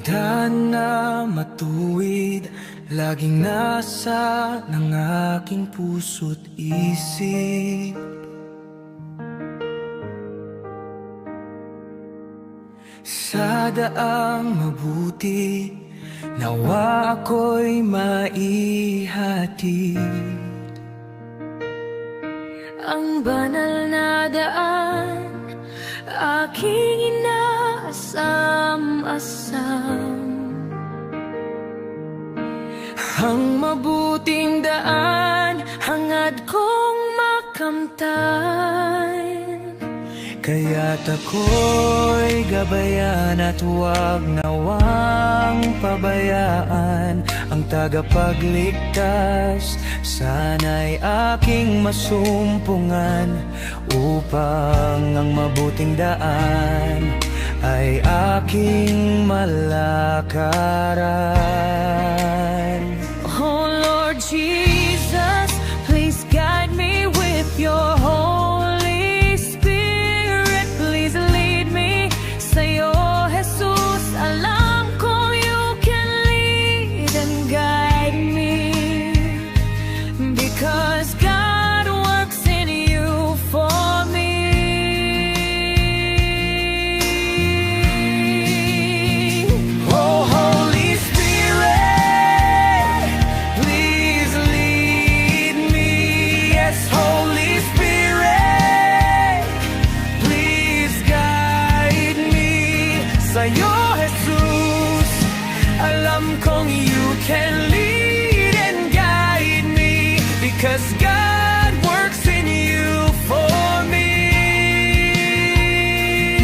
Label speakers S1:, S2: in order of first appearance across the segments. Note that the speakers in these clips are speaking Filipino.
S1: Tadhana matuwid, laging nasa ng aking puso't isip. Sa daang mabuti, nawa ako'y maihatid.
S2: Ang banal na daan, aking inaasam-asam.
S1: Ang mabuting daan, hangad kong makamtan. Kaya't ako'y gabayan at huwag nawang pabayaan ang tagapagligtas. Sana'y aking masumpungan upang ang mabuting daan ay aking malakaran.
S2: Oh Lord Jesus, please guide me with your Holy Spirit. Please lead me. Sa'yo, Jesus, alam ko you can lead and guide me. Because God works in you for me.
S1: Oh Holy Spirit, please lead me. Yes, Holy Spirit, please guide me. Sa'yo, Jesus, alam kong you can lead and guide me. Because God works in you for me.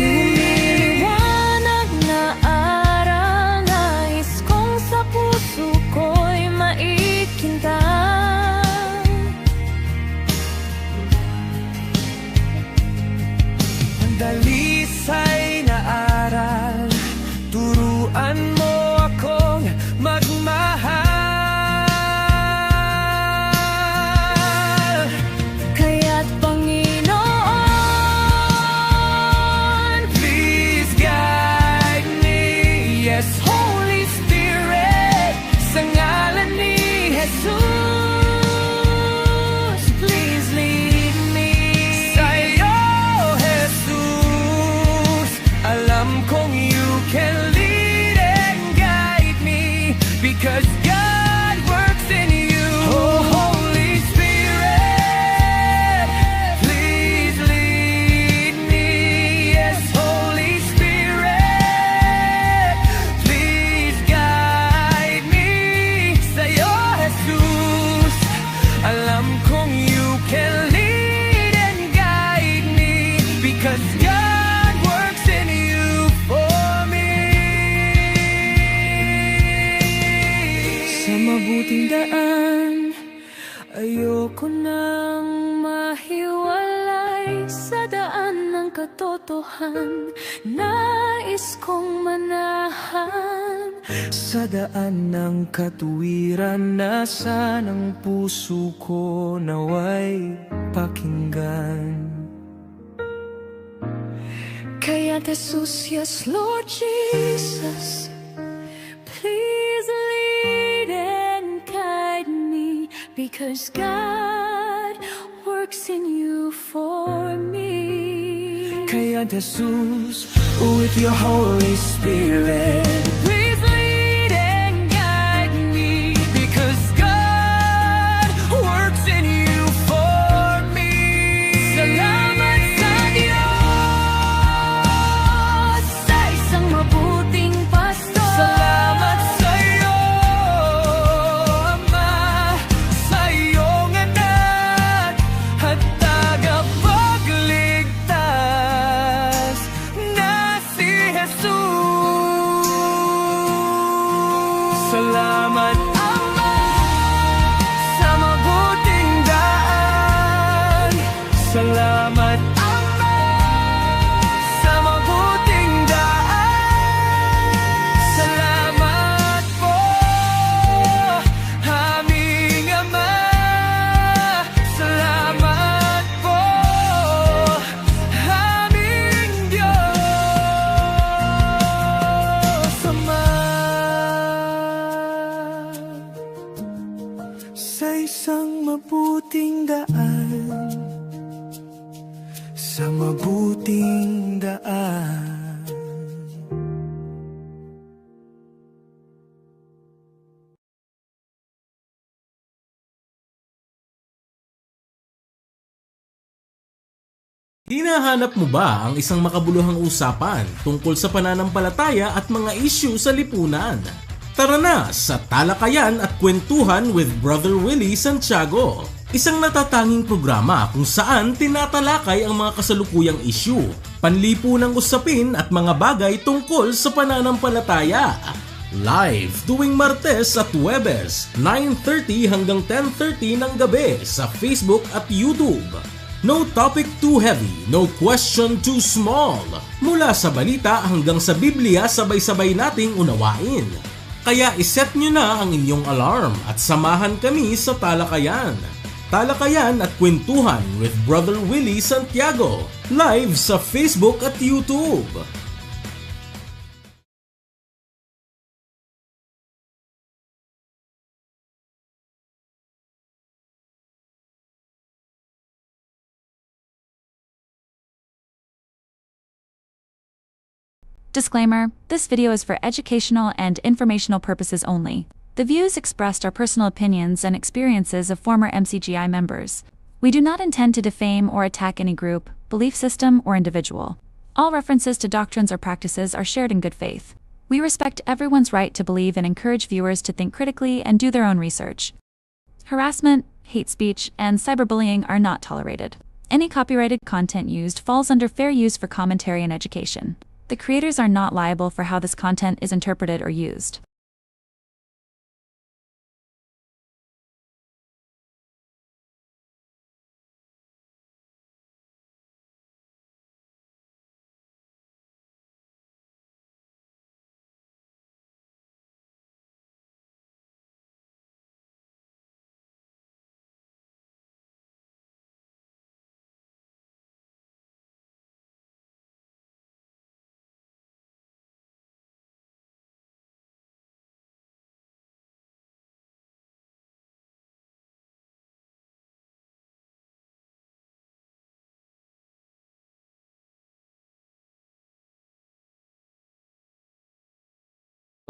S2: Lumiliwanag na araw, nais kong sa puso ko'y maikintan.
S1: Ang dalisay na aral, turuan mo akong magmahal.
S2: Kaya't Panginoon,
S1: Please guide me. Yes, Holy Spirit, sa ngalan ni Jesus, please lead me. Sa'yo, Jesus, alam kong you can lead and guide me. Because God works in you. Oh, Holy Spirit, please lead me. Yes, Holy Spirit, please guide me. Sa'yo, Jesus, alam kong you can lead and guide me. Because God works in you for me. Sa mabuting daan, ayoko nang
S2: mahiwalay sa daan ng katotohan. Nais kong manahan
S1: sa daan ng katuwiran, nasa ng puso ko naway pakinggan.
S2: Kaya Jesus, yes Lord Jesus, please lead and guide me. Because God works in you for me.
S1: Kaya Jesus, with your Holy Spirit, please lead and guide me. Because God works in you for me. Salamat sa Diyos,
S2: Sa isang mabuting pastor.
S1: salamat sa iyo, Ama, sa iyong anak at tagapagligtas na si Jesus. Salamat, Ama.
S3: Hinahanap mo ba ang isang makabuluhang usapan tungkol sa pananampalataya at mga issue sa lipunan? Tara na sa Talakayan at Kwentuhan with Brother Willie Santiago. Isang natatanging programa kung saan tinatalakay ang mga kasalukuyang issue, panlipunang usapin at mga bagay tungkol sa pananampalataya. Live tuwing Martes at Huwebes, 9:30 hanggang 10:30 ng gabi sa Facebook at YouTube. No topic too heavy, no question too small. Mula sa balita hanggang sa Biblia, sabay-sabay nating unawain. Kaya iset nyo na ang inyong alarm at samahan kami sa Talakayan. Talakayan at Kwentuhan with Brother Willie Santiago. Live sa Facebook at YouTube.
S4: Disclaimer, this video is for educational and informational purposes only. The views expressed are personal opinions and experiences of former MCGI members. We do not intend to defame or attack any group, belief system, or individual. All references to doctrines or practices are shared in good faith. We respect everyone's right to believe and encourage viewers to think critically and do their own research. Harassment, hate speech, and cyberbullying are not tolerated. Any copyrighted content used falls under fair use for commentary and education. The creators are not liable for how this content is interpreted or used.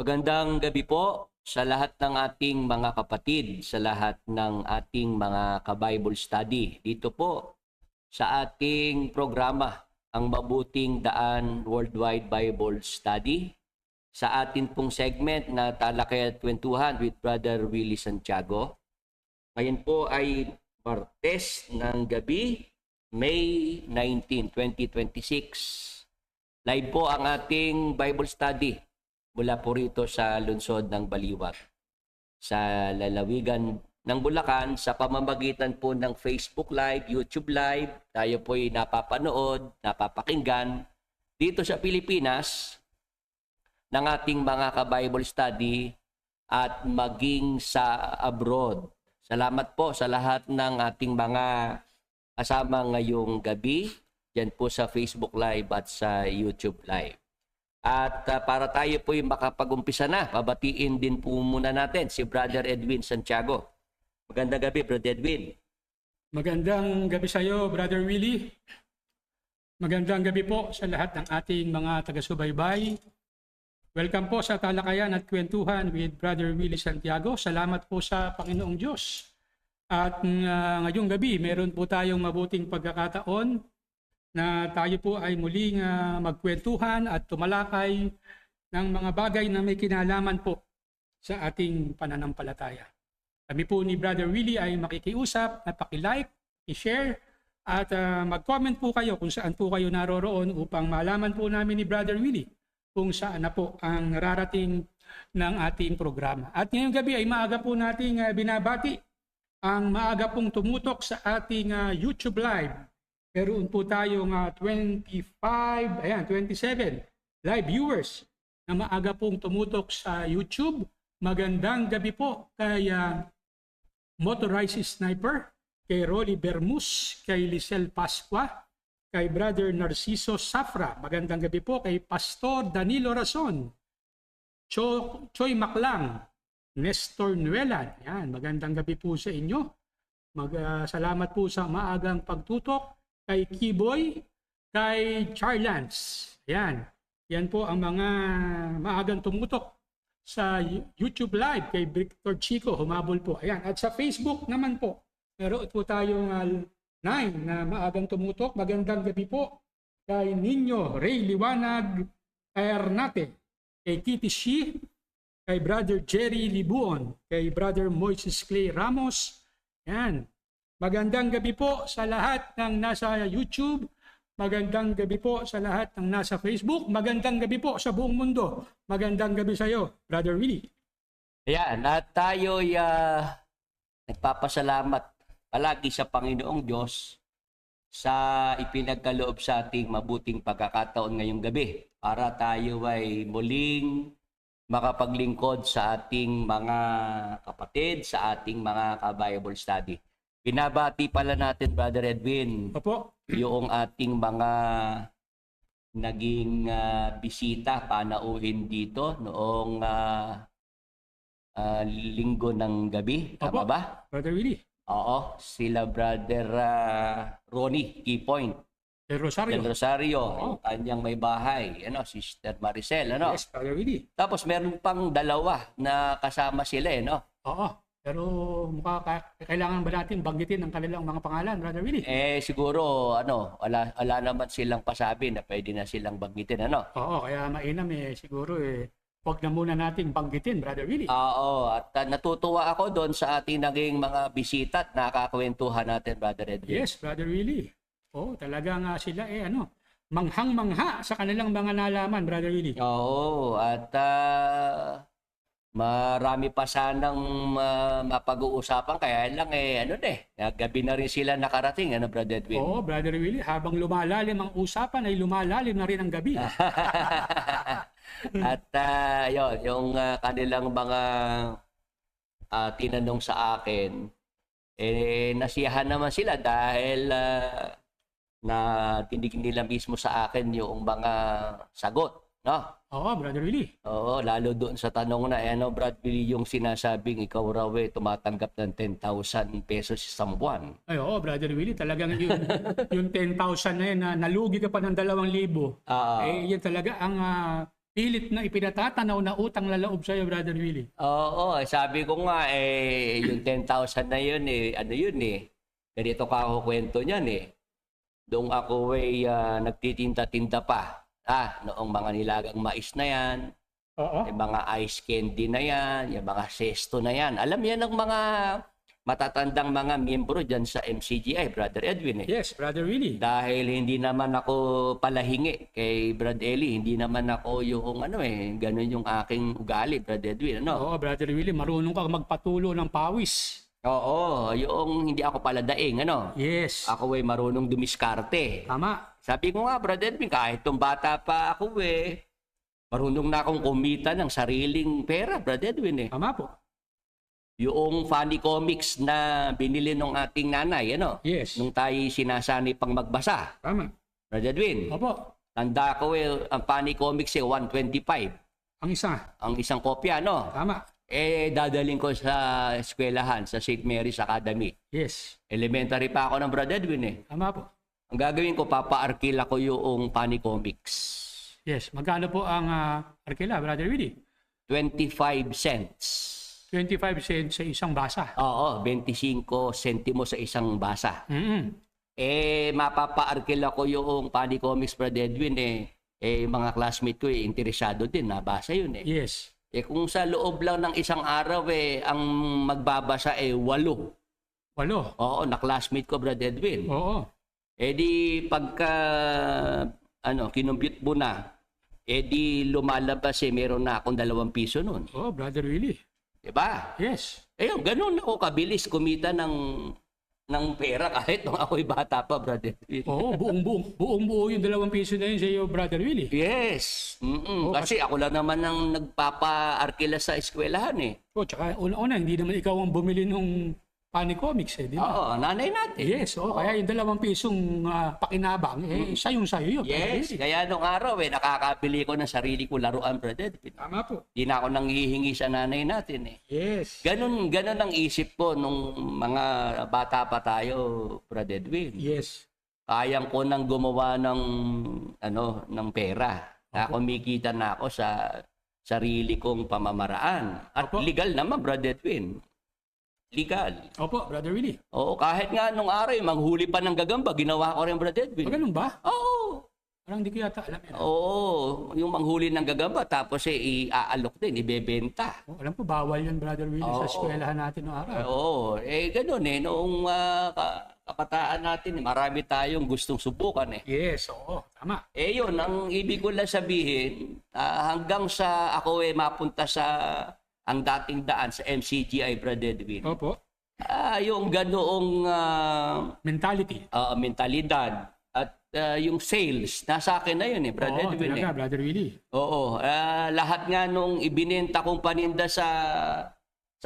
S5: Magandang gabi po sa lahat ng ating mga kapatid, sa lahat ng ating mga ka-Bible study. Dito po sa ating programa, ang Mabuting Daan Worldwide Bible Study. Sa atin pong segment na Talakayan at Kwentuhan with Brother Willie Santiago. Ngayon po ay Martes ng gabi, May 19, 2026. Live po ang ating Bible study mula po rito sa lungsod ng Baliwag, sa lalawigan ng Bulacan, sa pamamagitan po ng Facebook Live, YouTube Live. Tayo po ay napapanood, napapakinggan dito sa Pilipinas ng ating mga ka-Bible study at maging sa abroad. Salamat po sa lahat ng ating mga kasama ngayong gabi, dyan po sa Facebook Live at sa YouTube Live. At para tayo po yung makapag-umpisa na, pabatiin din po muna natin si Brother Edwin Santiago. Magandang gabi, Brother Edwin.
S6: Magandang gabi sa iyo, Brother Willie. Magandang gabi po sa lahat ng ating mga taga-subaybay. Welcome po sa Talakayan at Kwentuhan with Brother Willie Santiago. Salamat po sa Panginoong Diyos. At ngayong gabi, meron po tayong mabuting pagkakataon na tayo po ay muling magkwentuhan at tumalakay ng mga bagay na may kinalaman po sa ating pananampalataya. Kami po ni Brother Willie ay makikiusap na paki-like, i-share at mag-comment po kayo kung saan po kayo naroroon upang malaman po namin ni Brother Willie kung saan na po ang nararating ng ating programa. At ngayong gabi ay maaga po nating binabati ang maaga pong tumutok sa ating YouTube Live. Meron po tayong 27 live viewers na maaga pong tumutok sa YouTube. Magandang gabi po kay Motorized Sniper, kay Rolly Bermus, kay Lisel Pasqua, kay Brother Narciso Safra. Magandang gabi po kay Pastor Danilo Rason, Choy Maclang, Nestor Nuelan. Yan, magandang gabi po sa inyo. Salamat po sa maagang pagtutok. Kay Kiboy, kay Charlance. Ayan. Yan po ang mga maagang tumutok sa YouTube Live. Kay Victor Chico, humabol po. Ayan. At sa Facebook naman po, meron po tayong na maagang tumutok. Magandang gabi po kay Nino Ray Liwanag Ernate, kay Kitty Shi, kay Brother Jerry Libuon, kay Brother Moises Clay Ramos. Yan. Magandang gabi po sa lahat ng nasa YouTube. Magandang gabi po sa lahat ng nasa Facebook. Magandang gabi po sa buong mundo. Magandang gabi sa iyo, Brother Willie.
S5: Ayan, at tayo'y nagpapasalamat palagi sa Panginoong Diyos sa ipinagkaloob sa ating mabuting pagkakataon ngayong gabi para tayo ay muling makapaglingkod sa ating mga kapatid, sa ating mga ka-Bible study. Binabati pala natin, Brother Edwin,
S6: Opo.
S5: yung ating mga naging bisita, panauhin dito noong linggo ng gabi. Tama
S6: Opo.
S5: ba?
S6: Brother Willie.
S5: Oo, sila Brother Ronnie Key Point
S6: Del Rosario.
S5: del Rosario,
S6: Oo.
S5: yung kanyang may bahay, Sister Maricel,
S6: Yes, Brother Willie.
S5: Tapos meron pang dalawa na kasama sila,
S6: Oo. Pero kailangan ba natin banggitin ang kanilang mga pangalan, Brother Willie?
S5: Siguro, wala naman silang pasabi na pwede na silang banggitin,
S6: Oo, kaya mainam siguro huwag na muna nating banggitin, Brother Willie.
S5: Oo, at natutuwa ako doon sa ating naging mga bisita at nakakakwentuhan natin, Brother Edwin.
S6: Yes, Brother Willie. Oo, talagang sila manghang-mangha sa kanilang mga nalaman, Brother Willie.
S5: Oo, at marami pa sanang mapag-uusapan, kaya lang gabi na rin sila nakarating, Brother Edwin?
S6: Oo, Brother Willie, habang lumalalim ang usapan ay lumalalim na rin ang gabi.
S5: At yung kanilang mga tinanong sa akin, nasiyahan naman sila dahil na tinig nila mismo sa akin yung mga sagot,
S6: Oo, Brother Willie.
S5: Oo, lalo doon sa tanong na, Brad Willie, yung sinasabing ikaw raw tumatanggap ng 10,000 pesos sa buwan.
S6: Ay, oo, Brother Willie, talagang yung 10,000 na yun, na nalugi ka pa ng 2,000. Yan talaga ang pilit na ipinatatanaw na utang lalaob sa'yo, Brother Willie.
S5: Oo, sabi ko nga, yung 10,000 na yun, ganito ka ako kwento niyan, Doon ako nagtitinda-tinda pa. Noong mga nilagang mais na yan,
S6: Oo.
S5: yung mga ice candy na yan, yung mga sesto na yan. Alam yan ng mga matatandang mga miyembro dyan sa MCGI, Brother Edwin.
S6: Yes, Brother Willie.
S5: Dahil hindi naman ako palahingi kay Brad Eli, hindi naman ako yung ganun yung aking ugali, Brother Edwin.
S6: Oo, Brother Willie, marunong ka magpatulo ng pawis.
S5: Oo, yung hindi ako paladaing,
S6: Yes.
S5: Ako marunong dumiskarte.
S6: Tama.
S5: Sabi ko nga, Brother Edwin, kahit tong bata pa ako marunong na akong kumita ng sariling pera, Brother Edwin.
S6: Tama po.
S5: Yung funny comics na binili ng ating nanay,
S6: Yes.
S5: nung tayo sinasanay pang magbasa,
S6: Tama.
S5: Brother Edwin.
S6: Opo.
S5: Tanda ko ang funny comics 125.
S6: Ang isa.
S5: Ang isang kopya,
S6: Tama.
S5: Dadaling ko sa eskwelahan, sa St. Mary's Academy.
S6: Yes.
S5: Elementary pa ako ng Brother Edwin.
S6: Tama po.
S5: Ang gagawin ko, papa-arkila ko yung funny comics.
S6: Yes. Magkano po ang arkila, Brother Willie?
S5: 25 cents.
S6: 25 cents sa isang basa.
S5: Oo, 25 sentimo sa isang basa.
S6: Mm-mm.
S5: Mapapa-arkila ko yung funny comics, Brother Edwin. Mga classmate ko interesado din, nabasa yun.
S6: Yes.
S5: Kung sa loob lang ng isang araw, ang magbabasa 8.
S6: 8.
S5: Oo, na classmate ko, Brother Edwin.
S6: Oo.
S5: Di pagka, kinumpute mo na, di lumalabas meron na akong 2 piso nun.
S6: Oo, Brother Willie.
S5: Diba?
S6: Yes.
S5: Ganun ako kabilis kumita ng pera kahit nung ako'y bata pa, Brother Edwin.
S6: Oo, buong-buo yung 2 piso na yun sa iyo, Brother Willie.
S5: Yes. Kasi ako lang naman ang nagpapa-arkila sa eskwelahan.
S6: Tsaka una-una, hindi naman ikaw ang bumili nung funny comics, di ba?
S5: Oo, nanay natin.
S6: Yes, kaya yung 2 pisong pakinabang, sayong-sayo yun.
S5: Yes, kaya nung araw nakakabili ko ng sarili ko laruan, Brother Edwin.
S6: Tama po.
S5: Di na ako nanghihingi sa nanay natin.
S6: Yes.
S5: Ganun ang isip ko nung mga bata pa tayo, Brother Edwin.
S6: Yes.
S5: Kayang ko nang gumawa ng pera. Na kumikita na ako sa sarili kong pamamaraan. At
S6: Opo.
S5: legal naman, Brother Edwin. legal.
S6: Opo, Brother Willie.
S5: Oo, kahit nga nung araw, manghuli pa ng gagamba, ginawa ko rin, Brother Edwin.
S6: O, ganun ba?
S5: Oo.
S6: Parang di ko yata alam yan.
S5: Oo, yung manghuli ng gagamba, tapos iaalok din, ibebenta.
S6: Oh, alam ko, bawal yun, Brother Willie, sa eskwelahan natin noong araw.
S5: Oo, ganun noong kabataan natin, marami tayong gustong subukan eh.
S6: Yes, oo, tama.
S5: Yun, ang ibig ko lang sabihin, hanggang sa ako mapunta sa ang dating daan sa MCGI, Brother Edwin.
S6: Opo.
S5: Yung ganoong
S6: Mentality.
S5: mentalidad at yung sales, nasa akin na yun eh, Brother
S6: Oo,
S5: Edwin.
S6: talaga, Brother Willie.
S5: Oo, lahat nga nung ibinenta kong paninda sa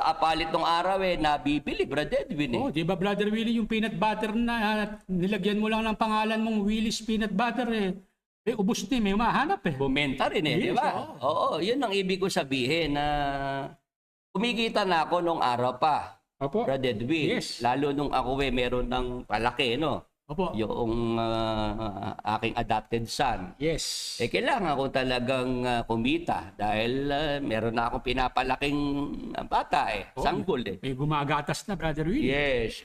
S5: apalit ng araw nabibili, Brother Edwin eh.
S6: Oh, di ba, Brother Willie, yung peanut butter na nilagyan mo lang ng pangalan mong Willie's Peanut Butter ubos din, may mahanap eh.
S5: Bumenta rin eh, di
S6: Yes,
S5: ba? Oo, yun ang ibig ko sabihin na kumikita na ako nung araw pa,
S6: Opo.
S5: Brother Edwin.
S6: Yes.
S5: Lalo nung ako meron ng palaki, no?
S6: Opo.
S5: Yung aking adopted son.
S6: Yes.
S5: Kailangan ko talagang kumita dahil meron na akong pinapalaking bata sanggol eh.
S6: May gumagatas na, Brother Willie.
S5: Yes.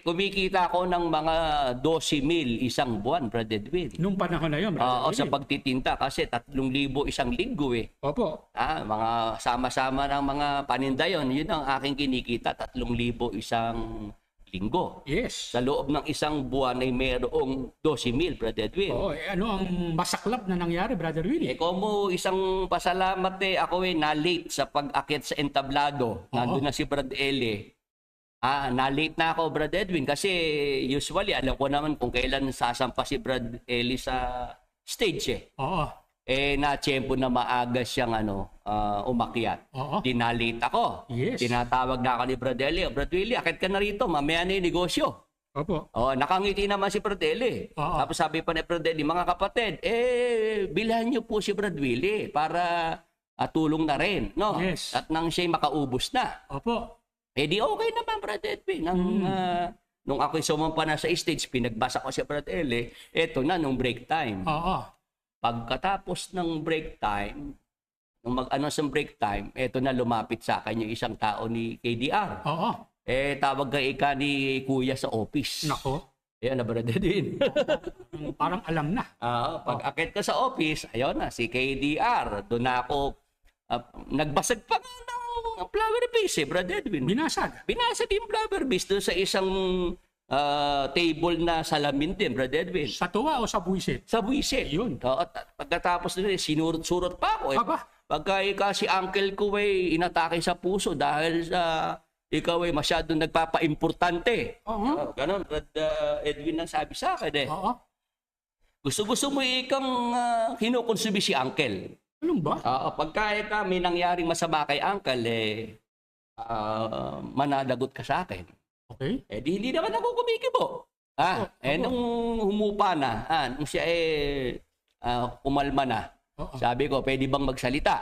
S5: Kumikita ako ng mga 12,000 isang buwan, Brother Edwin.
S6: Nung panahon na yun, Brother
S5: Oo, sa
S6: Willie.
S5: pagtitinta kasi 3,000 isang linggo eh.
S6: Opo.
S5: Mga sama-sama ng mga paninda yun. Yun ang aking kinikita, 3,000 isang linggo.
S6: Yes.
S5: Sa loob ng isang buwan ay mayroong 12,000, Brother Edwin.
S6: Oo, ano ang masaklap na nangyari, Brother Willie?
S5: Como isang pasalamat ako na-late sa pag-akit sa entablado. Nandun na si Brad Eli. Na-late na ako, Brad Edwin, kasi usually alam ko naman kung kailan sasampa si Brad Eli sa stage
S6: Oo.
S5: Na-tiyempo na maaga siyang umakyat.
S6: Oo.
S5: Dinalate ako.
S6: Yes.
S5: Tinatawag na ako ni Brad Eli. Brad Eli, akit ka na rito. Mamaya na yung negosyo.
S6: Opo.
S5: Nakangiti naman si Brad Eli.
S6: Oo.
S5: Tapos sabi pa ni Brad Eli, mga kapatid, bilhan niyo po si Brad Willie para tulong na rin. No?
S6: Yes.
S5: At nang siya'y makaubos na.
S6: Opo.
S5: Di okay naman, Brad Edwin. Nung ako'y sumampa na sa stage, pinagbasa ko si Brad Eli, eto na, nung break time.
S6: Oo.
S5: Pagkatapos ng break time, nung mag-announce ng break time, eto na lumapit sa akin yung isang tao ni KDR.
S6: Oo.
S5: Tawag ka ika ni Kuya sa office.
S6: Nako.
S5: Ayan na, Brad Edwin.
S6: Parang alam na.
S5: Pag akit ka sa office, ayun na, si KDR. Doon na ako, nagbasag pa nga ng flower vase, Brad Edwin.
S6: Binasag.
S5: Binasag yung flower vase doon sa isang table na salamin din, Brad Edwin.
S6: Sa tuwa o sa buwisit?
S5: Sa buwisit.
S6: Yun.
S5: At pagkatapos nila, sinurot-surot pa ako.
S6: Aba.
S5: Pagka si uncle ko inatake sa puso dahil sa ikaw masyadong nagpapa-importante.
S6: Oo.
S5: Ganon, Brad Edwin ang sabi sa akin
S6: Oo.
S5: Gusto mo ikang kinukonsumi si uncle.
S6: Anong ba?
S5: Pagka may nangyaring masama kay uncle, mananagot ka sa akin.
S6: Okay.
S5: Di hindi naman ako kumikibo. Nung humupa na, nung siya kumalma na, sabi ko, pwede bang magsalita?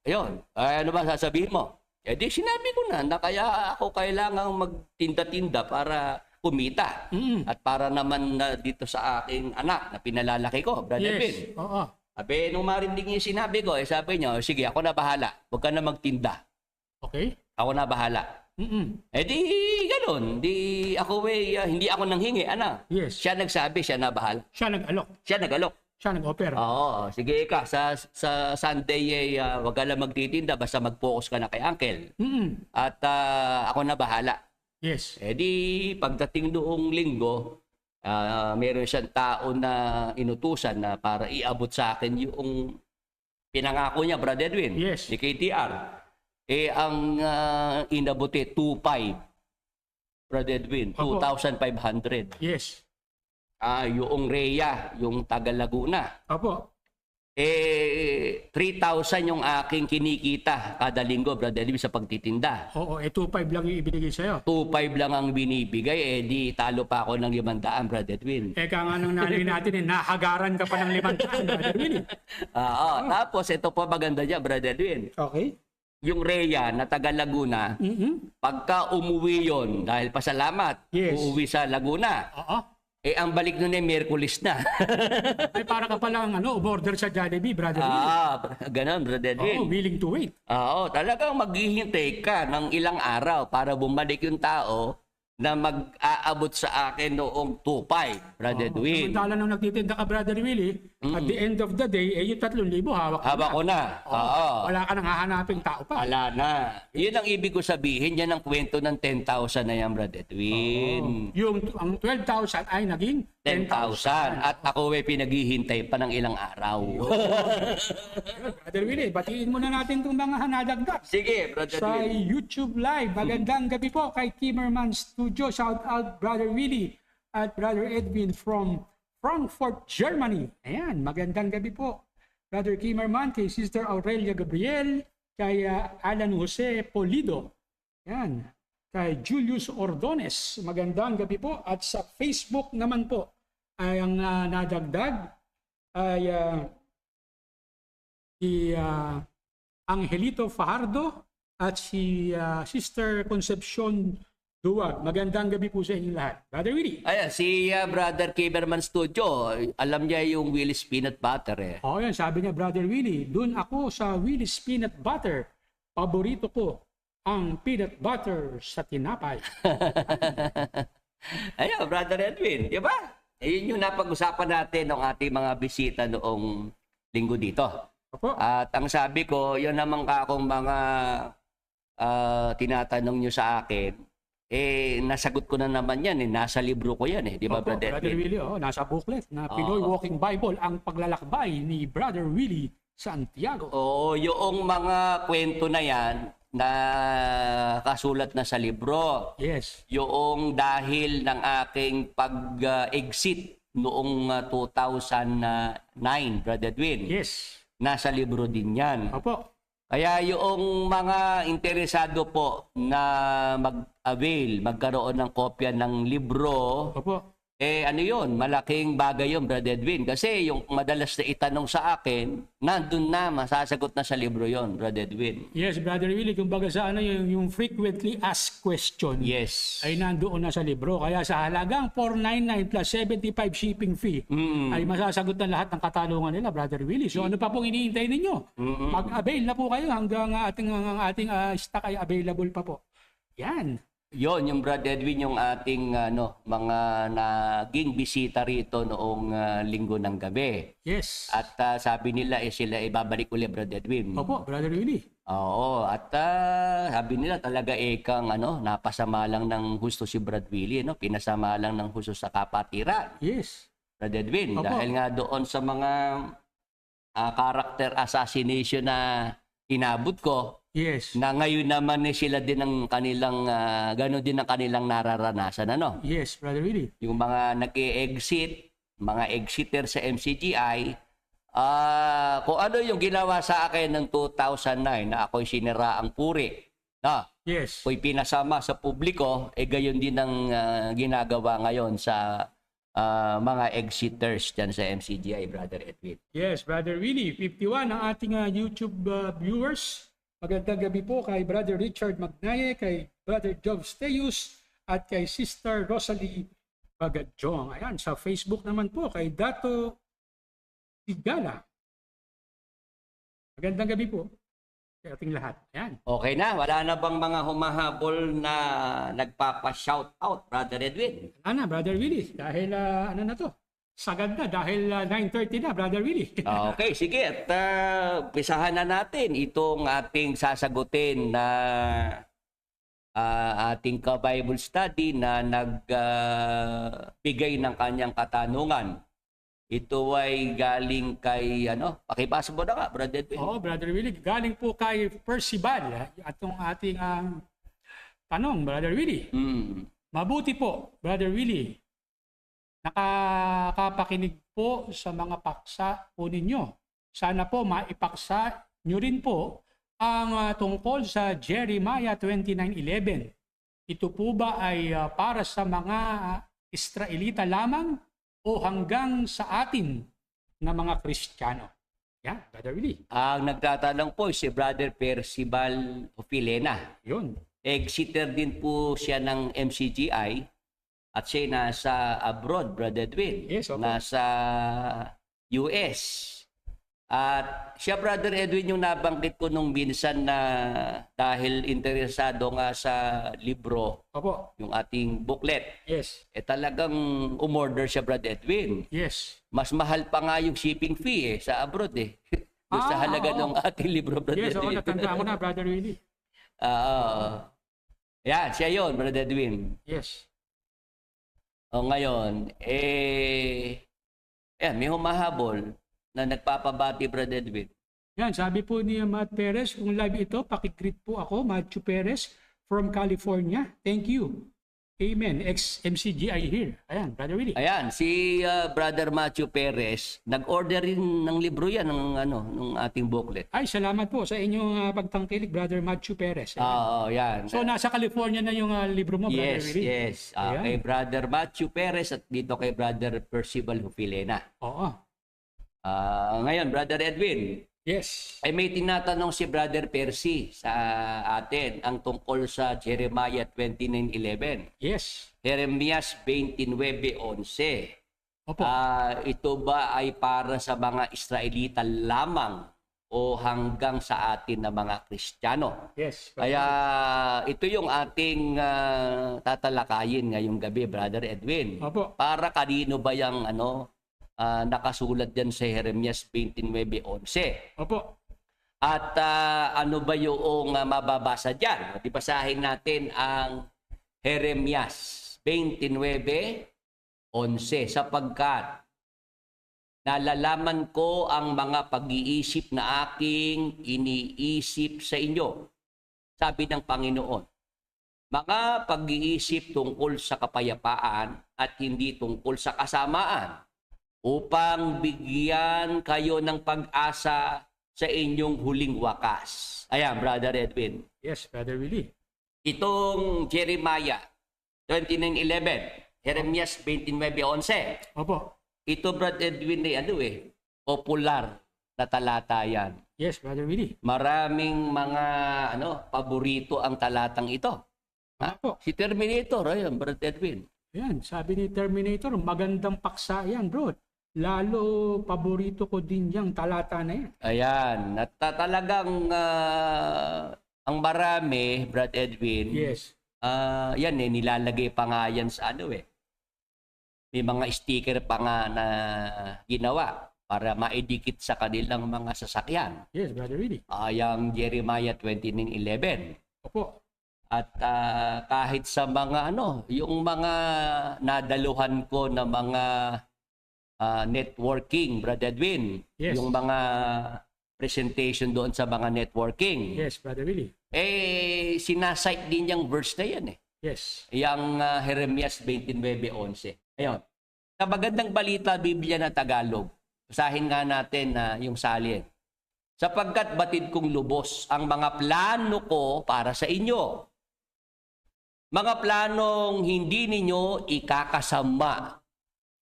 S5: Ayun, ano ba sasabihin mo? Di sinabi ko na kaya ako kailangang magtinda-tinda para kumita. At para naman dito sa aking anak na pinalalaki ko, Brother Ben.
S6: Yes. Oo.
S5: Sabi, nung marinig niya yung sinabi ko, sabi niya, sige, ako na bahala. Huwag ka na magtinda.
S6: Okay.
S5: Ako na bahala. Di ganun. Di ako hindi ako nanghingi.
S6: Yes.
S5: Siya nagsabi, siya na bahala.
S6: Siya nag-alok.
S5: Siya nagalok.
S6: Siya nag-opera.
S5: Oo, sige ka. Sa Sunday, wag ka lang magtitinda. Basta mag-focus ka na kay uncle. At ako na bahala.
S6: Yes.
S5: Di pagdating noong linggo, meron siyang tao na inutusan na para iabot sa akin yung pinangako niya, Brother Edwin.
S6: Yes.
S5: Ni KTR. Ang inabuti, 2,500. Brother Edwin,
S6: Opo.
S5: 2,500.
S6: Yes.
S5: Yung Rhea, yung taga Laguna.
S6: Opo.
S5: 3,000 yung aking kinikita kada linggo, Brother Edwin, sa pagtitinda.
S6: Oo, 2.5 lang yung ibinigay sa'yo.
S5: 2,500 lang ang binibigay, di talo pa ako ng 500, Brother Edwin.
S6: Eka nga ng nanay natin, nahagaran ka pa ng 500, Brother Willie.
S5: Tapos, ito pa maganda dyan, Brother Edwin.
S6: Okay.
S5: Yung Rhea na taga Laguna, pagka umuwi yon dahil pasalamat,
S6: Yes.
S5: uuwi sa Laguna,
S6: Oo.
S5: ang balik nun ay Miyerkules na.
S6: Ay, para ka palang umorder sa Jollibee, Brother Willie.
S5: Ganun, Brother Edwin.
S6: Oo, willing to wait.
S5: Oo, talagang maghihintay ka ng ilang araw para bumalik yung tao na mag-aabot sa akin noong 2.5, Brother Edwin.
S6: Samantala nung nagtitinda ka, Brother Willie, at the end of the day, yung 3,000 hawak ka
S5: Haba ko na. Oo.
S6: Wala ka nang hahanaping tao pa.
S5: Wala na. Yun ang ibig ko sabihin. Yan ang kwento ng 10,000 na yan, Brother Edwin.
S6: Ang 12,000 ay naging
S5: 10,000. At ako ay pinaghihintay pa ng ilang araw.
S6: Brother Willie, batiin muna natin itong mga hanadagdag.
S5: Sige, Brother
S6: Sa
S5: Edwin.
S6: YouTube Live, magandang gabi po kay Kimmerman Studio. Shout out Brother Willie at Brother Edwin from Frankfurt, Germany. Ayan, magandang gabi po. Brother Kimmerman, kay Sister Aurelia Gabriel, kay Alan Jose Polido. Ayan, kay Julius Ordones. Magandang gabi po. At sa Facebook naman po, ay ang nadagdag ay si Angelito Fajardo at si Sister Concepcion Duwag. Magandang gabi po sa inyong lahat. Brother Willie.
S5: Ayan, si Brother Kiberman Studio, alam niya yung Willie's Peanut Butter eh.
S6: O yan, sabi niya, Brother Willie, dun ako sa Willie's Peanut Butter. Paborito ko ang peanut butter sa tinapay.
S5: Ayun, Brother Edwin, di ba? Yun yung napag-usapan natin ng ating mga bisita noong linggo dito.
S6: Opo.
S5: At ang sabi ko, yun naman akong mga tinatanong nyo sa akin, nasagot ko na naman yan. Nasa libro ko yan. Di ba,
S6: Opo,
S5: Brother
S6: Brother
S5: Edwin?
S6: Willie, nasa booklet na Pinoy Walking Bible, ang paglalakbay ni Brother Willie Santiago.
S5: Oo, yung mga kwento na yan na kasulat na sa libro.
S6: Yes.
S5: Yung dahil ng aking pag-exit noong 2009, Brother Edwin.
S6: Yes.
S5: Nasa libro din yan.
S6: Opo.
S5: Kaya yung mga interesado po na mag-avail, magkaroon ng kopya ng libro,
S6: Opo.
S5: ano yun, malaking bagay yun, Brother Edwin. Kasi yung madalas na itanong sa akin, nandun na, masasagot na sa libro yun, Brother Edwin.
S6: Yes, Brother Willie, kumbaga sa yung frequently asked question
S5: Yes.
S6: ay nandoon na sa libro. Kaya sa halagang 499 plus 75 shipping fee ay masasagot na lahat ng katanungan nila, Brother Willie. So ano pa pong iniintay ninyo? Mag-avail na po kayo hanggang ang ating stock ay available pa po. Yan.
S5: Yon, yung Brother Edwin, yung ating mga naging bisita rito noong linggo ng gabi.
S6: Yes.
S5: At sabi nila sila ibabalik ulit, Brother Edwin.
S6: Opo, Brother Willie.
S5: Oo, at sabi nila talaga kang napasama lang ng husto si Brad Willie, pinasama lang ng husto sa kapatiran.
S6: Yes.
S5: Brother Edwin,
S6: Opo.
S5: dahil nga doon sa mga character assassination na inabot ko,
S6: Yes.
S5: na ngayon naman sila din ang kanilang, gano'n din ang kanilang nararanasan,
S6: Yes, Brother Willie.
S5: Yung mga nag-e-exit, mga exiter sa MCGI, kung ano yung ginawa sa akin ng 2009 na ako'y sinira ang puri,
S6: Yes.
S5: ako'y pinasama sa publiko, gayon din ang ginagawa ngayon sa mga exiters dyan sa MCGI, Brother Edwin.
S6: Yes, Brother Willie. 51 ang ating YouTube viewers. Magandang gabi po kay Brother Richard Magnaye, kay Brother Job Steus, at kay Sister Rosalie Bagadjong. Ayan, sa Facebook naman po kay Dato Igala. Magandang gabi po sa ating lahat. Ayan.
S5: Okay na, wala na bang mga humahabol na nagpapa-shoutout, Brother Edwin?
S6: Ano na, Brother Willie? Dahil ano na to? Sagad na dahil 9:30 na, Brother Willie.
S5: Okay, sige. At pisahan na natin itong ating sasagutin na ating ka-Bible study na nagbigay ng kanyang katanungan. Ito ay galing kay, pakipasa mo na ka, Brother Edwin.
S6: Oo, Brother Willie. Galing po kay Percival. Atong ating tanong, Brother Willie. Mabuti po, Brother Willie. Nakakapakinig po sa mga paksa po ninyo. Sana po maipaksa nyo rin po ang tungkol sa Jeremiah 29:11. Ito po ba ay para sa mga Israelita lamang o hanggang sa atin na mga Kristiyano? Yan, Brother Willie.
S5: Ang nagtatanong po si Brother Percival Opilena.
S6: Yun.
S5: Exeter din po siya ng MCGI. At siya nasa abroad, Brother Edwin.
S6: Yes, opo.
S5: Nasa US. At siya, Brother Edwin, yung nabanggit ko nung minsan na dahil interesado nga sa libro,
S6: Opo.
S5: yung ating booklet,
S6: Yes.
S5: talagang umorder siya, Brother Edwin.
S6: Yes.
S5: Mas mahal pa nga yung shipping fee sa abroad Doon sa halaga
S6: oo.
S5: ng ating libro, Brother
S6: Yes, oo,
S5: Edwin.
S6: natanda ko na, Brother Willie.
S5: Yan, siya yun, Brother Edwin.
S6: Yes.
S5: O ngayon, may humahabol na nagpapabati, Brother Edwin.
S6: Yan, sabi po ni Matt Perez, kung live ito, pakigreet po ako, Matthew Perez from California. Thank you. Amen. Ex-MCGI here. Ayan, Brother Willie.
S5: Ayan, si Brother Matthew Perez, nag-order rin ng libro yan ng ating booklet.
S6: Ay, salamat po sa inyong pagtangkilik, Brother Matthew Perez. Ayan.
S5: Oo, yan.
S6: So, nasa California na yung libro mo, Brother
S5: Yes,
S6: Willie?
S5: yes.
S6: Ayan.
S5: Kay Brother Matthew Perez at dito kay Brother Percival Hufilena.
S6: Oo.
S5: Ngayon, Brother Edwin,
S6: Yes.
S5: ay may tinatanong si Brother Percy sa atin ang tungkol sa Jeremiah 29:11.
S6: Yes.
S5: Jeremias 29:11.
S6: Opo.
S5: Ito ba ay para sa mga Israelita lamang o hanggang sa atin na mga Kristiyano?
S6: Yes.
S5: Kaya ito yung ating tatalakayin ngayong gabi, Brother Edwin.
S6: Opo.
S5: Para kanino ba yung nakasulat dyan sa Jeremias 29:11?
S6: Opo.
S5: At ano ba yung mababasa dyan? Ibasahin natin ang Jeremias 29:11 sapagkat nalalaman ko ang mga pag-iisip na aking iniisip sa inyo. Sabi ng Panginoon, mga pag-iisip tungkol sa kapayapaan at hindi tungkol sa kasamaan, upang bigyan kayo ng pag-asa sa inyong huling wakas. Ayan, Brother Edwin.
S6: Yes, Brother Willie.
S5: Itong Jeremiah 29:11, Jeremias 29:11.
S6: Opo.
S5: Ito, Brother Edwin, popular na talata yan.
S6: Yes, Brother Willie.
S5: Maraming mga paborito ang talatang ito.
S6: Opo.
S5: Si Terminator, ayun, Brother Edwin.
S6: Yan, sabi ni Terminator, magandang paksa yan, bro. Lalo, paborito ko din yung talata na yan.
S5: Ayan, at talagang ang marami, Brad Edwin,
S6: Yes.
S5: yan nilalagay pa nga yan sa may mga sticker pa nga na ginawa para maidikit sa kanilang mga sasakyan.
S6: Yes, Brother Willie.
S5: Yung Jeremiah 29:11.
S6: Opo.
S5: At kahit sa mga yung mga nadaluhan ko na mga networking, Brother Edwin,
S6: Yes.
S5: yung mga presentation doon sa mga networking,
S6: Yes, Brother Willie.
S5: sinasite din yung verse na yan
S6: Yes.
S5: Yung Jeremias 29:11. Ayun. Sa magandang balita, Biblia na Tagalog, basahin nga natin yung salin. Sapagkat batid kong lubos ang mga plano ko para sa inyo. Mga planong hindi ninyo ikakasama,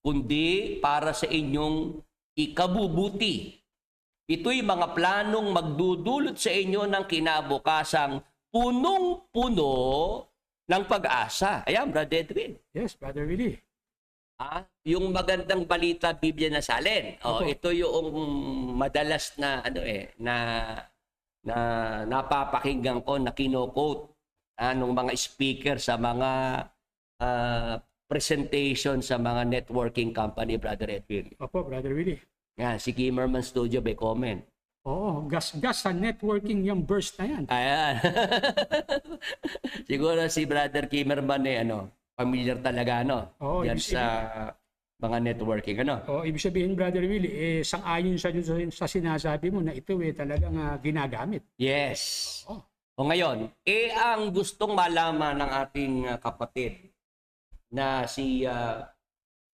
S5: kundi para sa inyong ikabubuti. Ito'y mga planong magdudulot sa inyo ng kinabukasang punong-puno ng pag-asa. Ayan, Brother Edwin.
S6: Yes, Brother Willie.
S5: Yung magandang balita, Biblia na salin.
S6: Opo.
S5: Ito yung madalas na na napapakinggan ko na kino-quote ng mga speaker sa mga presentation sa mga networking company, Brother Edwin.
S6: Opo, Brother Willie.
S5: Yan, si Kimmerman Studio may comment.
S6: Oo, gas-gas sa networking yung burst na yan.
S5: Ayan. Siguro si Brother Kimmerman familiar talaga
S6: Oo,
S5: yan
S6: ibig
S5: sa mga networking
S6: Oo, ibig sabihin, Brother Willie, sang-ayon sa sinasabi mo na ito talagang ginagamit.
S5: Yes.
S6: Oh.
S5: O ngayon, ang gustong malaman ng ating kapatid na si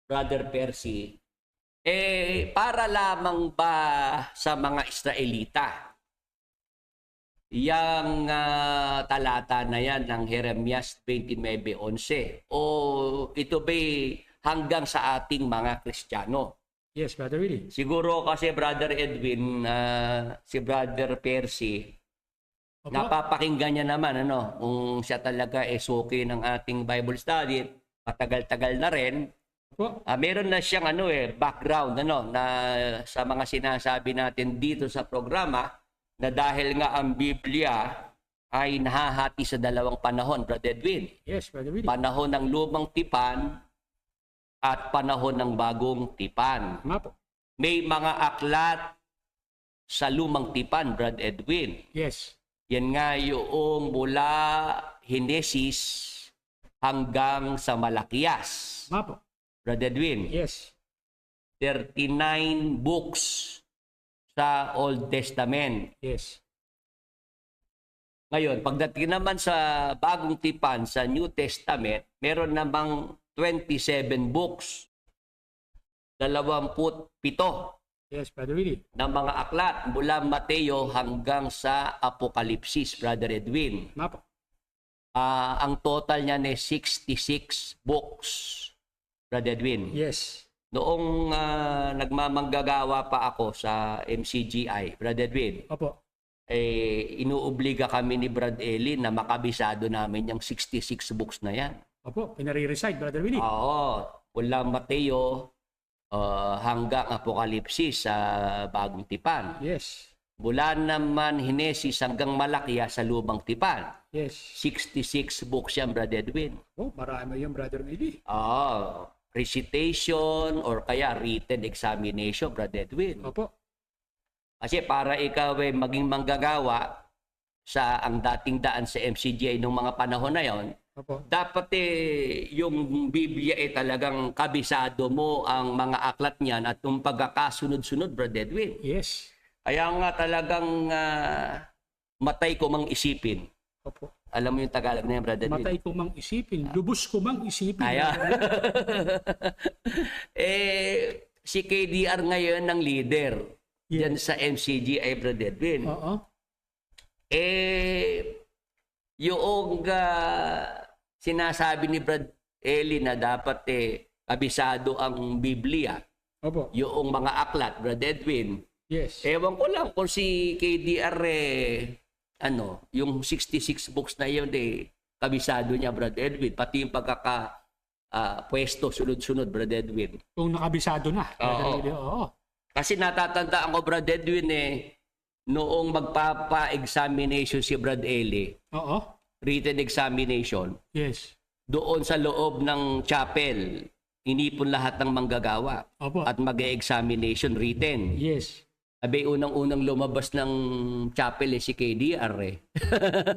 S5: Brother Percy, para lamang ba sa mga Israelita? Yang talata na yan ng Jeremias 29:11 o ito ba'y hanggang sa ating mga Kristiyano?
S6: Yes, Brother Willie.
S5: Siguro kasi Brother Edwin, si Brother Percy,
S6: Opo.
S5: napapakinggan niya naman kung siya talaga suki ng ating Bible study. matagal-tagal na rin.
S6: Opo.
S5: Meron na siyang background na sa mga sinasabi natin dito sa programa na dahil nga ang Biblia ay nahahati sa dalawang panahon, Brother Edwin.
S6: Yes, Brother Willie.
S5: Panahon ng lumang tipan at panahon ng bagong tipan.
S6: Tama po.
S5: May mga aklat sa lumang tipan, Brother Edwin.
S6: Yes.
S5: Yan nga yung mula Henesis hanggang sa Malakias.
S6: Tama po.
S5: Brother Edwin.
S6: Yes.
S5: 39 books sa Old Testament.
S6: Yes.
S5: Ngayon, pagdating naman sa bagong tipan sa New Testament, meron namang 27 books. 27
S6: Yes, Brother Willie.
S5: ng mga aklat mula Mateo hanggang sa Apokalipsis, Brother Edwin.
S6: Tama po.
S5: Ang total niya ay 66 books, Brother Edwin.
S6: Yes.
S5: Noong nagmamanggagawa pa ako sa MCGI, Brother Edwin,
S6: Opo.
S5: inuobliga kami ni Brad Eli na makabisado namin yung 66 books na yan.
S6: Opo. Pinare-recite, Brother Willie.
S5: Oo, mula Mateo hanggang Apokalipsis sa Bagong Tipan.
S6: Yes.
S5: Mula naman Henesis hanggang Malakias sa Lumang Tipan.
S6: Yes.
S5: 66 books yan, Brad Edwin.
S6: Oh, marami yung Brother Willie.
S5: Recitation or kaya written examination, Brad Edwin.
S6: Opo.
S5: Kasi para ikaw ay maging manggagawa sa ang dating daan sa MCGI nung mga panahon na yon,
S6: Opo.
S5: dapat yung Biblia talagang kabisado mo ang mga aklat niyan at yung pagkakasunod-sunod, Brad Edwin.
S6: Yes.
S5: Kaya nga talagang matay ko mang isipin.
S6: Opo.
S5: Alam mo yung Tagalog na yan, Brad Edwin?
S6: Matay ko mang isipin. Lubos ko mang isipin.
S5: Kaya, si KDR ngayon ng leader dyan sa MCGI, Brad Edwin.
S6: Oo.
S5: Yung sinasabi ni Brad Eli na dapat kabisado ang Biblia,
S6: Opo.
S5: yung mga aklat, Brad Edwin.
S6: Yes.
S5: Ewan ko lang kung si KDR yung 66 books na yun kabisado niya, Brad Edwin, pati yung pwesto sunod-sunod, Brad Edwin.
S6: Kung nakabisado na. Brother
S5: Oo.
S6: Willie. Oo.
S5: Kasi natatandaan ko, Brad Edwin, noong magpapa-examination si Brad Eli,
S6: Oo.
S5: written examination,
S6: Yes.
S5: doon sa loob ng chapel, inipon lahat ng manggagawa
S6: Opo.
S5: at mag-examination written.
S6: Yes.
S5: Abe, unang-unang lumabas ng chapel si KDR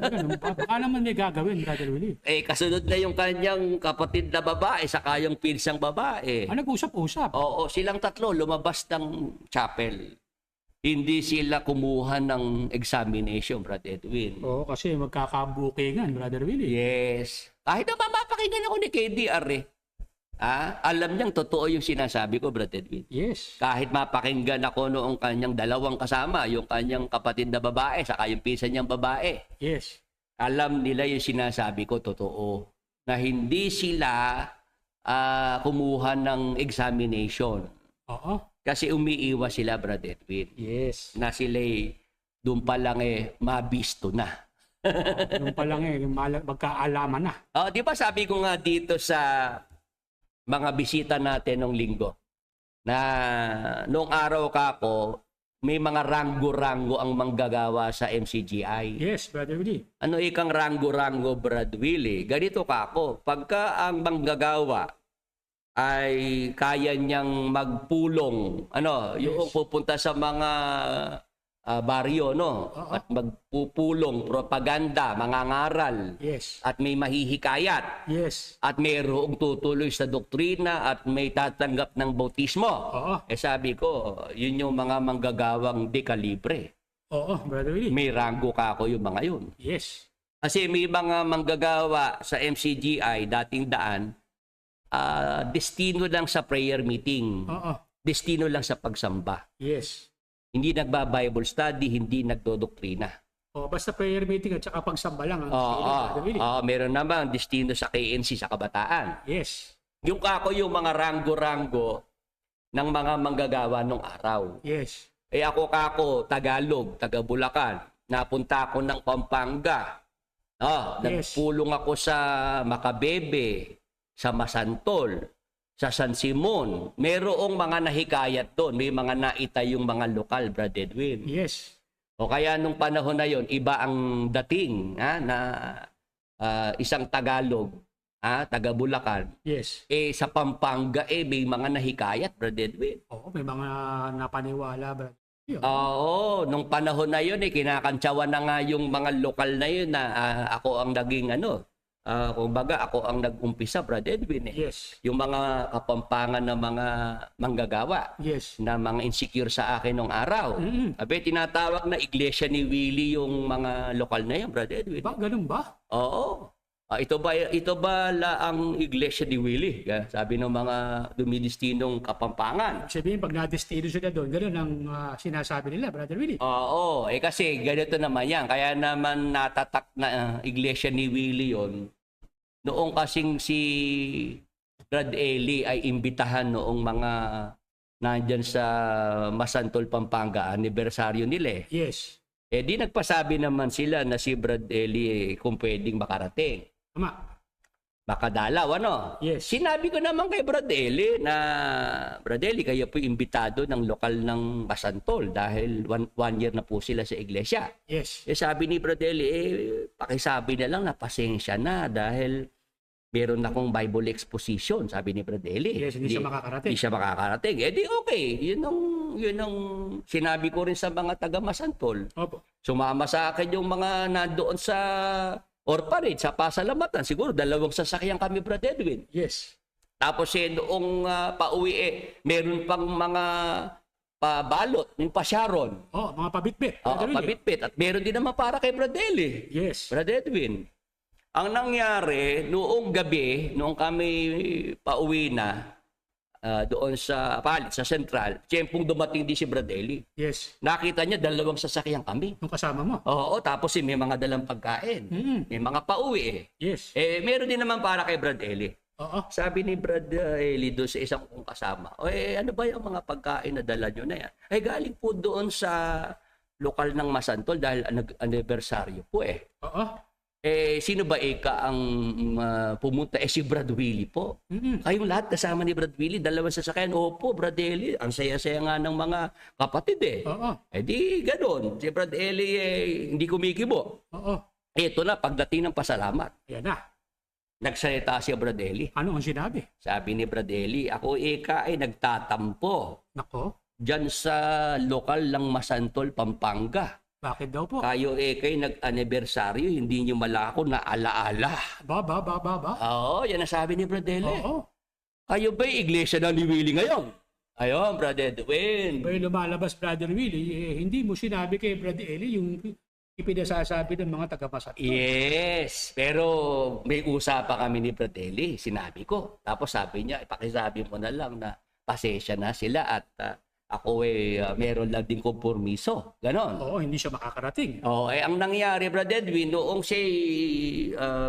S6: Ganun pa. Baka naman may gagawin, Brother Willie.
S5: kasunod na yung kanyang kapatid na babae, saka yung pinsang babae.
S6: Nag-usap-usap.
S5: Oo, silang tatlo lumabas ng chapel. Hindi sila kumuha ng examination, Brad Edwin.
S6: Oo, kasi magkakabukingan, Brother Willie.
S5: Yes. Kahit na mapapakinggan ako ni KDR alam niyang totoo yung sinasabi ko, Brad Edwin.
S6: Yes.
S5: Kahit mapakinggan ako noong kanyang dalawang kasama, yung kanyang kapatid na babae, saka yung pinsan niyang babae,
S6: Yes.
S5: alam nila yung sinasabi ko totoo. Na hindi sila kumuha ng examination.
S6: Oo.
S5: Kasi umiiwas sila, Brad Edwin.
S6: Yes.
S5: Na sila doon pa lang mabisto na.
S6: Yung pa lang magkaalaman na.
S5: Di ba sabi ko nga dito sa mga bisita natin nung linggo na noong araw kako may mga ranggo-ranggo ang manggagawa sa MCGI.
S6: Yes, Brother Willie.
S5: Ano ikang ranggo-ranggo, Brad Willie? Ganito kako, pagka ang manggagawa ay kaya niyang magpulong, yung pupunta sa mga baryo, at magpupulong, propaganda, mangangaral,
S6: Yes.
S5: at may mahihikayat,
S6: Yes.
S5: at mayroong tutuloy sa doktrina, at may tatanggap ng bautismo.
S6: Oo.
S5: Sabi ko, yun yung mga manggagawang dekalibre.
S6: Oo, Brother Willie.
S5: May ranggo kako yung mga yun.
S6: Yes.
S5: Kasi may mga manggagawa sa MCGI, dating daan, destino lang sa prayer meeting.
S6: Oo.
S5: Destino lang sa pagsamba.
S6: Yes.
S5: Hindi nagba-Bible study, hindi nagdodoktrina.
S6: Basta prayer meeting at saka pagsamba lang ang Brother Willie.
S5: Meron naman destino sa KNC sa kabataan.
S6: Yes.
S5: Yung kako yung mga ranggo-ranggo ng mga manggagawa nung araw.
S6: Yes.
S5: Ako kako, Tagalog, taga Bulacan. Napunta ako ng Pampanga.
S6: Yes.
S5: Nagpulong ako sa Makabebe, sa Masantol, sa San Simon, merong mga nahikayat doon. May mga naita yung mga lokal, Brad Edwin.
S6: Yes.
S5: O kaya nung panahon na yon, iba ang dating na isang Tagalog, taga Bulacan.
S6: Yes.
S5: Sa Pampanga, may mga nahikayat, Brad Edwin.
S6: Oo, may mga napaniwala, brad.
S5: Oo, nung panahon na yun, kinakantsawan na nga yung mga lokal na yun na ako ang naging kumbaga ako ang nag-umpisa, Brad Edwin.
S6: Yes.
S5: Yung mga kapampangan ng mga manggagawa.
S6: Yes.
S5: Na mga insecure sa akin nung araw. Abe, tinatawag na Iglesia ni Willie yung mga lokal na yun, Brad Edwin.
S6: Ba, ganun ba?
S5: Oo. Ito ba ang Iglesia ni Willie? Sabi ng mga dumidestinong kapampangan.
S6: Sabihin, pag na-destino sila doon, ganun ang sinasabi nila, Brother Willie.
S5: Oo. Kasi ganito naman yan. Kaya naman natatak na Iglesia ni Willie yon. Noong kasing si Brad Eli ay imbitahan noong mga nandyan sa Masantol, Pampanga, anibersaryo nila.
S6: Yes.
S5: Di nagpasabi naman sila na si Brad Eli kung pwedeng makarating.
S6: Tama.
S5: Makadalaw, ano?
S6: Yes.
S5: Sinabi ko naman kay Brad Eli na, Brad Eli, kayo po imbitado ng lokal ng Masantol dahil one year na po sila sa iglesia.
S6: Yes.
S5: Sabi ni Brad Eli, pakisabi na lang na pasensya na dahil meron akong Bible exposition, sabi ni Brad Eli.
S6: Yes, hindi siya makakarating.
S5: Hindi siya makakarating. Di okay. Yun ang sinabi ko rin sa mga taga Masantol.
S6: Opo.
S5: Sumama sa akin yung mga nandoon sa orphanage, sa Pasalamatan. Siguro 2 sasakyan kami, Brad Edwin.
S6: Yes.
S5: Tapos noong pauwi, meron pang mga pabalot, yung pasyaron.
S6: Mga pabitbit.
S5: Pabitbit. At meron din naman para kay Brad Eli.
S6: Yes.
S5: Brad Edwin. Ang nangyari, noong gabi, noong kami pauwi na, doon sa Palit, sa Central, tiyempong dumating din si Brad Eli.
S6: Yes.
S5: Nakita niya 2 sasakyan kami.
S6: Yung kasama mo.
S5: Oo, tapos may mga dalang pagkain. May mga pauwi
S6: Yes.
S5: meron din naman para kay Brad Eli.
S6: Oo.
S5: Sabi ni Brad Eli doon sa isang kong kasama, ano ba yung mga pagkain na dala nyo na yan? Galing po doon sa lokal ng Masantol dahil anibersaryo po
S6: Oo.
S5: Sino ba ang pumunta? Si Brad Willie po. Kayong lahat kasama ni Brad Willie, 2 sasakyan. Opo, Brad Eli. Ang saya-saya nga ng mga kapatid
S6: Oo.
S5: Di ganun. Si Brad Eli hindi kumikibo.
S6: Oo.
S5: Ito na, pagdating ng pasalamat.
S6: Yan na.
S5: Nagsalita si Brad Eli.
S6: Ano ang sinabi?
S5: Sabi ni Brad Eli, ako ay nagtatampo
S6: Nako.
S5: dyan sa lokal ng Masantol, Pampanga.
S6: Bakit daw po?
S5: Kayo kayo nag-anibersaryo, hindi nyo malako na alaala.
S6: Ba?
S5: Oo, yan ang sabi ni Brad Eli.
S6: Oo.
S5: Kayo ba'y iglesia na ni Willie ngayon? Ayun, Brad Edwin.
S6: Ba lumalabas, Brother Willie, hindi mo sinabi kay Brad Eli yung ipinasasabi ng mga taga-Masantol.
S5: Yes, pero may usapan kami ni Brad Eli, sinabi ko. Tapos sabi niya, ipakisabi mo na lang na pasensya na sila at ako meron lang din kompromiso. Ganon.
S6: Oo, hindi siya makakarating.
S5: Ang nangyari, Brad Edwin, noong siya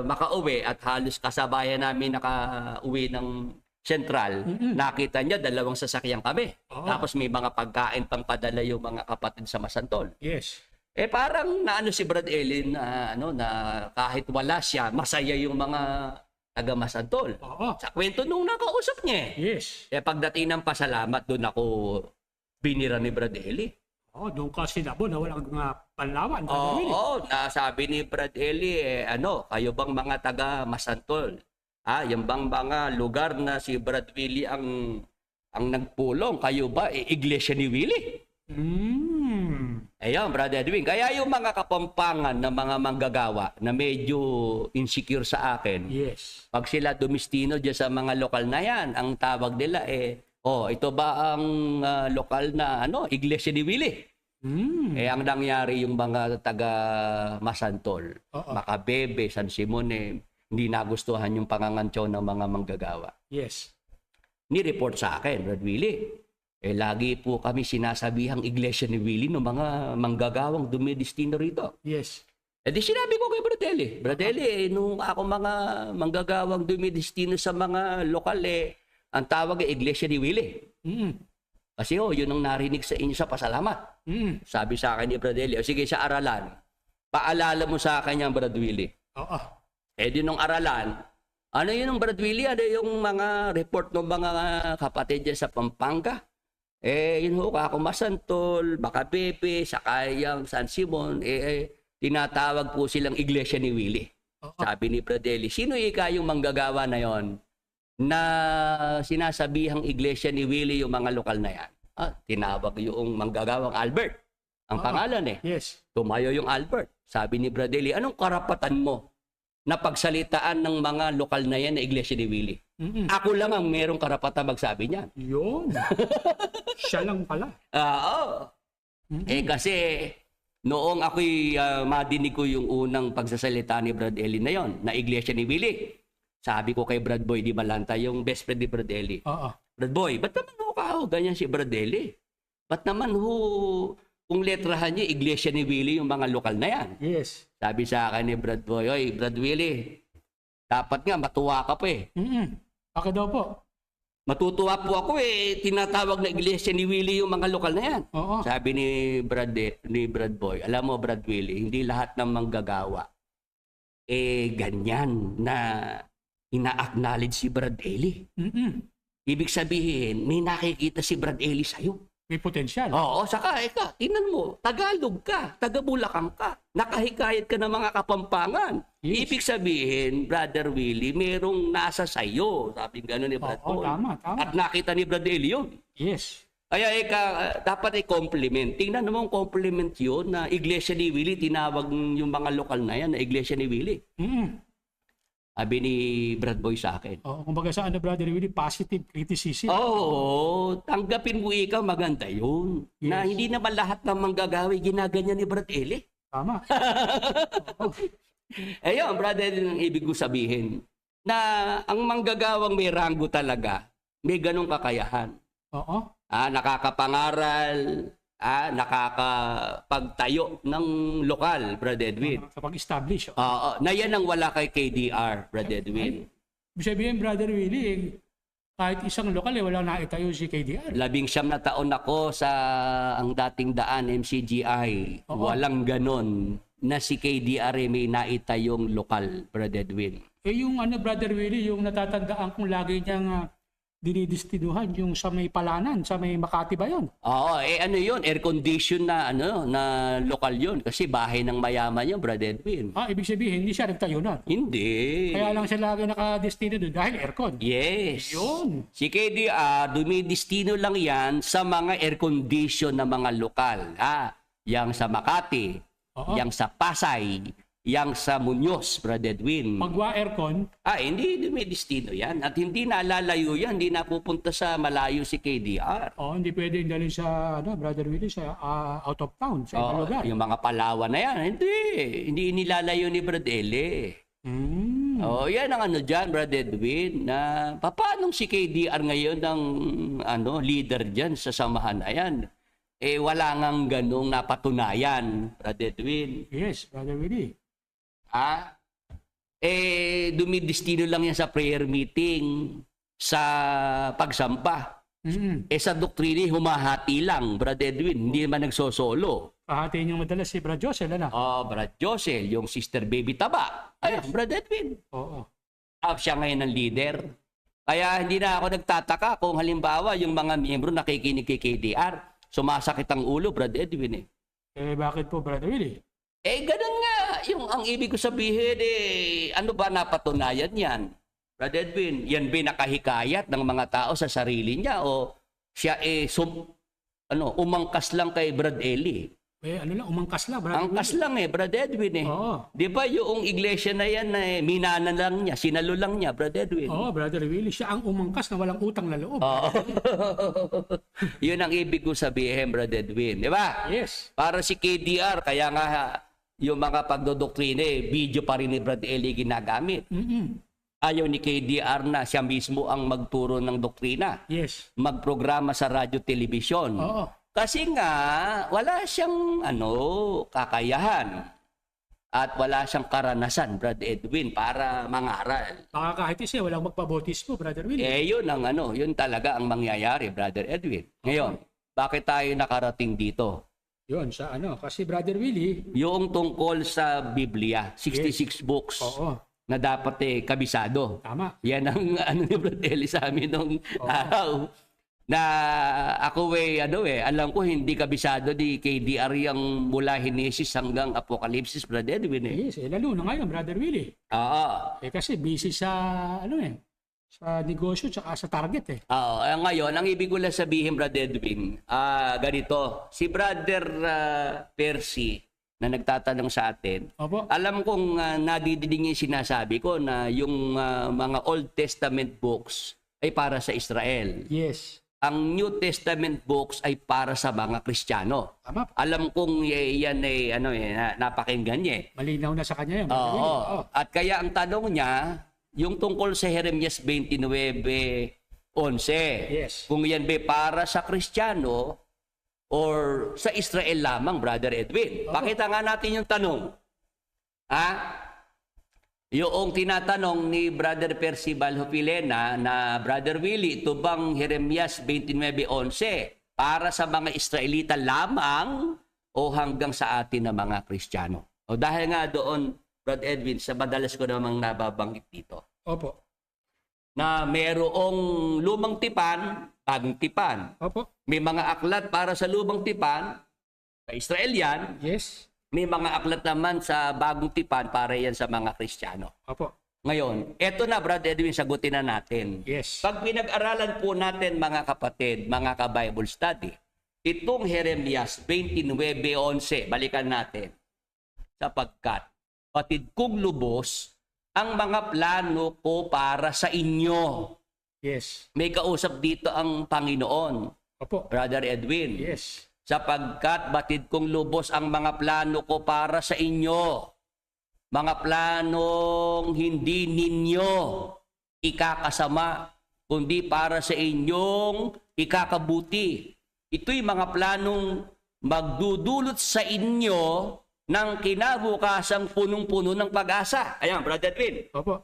S5: makauwi at halos kasabayan namin nakauwi ng Central, nakita niya 2 sasakyan kami. Tapos may mga pagkain pang padala yung mga kapatid sa Masantol.
S6: Yes.
S5: Parang naano si Brad Ellen na kahit wala siya, masaya yung mga taga Masantol.
S6: Oo.
S5: Sa kwento nung nakausap niya.
S6: Yes.
S5: Pagdating ng pasalamat, doon ako binira ni Brad Eli.
S6: Doon ka sinabo na walang panlawan.
S5: Nasabi ni Brad Eli, kayo bang mga taga Masantol? Yung bang mga lugar na si Brad Willie ang nagpulong, kayo ba iglesia ni Willie? Ayun, Brad Edwin. Kaya yung mga kapampangan na mga manggagawa na medyo insecure sa akin,
S6: yes,
S5: pag sila dumistino dyan sa mga lokal na yan, ang tawag nila ito ba ang lokal na iglesia ni Willie? Ang nangyari yung mga taga Masantol, Macabebe, San Simon, hindi nagustuhan yung pangangantyaw ng mga manggagawa.
S6: Yes.
S5: Ni-report sa akin, Brad Willie. Lagi po kami sinasabihang iglesia ni Willie ng mga manggagawang dumidestino rito.
S6: Yes.
S5: Di sinabi ko kay Brad Eli, nung ako mga manggagawang dumidestino sa mga lokal, ang tawag ay iglesia ni Willie. Kasi yun ang narinig sa inyo sa pasalamat. Sabi sa akin ni Brad Eli, sige sa aralan, paalala mo sa akin yan, Brad Willie.
S6: Oo.
S5: Di nung aralan, Ano yun ang Brad Willie? Ano yung mga report ng mga kapatid dyan sa Pampanga? Yun ho, Kakumasantol, Bakapepe, Sakayang, San Simon, tinatawag po silang Iglesia ni Willie. Sabi ni Brad Eli, sino yung manggagawa na yon na sinasabihang Iglesia ni Willie yung mga lokal na yan? Tinawag yung manggagawang Albert. Ang pangalan
S6: Yes.
S5: Tumayo yung Albert. Sabi ni Brad Eli, anong karapatan mo na pagsalitaan ng mga lokal na yan na Iglesia ni Willie? Ako lang ang merong karapatan magsabi niyan.
S6: Yun. Siya lang pala.
S5: Oo. Kasi noong ako'y madinig ko yung unang pagsasalita ni Brad Eli na yon, na Iglesia ni Willie, sabi ko kay Brad Boy Di Malanta, yung best friend ni Brad Eli, Brad Boy, ba't naman ganyan si Brad Eli? Ba't naman kung letrahan niya, Iglesia ni Willie yung mga lokal na yan?
S6: Yes.
S5: Sabi sa akin ni Brad Boy, oy, Brad Willie, dapat nga matuwa ka pa
S6: Bakit daw po?
S5: Matutuwa po ako tinatawag na Iglesia ni Willie yung mga lokal na yan.
S6: Oo.
S5: Sabi ni Brad Boy, alam mo Brad Willie, hindi lahat ng manggagawa ganyan na ina-acknowledge si Brad Eli. Ibig sabihin, may nakikita si Brad Eli sa'yo.
S6: May potensyal.
S5: Oo, saka tingnan mo, Tagalog ka, taga-Bulacan ka, nakahikayat ka ng mga Kapampangan.
S6: Yes.
S5: Ibig sabihin, Brother Willie, merong nasa sayo. Sabi gano'n ni Brad Boy.
S6: Tama.
S5: At nakita ni Brad Eli yun.
S6: Yes.
S5: Kaya dapat i-compliment. Tingnan mo ang compliment yun na Iglesia ni Willie, tinawag yung mga lokal na yan na Iglesia ni Willie. Sabi ni Brad Boy sa akin.
S6: Kumbaga sa Brother Willie, positive criticism.
S5: Oo, tanggapin mo ikaw, maganda yun.
S6: Yes.
S5: Na hindi naman lahat ng manggagawi ginaganyan ni Brad Eli.
S6: Tama.
S5: Ayun, brother, ang ibig ko sabihin na ang manggagawang may ranggo talaga, may ganong kakayahan. Nakakapangaral, nakakapagtayo ng lokal, Brad Edwin.
S6: Kapag-establish.
S5: Na yan ang wala kay KDR, Brad Edwin.
S6: Ibig sabihin, Brother Willie, kahit isang lokal, walang naitayo si KDR.
S5: 19 na taon ako sa ang dating daan, MCGI. Walang ganon na si KDR may naitayong lokal, Brad Edwin.
S6: Yung Brother Willie, yung natatandaan kong lagi niyang dinidistinuhan yung sa may Palanan, sa may Makati ba yun?
S5: Oo, yun, air condition na na lokal yun kasi bahay ng mayaman yun, Brad Edwin.
S6: Ibig sabihin hindi siya nagtayo na.
S5: Hindi.
S6: Kaya lang siya lagi nakadestino doon dahil aircon.
S5: Yes.
S6: Yun.
S5: Si KDR, dumidestino lang yan sa mga air condition na mga lokal. Yang sa Makati, yang sa Pasay, yang sa Muñoz, Brad Edwin.
S6: Pagwa aircon?
S5: Hindi dumidestino yan. At hindi nalalayo yan. Hindi napupunta sa malayo si KDR.
S6: Hindi pwedeng dalhin sa, Brother Willie, sa out of town, sa ibang lugar.
S5: Yung mga Palawan na yan. Hindi nilalayo ni Brad Eli. Yan ang dyan, Brad Edwin, na paano si KDR ngayon ang leader dyan sa samahan na yan? Wala ngang ganong napatunayan, Brad Edwin.
S6: Yes, Brother Willie.
S5: Dumidestino lang yan sa prayer meeting, sa pagsamba. Sa doktrina, humahati lang, Brad Edwin. Hindi naman nagsosolo.
S6: Pahatiin yung madalas si Brad Josel,
S5: Brad Josel, yung Sister Baby Taba. Brad Edwin. Siya ngayon ang leader. Kaya hindi na ako nagtataka kung halimbawa yung mga miyembro nakikinig kay KDR, sumasakit ang ulo, Brad Edwin.
S6: Bakit po, Brother Willie?
S5: Ganun nga. Yung ang ibig ko sabihin, ano ba napatunayan yan? Brad Edwin, yan ba nakahikayat ng mga tao sa sarili niya o siya umangkas lang kay Brad Eli?
S6: Umangkas lang, Brother
S5: Angkas lang Brad Edwin Di ba yung iglesia na yan minana lang niya, sinalo lang niya, Brad Edwin?
S6: Brother Willie, siya ang umangkas na walang utang na loob.
S5: Yun ang ibig ko sabihin, Brad Edwin. Di ba?
S6: Yes.
S5: Para si KDR, kaya nga yung mga pagdodoktrina, video pa rin ni Brad Eli ginagamit. Ayaw ni KDR na siya mismo ang magturo ng doktrina.
S6: Yes.
S5: Magprograma sa radyo, telebisyon. Kasi nga, wala siyang kakayahan at wala siyang karanasan, Brad Edwin, para mangaral.
S6: Baka kahit isa, walang magpabotismo, Brother Willie.
S5: Yun yun talaga ang mangyayari, Brother Edwin. Ngayon, bakit tayo nakarating dito?
S6: Yun, kasi Brother Willie,
S5: yung tungkol sa Biblia, 66 books. na dapat kabisado.
S6: Tama.
S5: Yan ang ano ni Brad Eli sa amin nung araw. Na ako alam ko hindi kabisado di KDR yung mula Henesis hanggang Apocalypse, Brad Edwin
S6: Yes, lalo na ngayon, Brother Willie.
S5: Oo.
S6: Kasi busy sa, sa negosyo tsaka sa target
S5: Oo. Ngayon, ang ibig ko lang sabihin, Brad Edwin, ganito. Si Brother Percy, na nagtatanong sa atin,
S6: Opo.
S5: alam kong nadidinig yung sinasabi ko na yung mga Old Testament books ay para sa Israel.
S6: Yes.
S5: Ang New Testament books ay para sa mga Kristiyano.
S6: Tama.
S5: Alam kong yan napakinggan niya.
S6: Malinaw na sa kanya yan, Brother
S5: Oo.
S6: Willie. Oo.
S5: At kaya ang tanong niya, yung tungkol sa Jeremias 29:11,
S6: Yes.
S5: kung yan ba para sa Kristiyano or sa Israel lamang, Brother Edwin. Pakita nga natin yung tanong. Yung tinatanong ni Brother Percy Balhopilena na Brother Willie, ito bang Jeremias 29:11 para sa mga Israelita lamang o hanggang sa atin na mga Kristiyano? O dahil nga doon, Brother Edwin, sa madalas ko namang nababanggit dito,
S6: Opo.
S5: na merong lumang tipan, bagong tipan.
S6: Opo.
S5: May mga aklat para sa lumang tipan, sa Israel yan.
S6: Yes.
S5: May mga aklat naman sa bagong tipan para yan sa mga Kristiyano.
S6: Opo.
S5: Ngayon, eto na, Brother Edwin, sagutin na natin.
S6: Yes.
S5: Pag pinag-aralan po natin, mga kapatid, mga ka-Bible study, itong Jeremias 29:11, balikan natin. Sapagkat, patid kong lubos, ang mga plano ko para sa inyo.
S6: Yes.
S5: May kausap dito ang Panginoon,
S6: Opo.
S5: Brother Edwin.
S6: Yes.
S5: Sapagkat batid kong lubos ang mga plano ko para sa inyo. Mga planong hindi ninyo ikakasama, kundi para sa inyong ikakabuti. Ito'y mga planong magdudulot sa inyo ng kinabukasang punong-puno ng pag-asa. Ayan, Brother Edwin.
S6: Opo.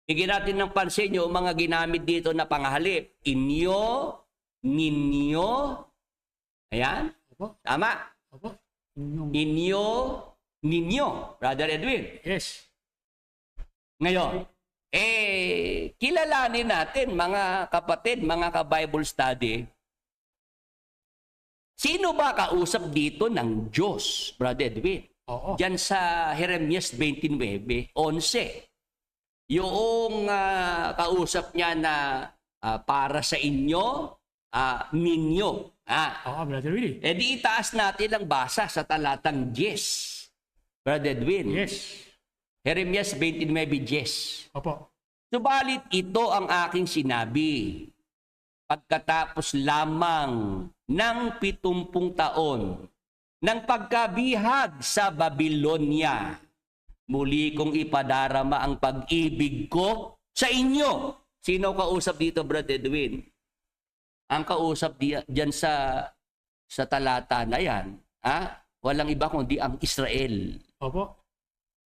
S5: Higin natin ng pansin yung mga ginamit dito na pangahalip. Inyo, ninyo. Ayan.
S6: Opo.
S5: Tama.
S6: Opo. Inyong...
S5: Inyo, ninyo. Brother Edwin.
S6: Yes.
S5: Ngayon, kilalanin natin mga kapatid, mga ka-Bible study. Sino ba kausap dito ng Diyos, Brother Edwin?
S6: Oo.
S5: Diyan sa Jeremias 29:11. Yung kausap niya na para sa inyo, ninyo.
S6: Oo, Brother Willie.
S5: Di itaas natin ang basa sa talatang 10. Brother Edwin.
S6: Yes.
S5: Jeremias 29:10.
S6: Opo.
S5: Subalit ito ang aking sinabi. Pagkatapos lamang ng 70 taon ng pagkabihag sa Babylonia, muli kong ipadarama ang pag-ibig ko sa inyo. Sino kausap dito, Brother Edwin? Ang kausap diyan sa talata na yan, walang iba kundi ang Israel.
S6: Opo.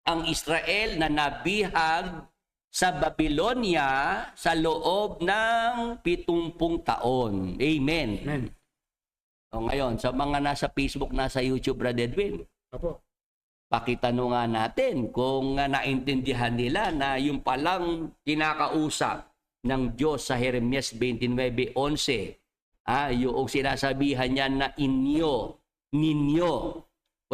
S5: Ang Israel na nabihag sa Babylonia sa loob ng 70 taon. Amen.
S6: Amen.
S5: O ngayon, sa mga nasa Facebook, nasa YouTube, Brother Edwin,
S6: Opo.
S5: pakitanong nga natin kung naintindihan nila na yung palang kinakausap ng Diyos sa Jeremias 29:11, yung sinasabihan niya na inyo, ninyo,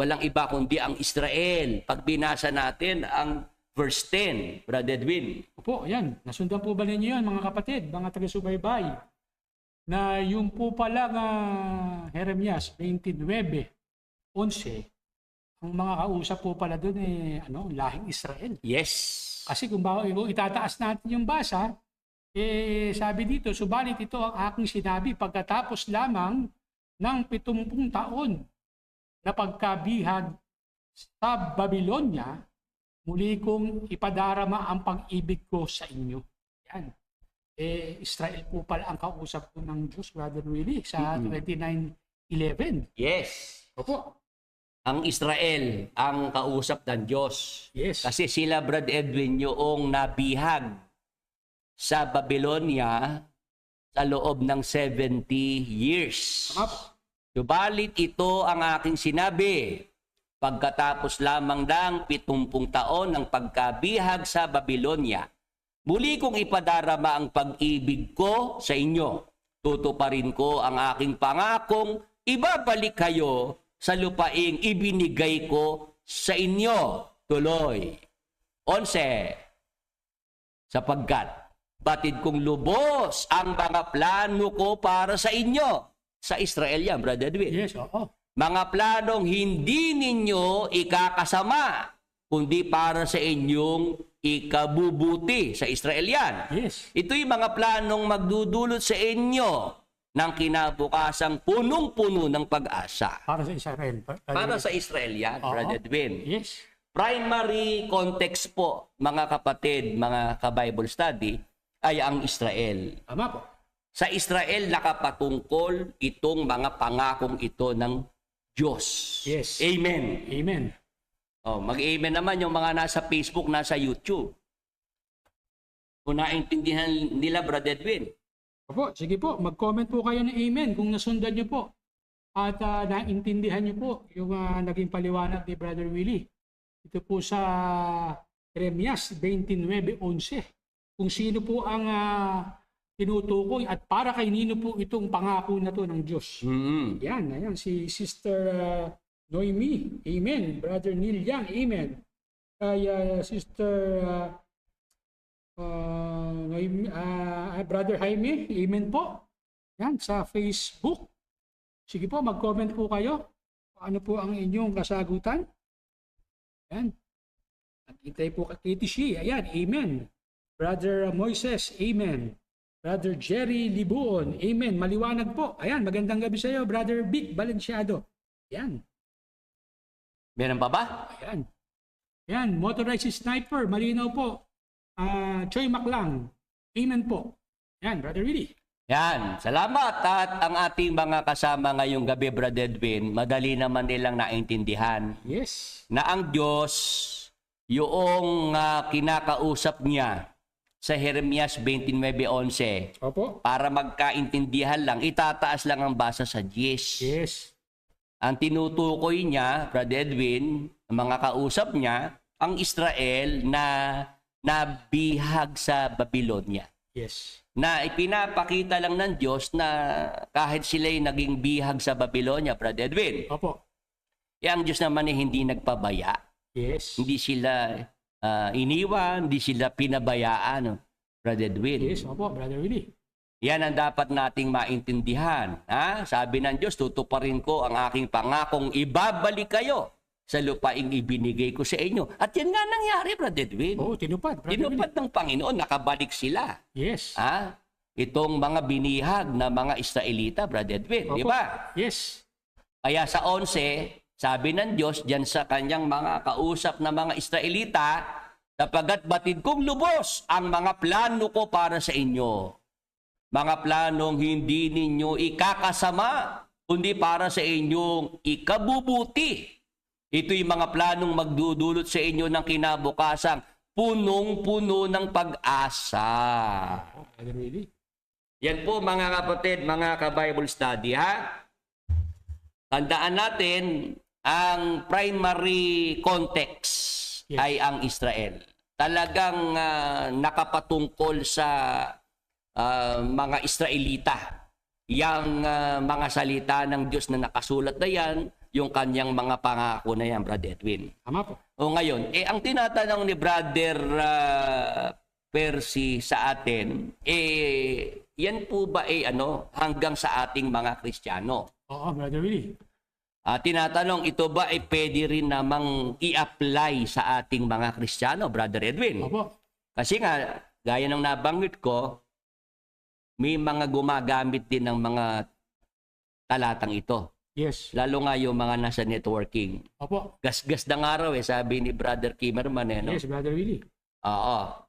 S5: walang iba kundi ang Israel. Pag binasa natin ang verse 10, Brother Edwin.
S6: Opo, yan. Nasundan po ba ninyo yan, mga kapatid, mga taga-subaybay? Na yung po pala Jeremias 29:11, ang mga kausap po pala doon lahing Israel.
S5: Yes.
S6: Kasi kung itataas natin yung basa, sabi dito, subalit ito ang aking sinabi pagkatapos lamang ng 70 taon na pagkabihag sa Babylonia, muli kong ipadarama ang pag-ibig ko sa inyo. Yan. Israel po pala ang kausap ko ng Diyos, Brother Willie, sa 29:11.
S5: Yes.
S6: Opo.
S5: Ang Israel ang kausap ng Diyos.
S6: Yes.
S5: Kasi sila, Brad Edwin, yung nabihag sa Babylonia sa loob ng 70 years.
S6: Tama po.
S5: Subalit ito ang aking sinabi. pagkatapos lamang ng 70 taon ng pagkabihag sa Babylonia, muli kong ipadarama ang pag-ibig ko sa inyo. Tutuparin ko ang aking pangakong ibabalik kayo sa lupaing ibinigay ko sa inyo. Tuloy. 11. Sapagkat batid kong lubos ang mga plano ko para sa inyo. Sa Israel yan, Brother Edwin.
S6: Yes, oo.
S5: Mga planong hindi ninyo ikakasama, kundi para sa inyong ikabubuti. Sa Israel yan.
S6: Yes.
S5: Ito'y mga planong magdudulot sa inyo ng kinabukasang punong-puno ng pag-asa.
S6: Para sa Israel.
S5: Para sa Israel yan,
S6: Oo.
S5: Brother Edwin.
S6: Yes.
S5: Primary context po, mga kapatid, mga ka-Bible study, ay ang Israel.
S6: Tama po.
S5: Sa Israel nakapatungkol itong mga pangakong ito ng Diyos.
S6: Yes.
S5: Amen.
S6: Amen.
S5: Oh, mag-amen naman yung mga nasa Facebook, nasa YouTube. Kung naintindihan nila, Brother Edwin.
S6: Opo, sige po. Mag-comment po kayo ng amen kung nasundan niyo po. At naintindihan niyo po yung naging paliwanag ni Brother Willie. Ito po sa Jeremias 29:11. Kung sino po ang tinutukoy at para kay nino po itong pangako na to ng Diyos.
S5: Mm-hmm.
S6: Ayan, si Sister Noemi, amen. Brother Neil Yang, amen. Kay Sister Brother Jaime, amen po. Yan, sa Facebook. Sige po, mag-comment po kayo. Ano po ang inyong kasagutan? Yan. At hintay po kay Katie Shea, ayan, amen. Brother Moises, amen. Brother Jerry Libuon, amen. Maliwanag po. Ayan, magandang gabi sa iyo, Brother Vic Valenciado. Ayan.
S5: Meron pa ba?
S6: Ayan. Ayan, motorized sniper, malinaw po. Choy Maclang, amen po. Ayan, Brother Willie.
S5: Yan. Salamat. At ang ating mga kasama ngayong gabi, Brother Edwin, madali naman nilang naintindihan
S6: Yes.
S5: na ang Diyos, yung kinakausap niya sa Jeremias 29:11,
S6: Opo.
S5: para magkaintindihan lang, itataas lang ang basa sa 10.
S6: Yes.
S5: Ang tinutukoy niya, Brother Edwin, ang mga kausap niya, ang Israel na nabihag sa Babylonia.
S6: Yes.
S5: Na ipinapakita lang ng Diyos na kahit sila'y naging bihag sa Babylonia, Brother Edwin,
S6: Opo.
S5: ang Diyos naman ay hindi nagpabaya.
S6: Yes.
S5: Hindi sila iniwan, hindi sila pinabayaan, Brother Edwin.
S6: Yes, opo, Brother Willie.
S5: Yan ang dapat nating maintindihan. Ha? Sabi ng Diyos, tutuparin ko ang aking pangakong ibabalik kayo sa lupaing ibinigay ko sa inyo. At yan nga nangyari, Brother Edwin.
S6: Oh, tinupad, Brother
S5: Tinupad ng Panginoon, nakabalik sila.
S6: Willie. Yes.
S5: Ha? Itong mga binihag na mga Israelita, Brother Edwin, di
S6: Opo.
S5: ba?
S6: Yes.
S5: Kaya sa 11, sabi ng Diyos diyan sa kanyang mga kausap na mga Israelita, sapagkat batid kong lubos ang mga plano ko para sa inyo. Mga planong hindi ninyo ikakasama, kundi para sa inyong ikabubuti. Ito'y mga planong magdudulot sa inyo ng kinabukasang punong-puno ng pag-asa.
S6: Brother Willie.
S5: Yan po mga kapatid, mga ka-Bible study, ha? Tandaan natin, ang primary context ay ang Israel. Talagang nakapatungkol sa mga Israelita. Yang mga salita ng Diyos na nakasulat na yan, yung kanyang mga pangako na yan, Brother Edwin.
S6: Tama po.
S5: O ngayon, ang tinatanong ni Brother Percy sa atin, yan po ba hanggang sa ating mga Kristiyano?
S6: Oo, Brother Willie.
S5: Tinatanong, ito ba ay pwede rin namang i-apply sa ating mga Kristiyano, Brother Edwin?
S6: Opo.
S5: Kasi nga, gaya ng nabanggit ko, may mga gumagamit din ng mga talatang ito.
S6: Yes.
S5: Lalo nga yung mga nasa networking.
S6: Opo.
S5: Gas-gas ng araw sabi ni Brother Kimmerman. No?
S6: Yes, Brother Willie.
S5: Oo.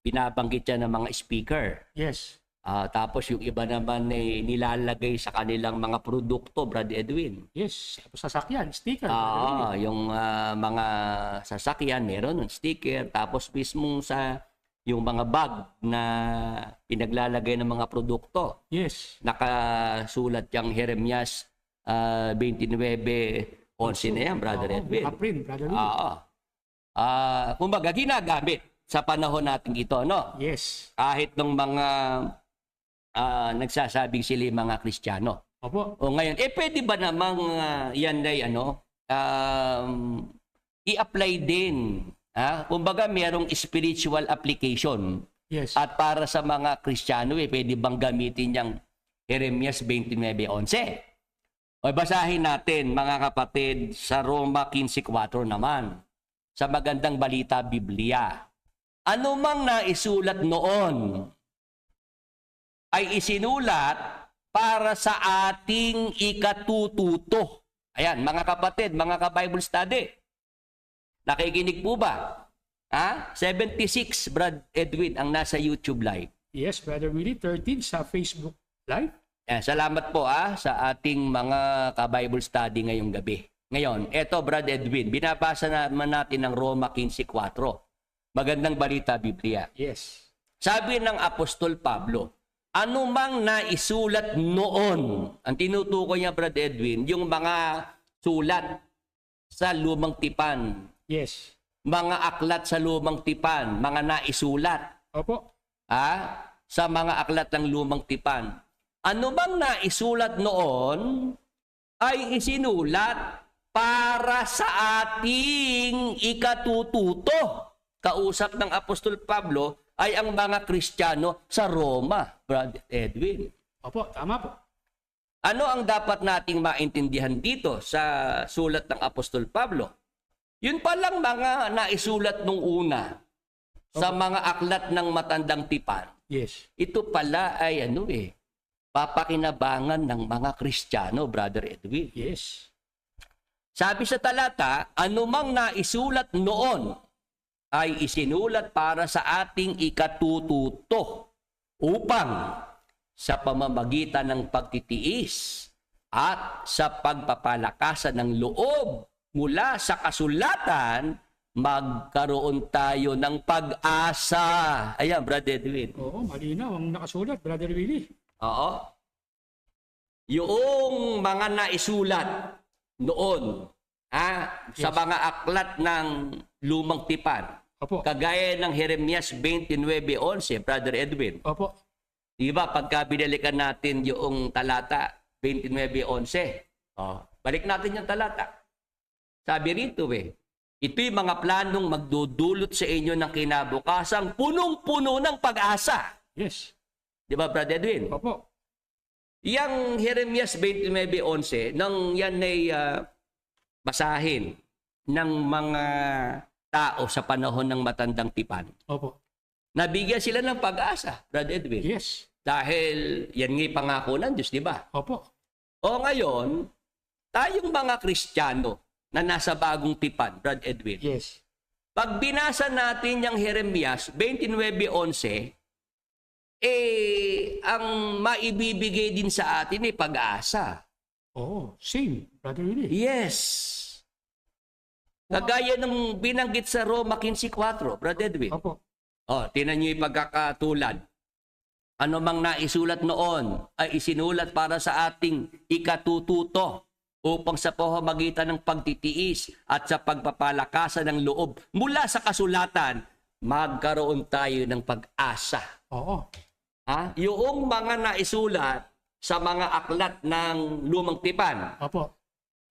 S5: Binabanggit siya ng mga speaker.
S6: Yes.
S5: Tapos yung iba naman nilalagay sa kanilang mga produkto, Brother Edwin.
S6: Yes. Sasakyan, sticker. Brother Willie.
S5: Yung mga sasakyan, meron ng sticker. Tapos mismo sa yung mga bag na pinaglalagay ng mga produkto.
S6: Yes.
S5: Nakasulat yung Jeremias 29, 11 na yan, Brother
S6: Oo,
S5: Edwin.
S6: April, Brother Willie.
S5: Oo. Kumbaga, ginagamit sa panahon natin ito, no?
S6: Yes.
S5: Kahit ng mga nagsasabing sila yung mga Kristiyano.
S6: Opo.
S5: O ngayon, pwede ba namang yan ay i-apply din? Kumbaga, merong spiritual application.
S6: Yes.
S5: At para sa mga Kristiyano, pwede bang gamitin yung Jeremias 29:11? O basahin natin, mga kapatid, sa Roma 15:4 naman. Sa Magandang Balita Biblia. Ano mang naisulat noon ay isinulat para sa ating ikatututo. Ayan, mga kapatid, mga ka-Bible study. Nakikinig po ba? 76, Brad Edwin, ang nasa YouTube Live.
S6: Yes, Brother Willie. 13 sa Facebook Live.
S5: Salamat po sa ating mga ka-Bible study ngayong gabi. Ngayon, eto Brad Edwin, binabasa naman natin ng Roma 15:4. Magandang Balita Biblia.
S6: Yes.
S5: Sabi ng Apostol Pablo, ano mang naisulat noon, ang tinutukoy niya Brad Edwin, yung mga sulat sa lumang tipan,
S6: Yes.
S5: mga aklat sa lumang tipan, mga naisulat,
S6: Opo.
S5: sa mga aklat ng lumang tipan. Ano bang naisulat noon ay isinulat para sa ating ikatututo. Kausap ng Apostol Pablo ay ang mga Kristiyano sa Roma, Brother Edwin.
S6: Opo, tama po.
S5: Ano ang dapat nating maintindihan dito sa sulat ng Apostol Pablo? Yun palang mga naisulat nung una sa mga aklat ng matandang tipan.
S6: Yes.
S5: Ito pala ay papakinabangan ng mga Kristiyano, Brother Edwin.
S6: Yes.
S5: Sabi sa talata, anumang naisulat noon ay isinulat para sa ating ikatututo upang sa pamamagitan ng pagtitiis at sa pagpapalakasan ng loob mula sa kasulatan, magkaroon tayo ng pag-asa. Ayan, Brother Edwin.
S6: Oo, malinaw ang nakasulat, Brother Willie.
S5: Oo. Yung mga naisulat noon sa mga aklat ng lumang tipan,
S6: Opo.
S5: kagaya ng Jeremias 29:11, Brother Edwin.
S6: Opo.
S5: Diba, pagka binalikan natin yung talata 29:11, balik natin yung talata. Sabi rito ito'y mga planong magdudulot sa inyo ng kinabukasang punong-puno ng pag-asa.
S6: Yes.
S5: Diba, Brother Edwin?
S6: Opo.
S5: Yang Jeremias 29:11, nang yan ay basahin ng mga tao sa panahon ng matandang tipan,
S6: Opo.
S5: nabigyan sila ng pag-asa, Brother Edwin.
S6: Yes.
S5: Dahil yan nga'y pangako ng Diyos, di ba?
S6: Opo.
S5: O ngayon, tayong mga Kristiyano na nasa bagong tipan, Brother Edwin,
S6: Yes.
S5: pag binasa natin yung Jeremias 29:11, ang maibibigay din sa atin ay pag-asa.
S6: Oo, same, Brother Willie.
S5: Yes. Kagaya ng binanggit sa Roma 15:4, Brother Edwin.
S6: Opo.
S5: Tinan niyo yung pagkakatulad. Ano mang naisulat noon ay isinulat para sa ating ikatututo upang sa pamamagitan ng pagtitiis at sa pagpapalakasan ng loob mula sa kasulatan, magkaroon tayo ng pag-asa.
S6: Oo.
S5: Yung mga naisulat sa mga aklat ng lumang tipan,
S6: Opo.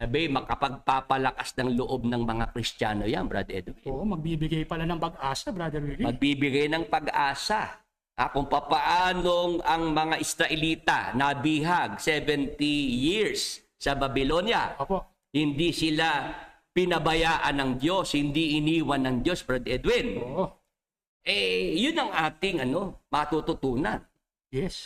S5: makapagpapalakas ng loob ng mga Kristiyano yan, Brother Edwin.
S6: Oo, magbibigay pala ng pag-asa, Brother Willie.
S5: Magbibigay ng pag-asa. Kung papaanong ang mga Israelita nabihag 70 years sa Babylonia.
S6: Opo.
S5: Hindi sila pinabayaan ng Diyos, hindi iniwan ng Diyos, Brother Edwin.
S6: Oo.
S5: Yun ang ating matututunan.
S6: Yes.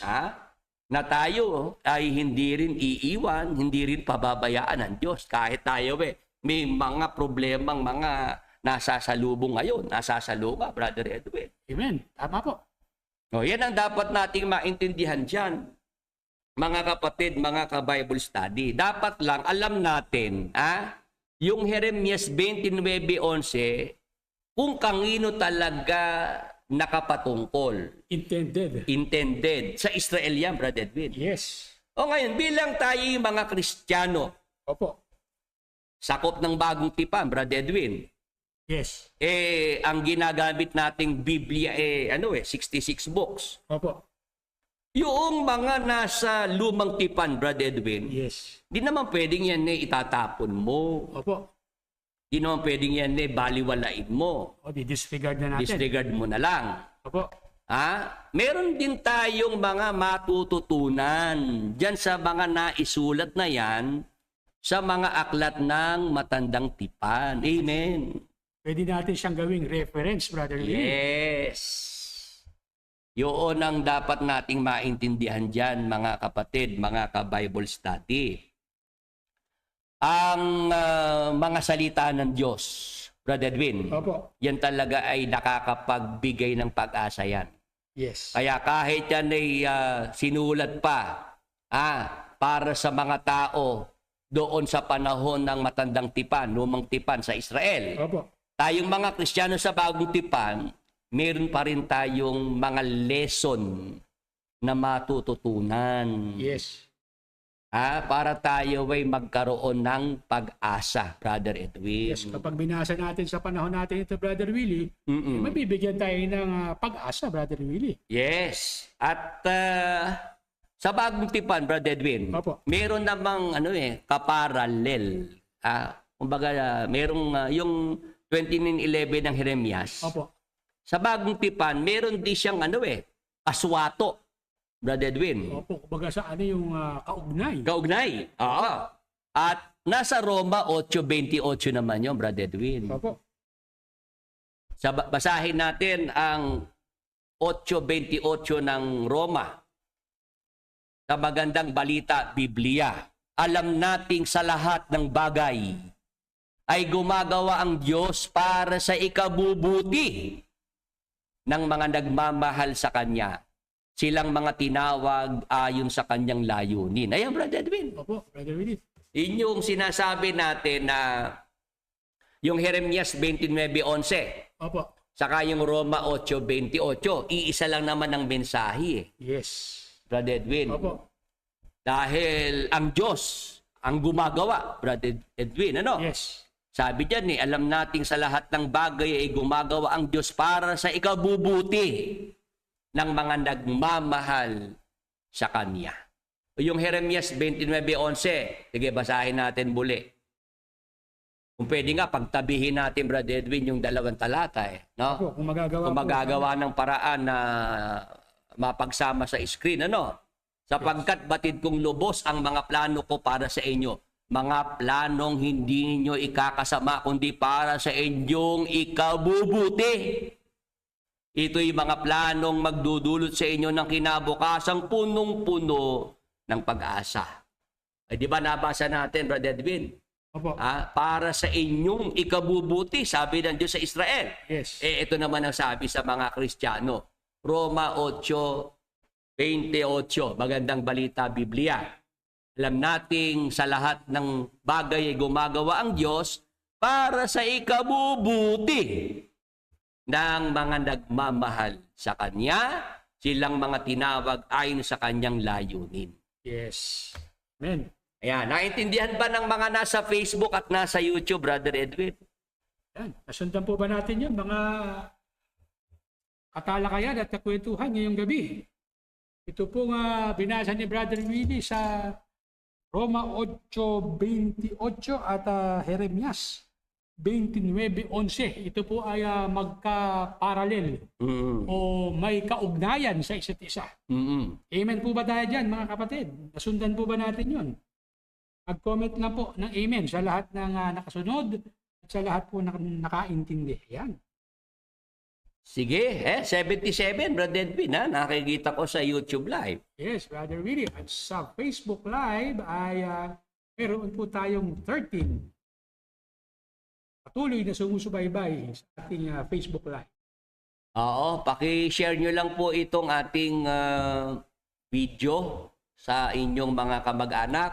S5: Na tayo ay hindi rin iiwan, hindi rin pababayaan ng Diyos. Kahit tayo may mga problemang mga nasasalubong ngayon, nasasalunga, Brother Edwin.
S6: Amen. Tama po.
S5: Yan ang dapat nating maintindihan dyan. Mga kapatid, mga ka-Bible study. Dapat lang alam natin, yung Jeremias 29:11, kung kanino talaga nakapatungkol. Intended. Sa Israel yan, Brother Edwin.
S6: Yes.
S5: Ngayon, bilang tayo yung mga Kristiyano,
S6: Opo.
S5: sakop ng bagong tipan, Brother Edwin.
S6: Yes.
S5: Ang ginagamit nating Biblia 66 books.
S6: Opo.
S5: Yung mga nasa lumang tipan, Brother Edwin,
S6: Yes.
S5: di naman pwedeng yan itatapon mo.
S6: Opo.
S5: Di naman pwedeng yan baliwalain mo.
S6: O, di-disregard na natin.
S5: Disregard mo na lang.
S6: Opo.
S5: Meron din tayong mga matututunan dyan sa mga naisulat na yan sa mga aklat ng matandang tipan. Amen.
S6: Pwede natin siyang gawing reference, Brother Willie.
S5: Yes. Yun ang dapat nating maintindihan dyan, mga kapatid, mga ka-Bible study. Ang mga salita ng Diyos, Brother Edwin,
S6: Opo.
S5: yan talaga ay nakakapagbigay ng pag-asa yan.
S6: Yes.
S5: Kaya kahit yan ay sinulat pa para sa mga tao doon sa panahon ng matandang tipan, lumang tipan sa Israel.
S6: Opo.
S5: Tayong mga Kristiyano sa bagong tipan, meron pa rin tayong mga lesson na matututunan.
S6: Yes.
S5: Para tayo ay magkaroon ng pag-asa, Brother Edwin.
S6: Yes. Kapag binasa natin sa panahon natin ito, Brother Willie, mabibigyan tayo ng pag-asa, Brother Willie.
S5: Yes. At sa bagong tipan, Brother Edwin,
S6: Opo.
S5: meron namang kaparalel. Kumbaga, merong yung 29:11 ng Jeremias.
S6: Opo.
S5: Sa bagong tipan, meron din siyang kaswato, Brother Edwin.
S6: Opo. Kumbaga sa yung kaugnay.
S5: Kaugnay. Oo. At nasa Roma 8:28 naman yun, Brother Edwin.
S6: Opo.
S5: Basahin natin ang 8:28 ng Roma. Sa magandang balita, Biblia. Alam nating sa lahat ng bagay ay gumagawa ang Diyos para sa ikabubuti ng mga nagmamahal sa Kanya. Silang mga tinawag ayon sa Kanyang layunin. Ayan, Brother Edwin.
S6: Opo, Brother Willie.
S5: Yun yung sinasabi natin na yung Jeremias 29:11,
S6: Opo.
S5: saka yung Roma 8:28, iisa lang naman ang mensahe,
S6: Yes.
S5: Brother Edwin.
S6: Opo.
S5: Dahil ang Diyos ang gumagawa, Brother Edwin,
S6: Yes.
S5: Sabi diyan alam nating sa lahat ng bagay ay gumagawa ang Diyos para sa ikabubuti ng mga nagmamahal sa Kanya. Yung Jeremias 29:11, sige, basahin natin muli. Kung pwede nga, pagtabihin natin, Brother Edwin, yung dalawang talata. No?
S6: Opo, kung
S5: Kung magagawa ng paraan na mapagsama sa screen, Sapagkat batid kong lubos ang mga plano ko para sa inyo. Mga planong hindi niyo ikakasama, kundi para sa inyong ikabubuti. Ito'y mga planong magdudulot sa inyo ng kinabukasang punong-puno ng pag-asa. Ay, di ba nabasa natin, Brother Edwin?
S6: Opo.
S5: Para sa inyong ikabubuti, sabi ng Diyos sa Israel.
S6: Yes.
S5: Ito naman ang sabi sa mga Kristiyano. Roma 8:28, magandang balita, Biblia. Alam nating sa lahat ng bagay ay gumagawa ang Diyos para sa ikabubuti ng mga nagmamahal sa Kanya, silang mga tinawag ayon sa Kanyang layunin.
S6: Yes. Amen.
S5: Ayan, naintindihan ba ng mga nasa Facebook at nasa YouTube, Brother Edwin?
S6: Yan. Nasundan po ba natin yun, mga katalakayan at kakwentuhan ngayong gabi? Ito po nga binasa ni Brother Willie sa Roma 8:28 at Jeremias 29:11. Ito po ay magka-parallel o may kaugnayan sa isa't isa. Amen po ba tayo dyan, mga kapatid? Nasundan po ba natin yun? Mag-comment na po ng amen sa lahat ng nakasunod at sa lahat po na nakaintindi. Yan.
S5: Sige, 77, Brother Edwin, nakikita ko sa YouTube Live.
S6: Yes, Brother Willie. At sa Facebook Live ay meron po tayong 13. Patuloy na sumusubaybay sa ating Facebook Live.
S5: Oo, paki-share nyo lang po itong ating video sa inyong mga kamag-anak,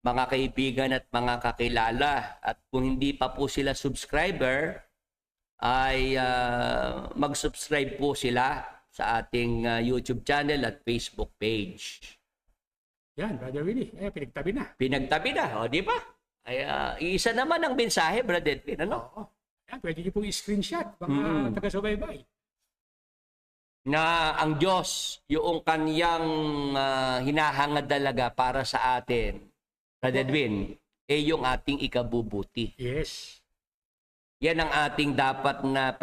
S5: mga kaibigan at mga kakilala. At kung hindi pa po sila subscriber, ay mag-subscribe po sila sa ating YouTube channel at Facebook page.
S6: Yan, Brother Willie. Pinagtabi na.
S5: Pinagtabi na, o di ba? Ay, isa naman ang mensahe, Brother Edwin. Ano?
S6: Oo. Yan, pwede niyo pong screenshot, mga taga-subaybay.
S5: Na ang Diyos, yung kanyang hinahangad talaga para sa atin, Brother Edwin, yung ating ikabubuti.
S6: Yes.
S5: Yan ang ating dapat na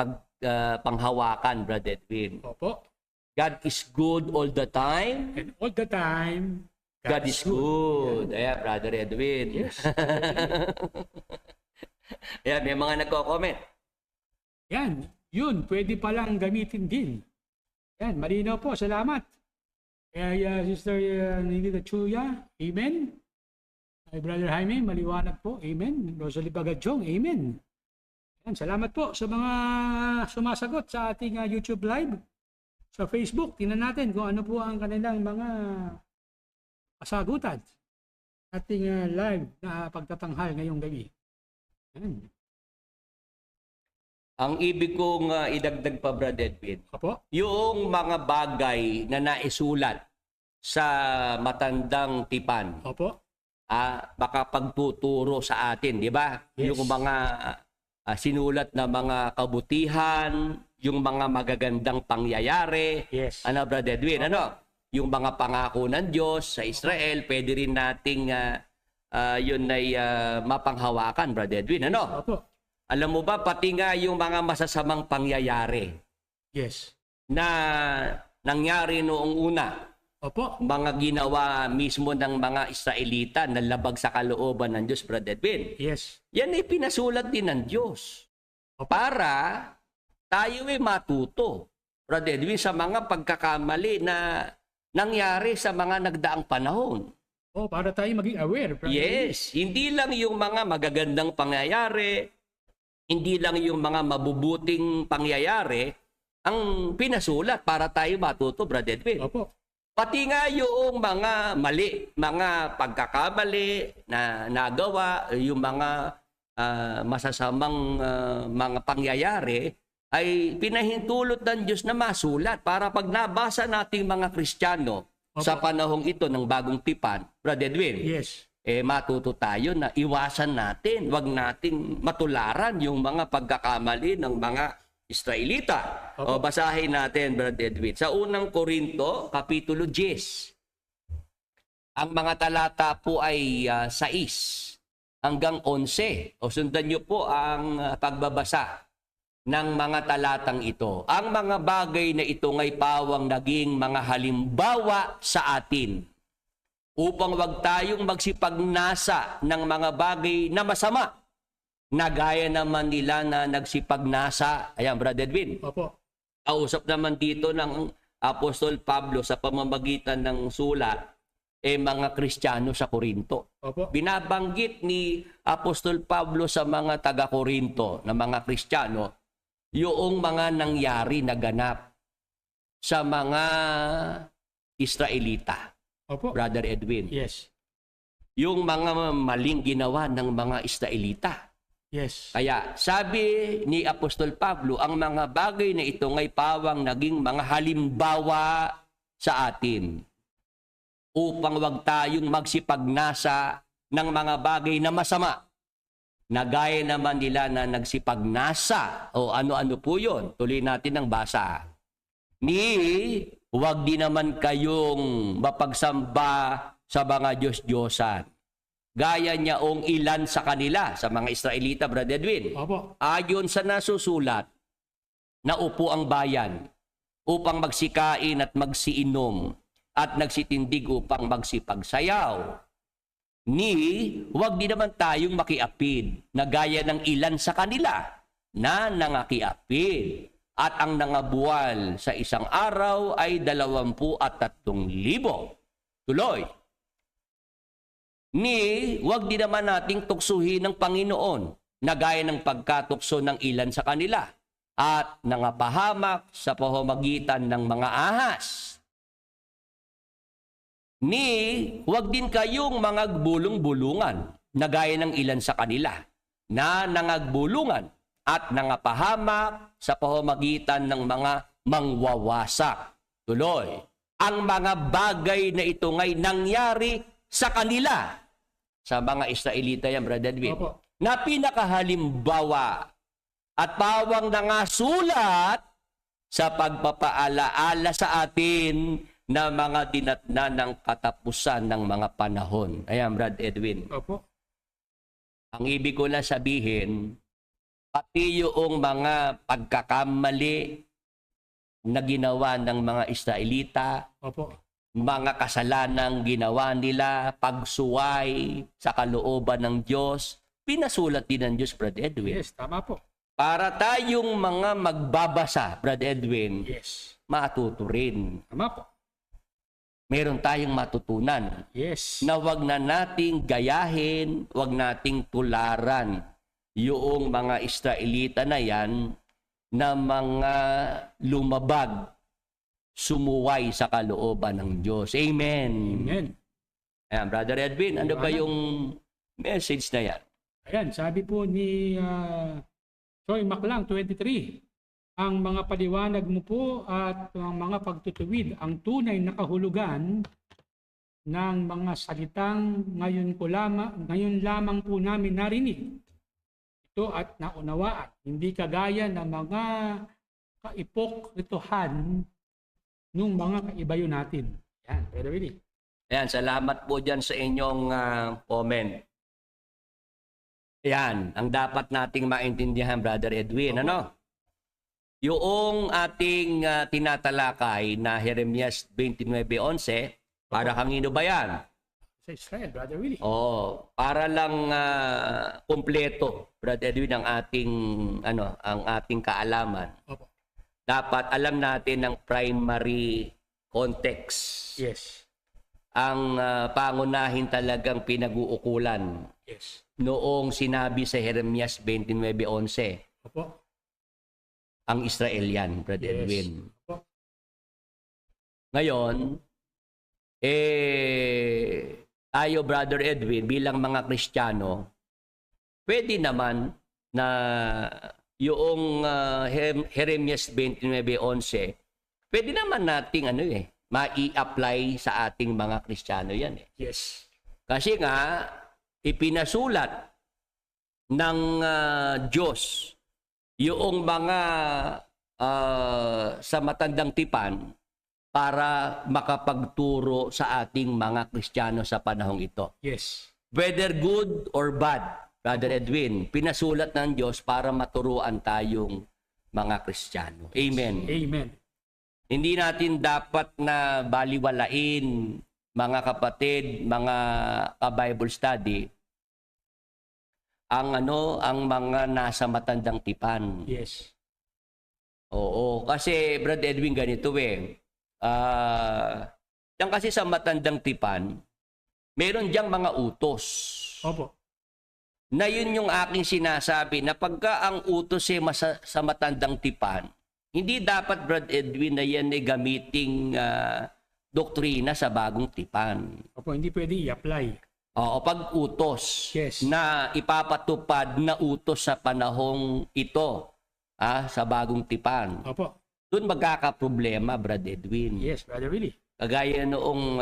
S5: panghawakan, Brother Edwin.
S6: Opo.
S5: God is good all the time.
S6: And all the time,
S5: God is good. Ayan, Brother Edwin.
S6: Yes.
S5: Ayan, may mga nagko-comment.
S6: Yan. Yun, pwede palang gamitin din. Yan, malinaw po. Salamat. Kaya Sister Nilita Chuya, Amen. Ay, Brother Jaime, maliwanag po. Amen. Rosalie Bagadyong, Amen. Yan, salamat po sa mga sumasagot sa ating YouTube Live. Sa Facebook, tingnan natin kung ano po ang kanilang mga kasagutan. Ating live na pagtatanghal ngayong gabi. Yan.
S5: Ang ibig kong idagdag pa, Brother Edwin,
S6: Opo.
S5: yung mga bagay na naisulat sa matandang tipan,
S6: Opo.
S5: baka pagtuturo sa atin, di ba?
S6: Yes.
S5: Yung mga sinulat na mga kabutihan, yung mga magagandang pangyayari,
S6: Yes.
S5: ano, Brother Edwin, ano? Yung mga pangako ng Diyos sa Israel, pwede rin nating yun ay mapanghawakan, Brother Edwin, ano?
S6: Opo.
S5: Alam mo ba, pati nga yung mga masasamang pangyayari
S6: Yes.
S5: na nangyari noong una,
S6: Opo.
S5: mga ginawa mismo ng mga Israelita na labag sa kalooban ng Diyos, Brother Edwin.
S6: Yes.
S5: Yan ay pinasulat din ng Diyos para tayo ay matuto, Brother Edwin, sa mga pagkakamali na nangyari sa mga nagdaang panahon.
S6: Oh, para tayo maging aware.
S5: Yes, hindi lang yung mga magagandang pangyayari, hindi lang yung mga mabubuting pangyayari ang pinasulat para tayo matuto, Brother Edwin.
S6: Opo.
S5: Pati nga yung mga mali, mga pagkakamali na nagawa, yung mga masasamang mga pangyayari, ay pinahintulot ng Diyos na masulat para pag nabasa nating mga Kristiyano sa panahong ito ng bagong tipan, Brother Edwin,
S6: Yes.
S5: matuto tayo na iwasan natin, wag nating matularan yung mga pagkakamali ng mga Israelita. O basahin natin, Brother Edwin, sa unang Korinto, Kapitulo 10. Ang mga talata po ay 6 hanggang 11. O sundan nyo po ang pagbabasa ng mga talatang ito. Ang mga bagay na ito ngay pawang naging mga halimbawa sa atin upang wag tayong magsipagnasa ng mga bagay na masama na gaya naman nila na nagsipagnasa. Ayan, Brother Edwin.
S6: Opo.
S5: Kausap naman dito ng Apostol Pablo sa pamamagitan ng sulat, mga Kristiyano sa Korinto.
S6: Opo.
S5: Binabanggit ni Apostol Pablo sa mga taga-Korinto na mga Kristiyano yung mga nangyari na ganap sa mga Israelita.
S6: Opo.
S5: Brother Edwin.
S6: Yes.
S5: Yung mga maling ginawa ng mga Israelita.
S6: Yes.
S5: Kaya sabi ni Apostol Pablo, ang mga bagay na ito ngay pawang naging mga halimbawa sa atin upang wag tayong magsipagnasa ng mga bagay na masama na gaya naman nila na nagsipagnasa o ano-ano po yun. Tuloy natin ang basa. Huwag din naman kayong mapagsamba sa mga Diyos-Diyosan. Gaya niya ong ilan sa kanila, sa mga Israelita, Brother Edwin.
S6: Opo.
S5: Ayon sa nasusulat, na upo ang bayan upang magsikain at magsiinom at nagsitindig upang magsipagsayaw. Huwag din naman tayong makiapid na gaya ng ilan sa kanila na nangakiapid. At ang nangabuwal sa isang araw ay 23,000. Tuloy. Huwag din naman nating tuksuhin ng Panginoon na gaya ng pagkatukso ng ilan sa kanila at nangapahamak sa pamamagitan ng mga ahas. Huwag din kayong mangagbulong-bulungan na gaya ng ilan sa kanila na nangagbulungan at nangapahamak sa pamamagitan ng mga mangwawasak. Tuloy. Ang mga bagay na ito ngay nangyari sa kanila sa mga Israelita yan, Brother Edwin,
S6: Opo.
S5: na pinakahalimbawa at pawang nangasulat sa pagpapaalaala sa atin na mga dinatna ng katapusan ng mga panahon. Ayan, Brad Edwin.
S6: Opo.
S5: Ang ibig ko na sabihin, pati yung mga pagkakamali na ginawa ng mga Israelita,
S6: Opo.
S5: mga kasalanang ginawa nila, pagsuway sa kalooban ng Diyos, pinasulat din ng Diyos, Brad Edwin.
S6: Yes, tama po.
S5: Para tayong mga magbabasa, Brad Edwin,
S6: Yes.
S5: matuto rin.
S6: Tama po.
S5: Meron tayong matutunan
S6: Yes.
S5: na wag na nating gayahin, wag nating tularan yung mga Israelita na yan na mga lumabag, sumuway sa kalooban ng Diyos. Amen.
S6: Amen.
S5: Ayan, Brother Edwin, ano ba yung message na yan?
S6: Ayan, sabi po ni Troy Maclang, 23, ang mga paliwanag mo po at ang mga pagtutuwid, ang tunay na kahulugan ng mga salitang ngayon lamang po namin narinig. Ito at naunawaan, hindi kagaya ng mga kaipokritohan nung mga kaibayo natin. Yan, pero really.
S5: Ayan, salamat po dyan sa inyong comment. Ayan, ang dapat nating maintindihan, Brother Edwin, ano? Yung ating tinatalakay na Jeremias 29:11, para kanino ba yan?
S6: Sa Israel, Brother Willie.
S5: Oo, para lang kumpleto, Brother Edwin, ang ating kaalaman.
S6: Opo.
S5: Dapat alam natin ang primary context.
S6: Yes.
S5: Ang pangunahin talagang pinag-uukulan
S6: Yes.
S5: noong sinabi sa Jeremias 29:11,
S6: Opo.
S5: ang Israel yan, Brother
S6: Yes.
S5: Edwin.
S6: Opo.
S5: Ngayon, tayo, Brother Edwin, bilang mga Kristiyano, pwede naman na yung Jeremias 29:11, pwede naman nating mai-apply sa ating mga Kristiyano yan.
S6: Yes.
S5: Kasi nga, ipinasulat ng Diyos yung mga sa matandang tipan para makapagturo sa ating mga Kristiyano sa panahong ito.
S6: Yes.
S5: Whether good or bad, Brother Edwin, pinasulat ng Diyos para maturuan tayong mga Kristiyano. Amen.
S6: Amen.
S5: Hindi natin dapat na baliwalain, mga kapatid, mga ka-Bible study, ang mga nasa matandang tipan.
S6: Yes.
S5: Oo, kasi Brad Edwin ganito yan kasi sa matandang tipan, meron diyang mga utos.
S6: Opo.
S5: Na yun yung aking sinasabi na pagka ang utos sa matandang tipan, hindi dapat, Brad Edwin, na yan ay gamiting doktrina sa bagong tipan.
S6: Opo, hindi pwede i-apply.
S5: O pag utos
S6: Yes.
S5: na ipapatupad na utos sa panahong ito sa bagong tipan.
S6: Opo.
S5: Doon magkakaproblema, Brad Edwin.
S6: Yes, Brother Willie.
S5: Kagaya noong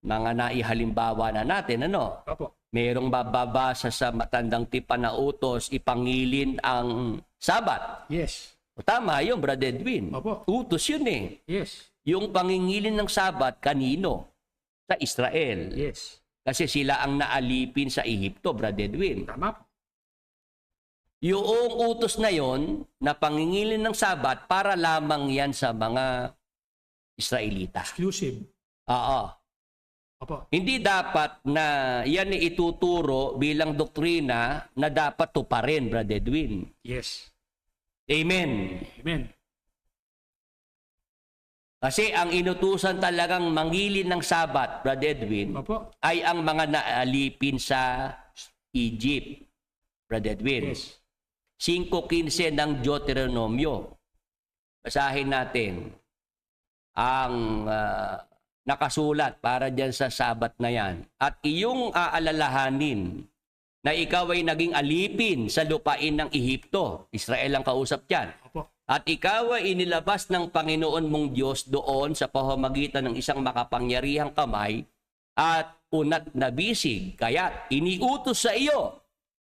S5: mga naihalimbawa na natin,
S6: Opo.
S5: merong bababasa sa matandang tipan na utos, ipangilin ang Sabat.
S6: Yes.
S5: O tama yun, Brad Edwin.
S6: Opo.
S5: Utos yun eh.
S6: Yes.
S5: Yung pangingilin ng Sabat, kanino? Sa Israel.
S6: Yes.
S5: Kasi sila ang naalipin sa Ehipto, Brad Edwin.
S6: Tama po.
S5: Yung utos na yon na pangingilin ng Sabat, para lamang yan sa mga Israelita.
S6: Exclusive.
S5: Oo.
S6: Opo.
S5: Hindi dapat na yan ituturo bilang doktrina na dapat tuparin, Brad Edwin.
S6: Yes.
S5: Amen.
S6: Amen.
S5: Kasi ang inutusan talagang mangilin ng Sabat, Brad Edwin,
S6: Opo.
S5: ay ang mga naalipin sa Egypt, Brad Edwin.
S6: Yes.
S5: 5:15 ng Deuteronomio. Basahin natin ang nakasulat para dyan sa Sabat na yan. At iyong aalalahanin na ikaw ay naging alipin sa lupain ng Ehipto. Israel ang kausap dyan.
S6: Opo.
S5: At ikaw ay inilabas ng Panginoon mong Diyos doon sa pamamagitan ng isang makapangyarihang kamay at unat na bisig, kaya't iniutos sa iyo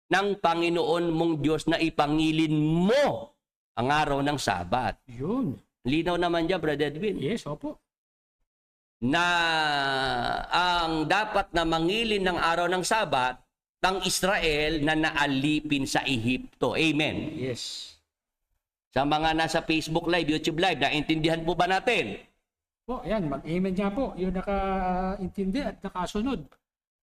S5: ng Panginoon mong Diyos na ipangilin mo ang araw ng Sabat.
S6: Yun.
S5: Linaw naman dyan, Brother Edwin,
S6: Yes, opo.
S5: na ang dapat na mangilin ng araw ng Sabat ng Israel na naalipin sa Ehipto. Amen.
S6: Yes.
S5: Sa mga nasa Facebook Live, YouTube Live, naintindihan po ba natin?
S6: Po, ayan, mag-amen nga po. Yung nakaintindi at nakasunod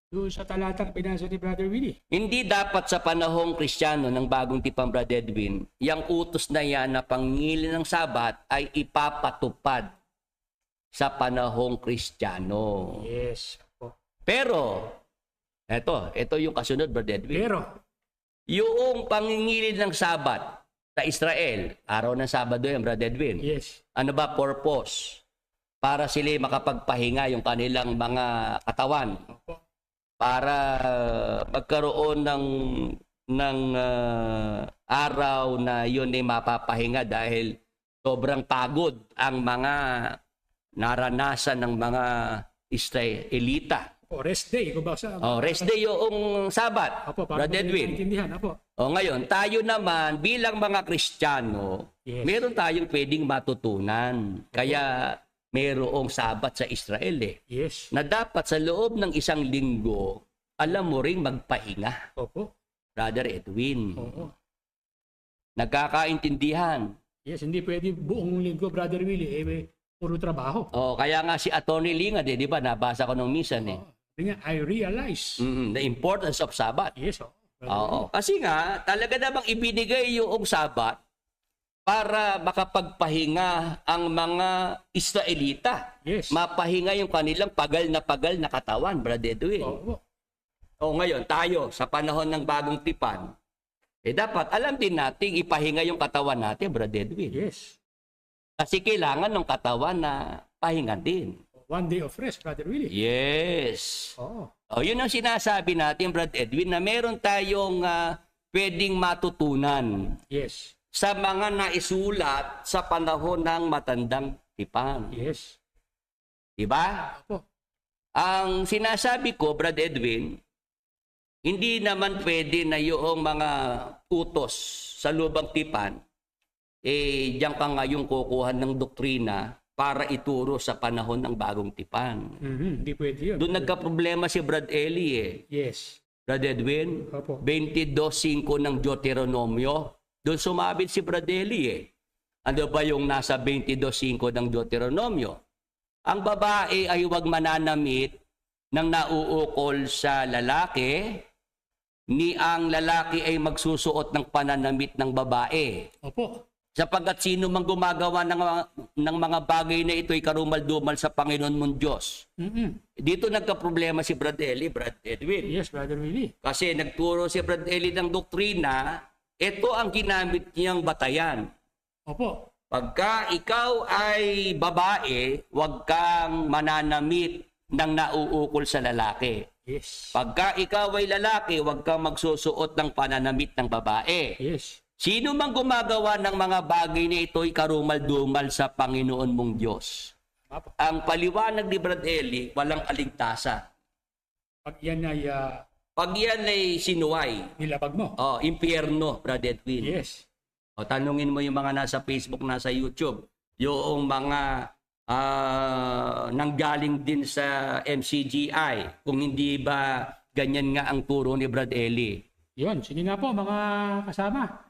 S6: doon sa talatang pinasa ni Brother Willie.
S5: Hindi dapat sa panahong Kristiyano ng bagong tipang, Brother Edwin, yung utos na yan na pangilin ng Sabat ay ipapatupad sa panahong Kristiyano.
S6: Yes. Po.
S5: Pero, ito yung kasunod, Brother Edwin.
S6: Pero,
S5: Yung pangingilin ng Sabat sa Israel, araw ng Sabado yan, Brother Edwin.
S6: yes.
S5: Ano ba purpose? Para sila makapagpahinga yung kanilang mga katawan.
S6: Opo.
S5: Para magkaroon ng araw na yun ay mapapahinga dahil sobrang pagod ang mga naranasan ng mga Israelita.
S6: O, rest day. Kung basa.
S5: Rest day yung Sabat,
S6: Opo, para
S5: Brother Edwin.
S6: maintindihan. Opo.
S5: Ngayon, tayo naman bilang mga Kristiyano,
S6: Yes.
S5: meron tayong pwedeng matutunan. Kaya merong Sabat sa Israel
S6: Yes.
S5: na dapat sa loob ng isang linggo, alam mo ring magpahinga,
S6: Opo.
S5: Brother Edwin.
S6: Oo.
S5: Nagkakaintindihan.
S6: Yes, hindi pwede buong linggo, Brother Willie. Puro trabaho.
S5: Kaya nga si Atty. Lingad, di ba, nabasa ko nung minsan
S6: I realize.
S5: the importance of Sabat.
S6: Yes, Brother
S5: Oo. Kasi nga, talaga namang ibinigay yung Sabat para makapagpahinga ang mga Israelita.
S6: Yes.
S5: Mapahinga yung kanilang pagal na katawan, Brother Edwin.
S6: Opo.
S5: Ngayon, tayo, sa panahon ng bagong tipan, dapat alam din natin ipahinga yung katawan natin, Brother Edwin.
S6: Yes.
S5: Kasi kailangan ng katawan na pahinga din.
S6: One day of rest, Brother Willie.
S5: Yes.
S6: Oo.
S5: Yun ang sinasabi natin, Brother Edwin, na meron tayong pwedeng matutunan
S6: Yes.
S5: sa mga naisulat sa panahon ng matandang tipan.
S6: Yes.
S5: Diba?
S6: Opo.
S5: Ang sinasabi ko, Brother Edwin, hindi naman pwede na yung mga utos sa lubang tipan, diyan ka ngayong kukuhan ng doktrina para ituro sa panahon ng bagong tipan.
S6: Hindi pwede yun.
S5: Doon nagka-problema si Brad Eli
S6: Yes.
S5: Brad Edwin,
S6: Opo.
S5: 22.5 ng Deuteronomio. Doon sumabit si Brad Eli Ano ba yung nasa 22.5 ng Deuteronomio? Ang babae ay huwag mananamit ng nauukol sa lalaki, ni ang lalaki ay magsusuot ng pananamit ng babae.
S6: Opo.
S5: Sapagkat sino mang gumagawa ng mga bagay na ito ay karumal-dumal sa Panginoon mong Diyos. Dito nagka-problema si Brad Eli, Brad Edwin.
S6: Yes, Brother Willie.
S5: Kasi nagturo si Brad Eli ng doktrina, ito ang ginamit niyang batayan.
S6: Opo.
S5: Pagka ikaw ay babae, huwag kang mananamit ng nauukol sa lalaki.
S6: Yes.
S5: Pagka ikaw ay lalaki, huwag kang magsusuot ng pananamit ng babae.
S6: Yes.
S5: Sino mang gumagawa ng mga bagay na ito ay karumal-dumal sa Panginoon mong Diyos.
S6: Opo.
S5: Ang paliwanag ni Brad Eli, walang aligtasan.
S6: Pag yan ay
S5: Pag yan ay sinuway,
S6: nilapag mo.
S5: impyerno, Brad Edwin.
S6: Yes.
S5: Tanungin mo yung mga nasa Facebook, nasa YouTube, yung mga nanggaling din sa MCGI, kung hindi ba ganyan nga ang turo ni Brad Eli.
S6: Yun. Sige nga po mga kasama.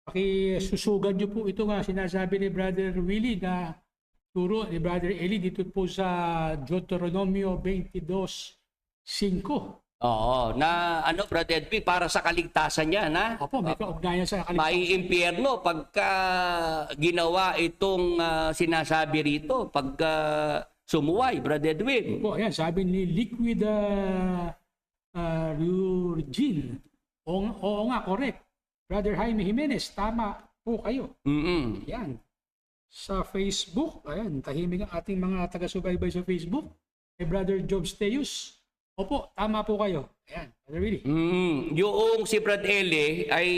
S6: Pakisusugan niyo po ito nga sinasabi ni Brother Willie na turo ni Brother Eli dito po sa Deuteronomio 22:5.
S5: Oo, na Brad Edwin, para sa kaligtasan yan, ha?
S6: Opo, may kaugnayan sa kaligtasan.
S5: Maiimpyerno pagka ginawa itong sinasabi rito, pagka sumuway, Brad Edwin.
S6: Opo, ayan, sabi ni Liquid Eugene. Oo nga, correct. Brother Jaime Jimenez, tama po kayo. Yan. Sa Facebook, ayan, tahimik ang ating mga taga-subaybay sa Facebook. Kay Brother Job Steus, opo, tama po kayo. Ayan, Brother Willie.
S5: Yung si Brad Eli ay